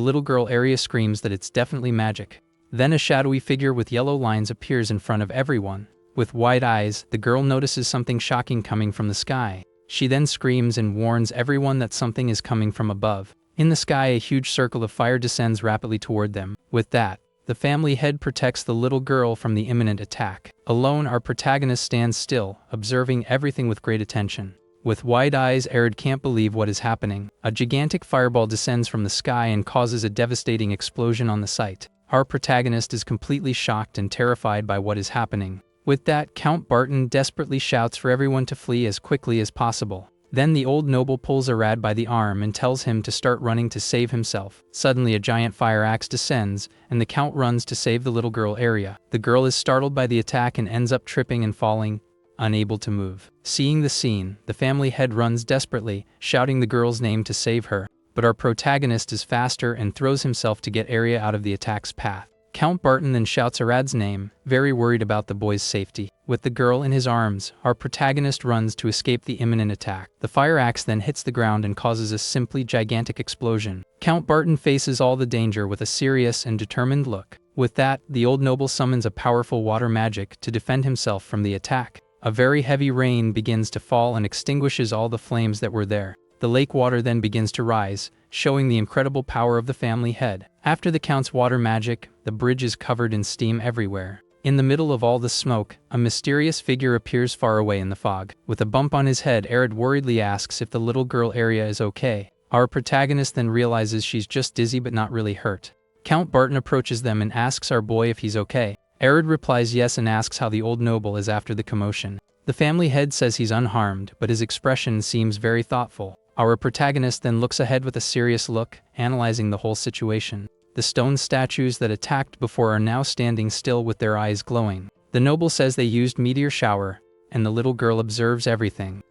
little girl Arya screams that it's definitely magic. Then a shadowy figure with yellow lines appears in front of everyone. With wide eyes, the girl notices something shocking coming from the sky. She then screams and warns everyone that something is coming from above. In the sky, a huge circle of fire descends rapidly toward them. With that, the family head protects the little girl from the imminent attack. Alone, our protagonist stands still, observing everything with great attention. With wide eyes, Arya can't believe what is happening. A gigantic fireball descends from the sky and causes a devastating explosion on the site. Our protagonist is completely shocked and terrified by what is happening. With that, Count Barton desperately shouts for everyone to flee as quickly as possible. Then the old noble pulls Arya by the arm and tells him to start running to save himself. Suddenly, a giant fire axe descends, and the Count runs to save the little girl Arya. The girl is startled by the attack and ends up tripping and falling, unable to move. Seeing the scene, the family head runs desperately, shouting the girl's name to save her. But our protagonist is faster and throws himself to get Arya out of the attack's path. Count Barton then shouts Arya's name, very worried about the boy's safety. With the girl in his arms, our protagonist runs to escape the imminent attack. The fire axe then hits the ground and causes a simply gigantic explosion. Count Barton faces all the danger with a serious and determined look. With that, the old noble summons a powerful water magic to defend himself from the attack. A very heavy rain begins to fall and extinguishes all the flames that were there. The lake water then begins to rise, showing the incredible power of the family head. After the Count's water magic, the bridge is covered in steam everywhere. In the middle of all the smoke, a mysterious figure appears far away in the fog. With a bump on his head, Arya worriedly asks if the little girl Arya is okay. Our protagonist then realizes she's just dizzy but not really hurt. Count Barton approaches them and asks our boy if he's okay. Arya replies yes and asks how the old noble is after the commotion. The family head says he's unharmed, but his expression seems very thoughtful. Our protagonist then looks ahead with a serious look, analyzing the whole situation. The stone statues that attacked before are now standing still with their eyes glowing. The noble says they used meteor shower, and the little girl observes everything.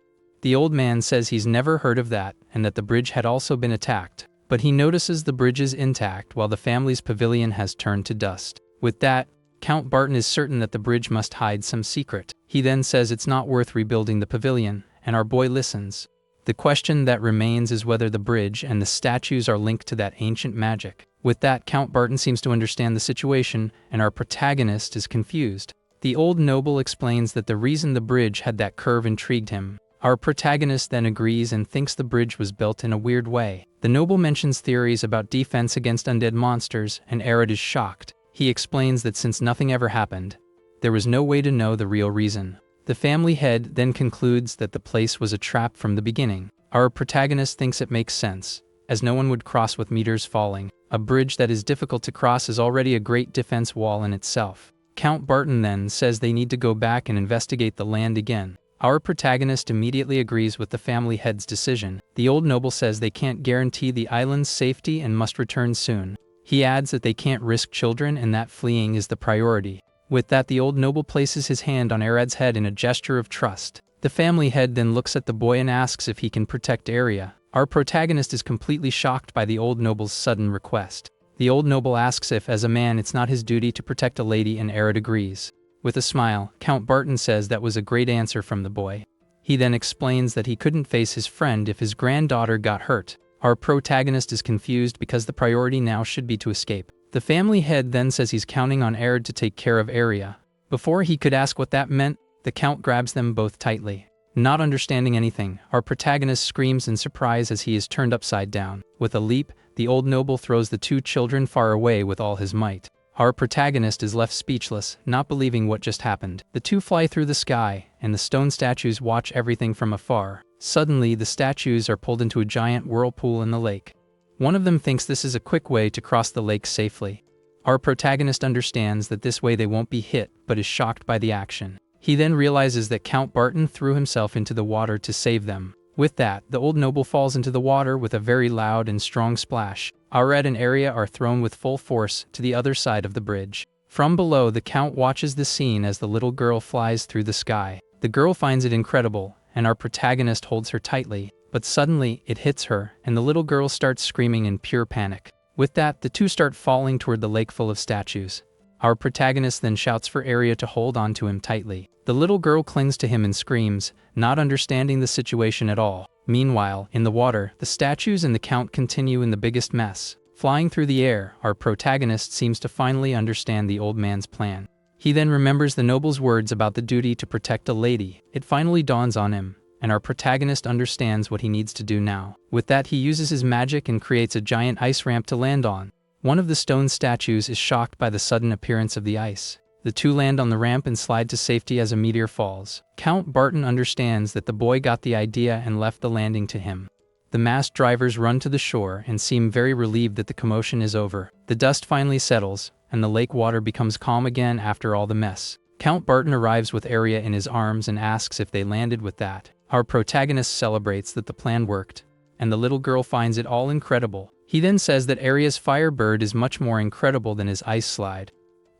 The old man says he's never heard of that, and that the bridge had also been attacked. But he notices the bridge is intact while the family's pavilion has turned to dust. With that, Count Barton is certain that the bridge must hide some secret. He then says it's not worth rebuilding the pavilion, and our boy listens. The question that remains is whether the bridge and the statues are linked to that ancient magic. With that, Count Barton seems to understand the situation, and our protagonist is confused. The old noble explains that the reason the bridge had that curve intrigued him. Our protagonist then agrees and thinks the bridge was built in a weird way. The noble mentions theories about defense against undead monsters, and Arya is shocked. He explains that since nothing ever happened, there was no way to know the real reason. The family head then concludes that the place was a trap from the beginning. Our protagonist thinks it makes sense, as no one would cross with meters falling. A bridge that is difficult to cross is already a great defense wall in itself. Count Barton then says they need to go back and investigate the land again. Our protagonist immediately agrees with the family head's decision. The old noble says they can't guarantee the island's safety and must return soon. He adds that they can't risk children and that fleeing is the priority. With that, the old noble places his hand on Arya's head in a gesture of trust. The family head then looks at the boy and asks if he can protect Arya. Our protagonist is completely shocked by the old noble's sudden request. The old noble asks if, as a man, it's not his duty to protect a lady, and Arya agrees. With a smile, Count Barton says that was a great answer from the boy. He then explains that he couldn't face his friend if his granddaughter got hurt. Our protagonist is confused because the priority now should be to escape. The family head then says he's counting on Arya to take care of Arya. Before he could ask what that meant, the Count grabs them both tightly. Not understanding anything, our protagonist screams in surprise as he is turned upside down. With a leap, the old noble throws the two children far away with all his might. Our protagonist is left speechless, not believing what just happened. The two fly through the sky, and the stone statues watch everything from afar. Suddenly, the statues are pulled into a giant whirlpool in the lake. One of them thinks this is a quick way to cross the lake safely. Our protagonist understands that this way they won't be hit, but is shocked by the action. He then realizes that Count Barton threw himself into the water to save them. With that, the old noble falls into the water with a very loud and strong splash. Arya and Arya are thrown with full force to the other side of the bridge. From below, the Count watches the scene as the little girl flies through the sky. The girl finds it incredible, and our protagonist holds her tightly, but suddenly it hits her, and the little girl starts screaming in pure panic. With that, the two start falling toward the lake full of statues. Our protagonist then shouts for Arya to hold on to him tightly. The little girl clings to him and screams, not understanding the situation at all. Meanwhile, in the water, the statues and the Count continue in the biggest mess. Flying through the air, our protagonist seems to finally understand the old man's plan. He then remembers the noble's words about the duty to protect a lady. It finally dawns on him, and our protagonist understands what he needs to do now. With that, he uses his magic and creates a giant ice ramp to land on. One of the stone statues is shocked by the sudden appearance of the ice. The two land on the ramp and slide to safety as a meteor falls. Count Barton understands that the boy got the idea and left the landing to him. The masked drivers run to the shore and seem very relieved that the commotion is over. The dust finally settles, and the lake water becomes calm again after all the mess. Count Barton arrives with Arya in his arms and asks if they landed with that. Our protagonist celebrates that the plan worked, and the little girl finds it all incredible. He then says that Arya's firebird is much more incredible than his ice slide.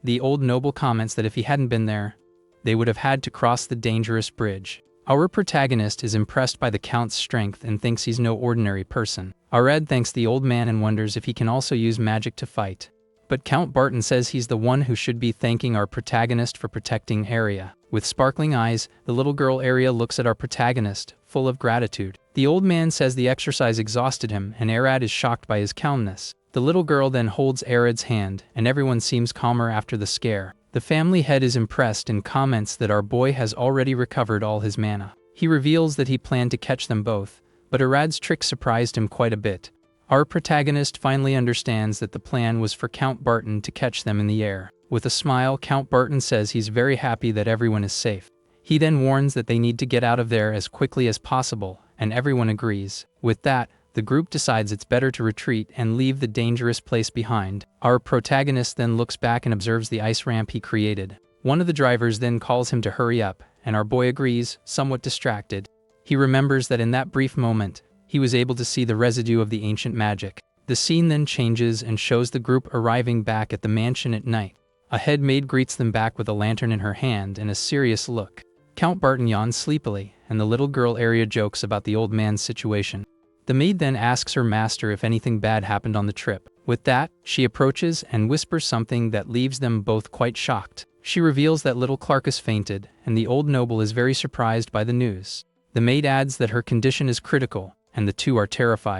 The old noble comments that if he hadn't been there, they would have had to cross the dangerous bridge. Our protagonist is impressed by the Count's strength and thinks he's no ordinary person. Arya thanks the old man and wonders if he can also use magic to fight. But Count Barton says he's the one who should be thanking our protagonist for protecting Arya. With sparkling eyes, the little girl Arya looks at our protagonist, full of gratitude. The old man says the exercise exhausted him, and Arya is shocked by his calmness. The little girl then holds Arya's hand, and everyone seems calmer after the scare. The family head is impressed and comments that our boy has already recovered all his mana. He reveals that he planned to catch them both, but Arya's trick surprised him quite a bit. Our protagonist finally understands that the plan was for Count Barton to catch them in the air. With a smile, Count Barton says he's very happy that everyone is safe. He then warns that they need to get out of there as quickly as possible, and everyone agrees. With that, the group decides it's better to retreat and leave the dangerous place behind. Our protagonist then looks back and observes the ice ramp he created. One of the drivers then calls him to hurry up, and our boy agrees, somewhat distracted. He remembers that in that brief moment, he was able to see the residue of the ancient magic. The scene then changes and shows the group arriving back at the mansion at night. A head maid greets them back with a lantern in her hand and a serious look. Count Barton yawns sleepily, and the little girl Arya jokes about the old man's situation. The maid then asks her master if anything bad happened on the trip. With that, she approaches and whispers something that leaves them both quite shocked. She reveals that little Clarkus fainted, and the old noble is very surprised by the news. The maid adds that her condition is critical, and the two are terrified.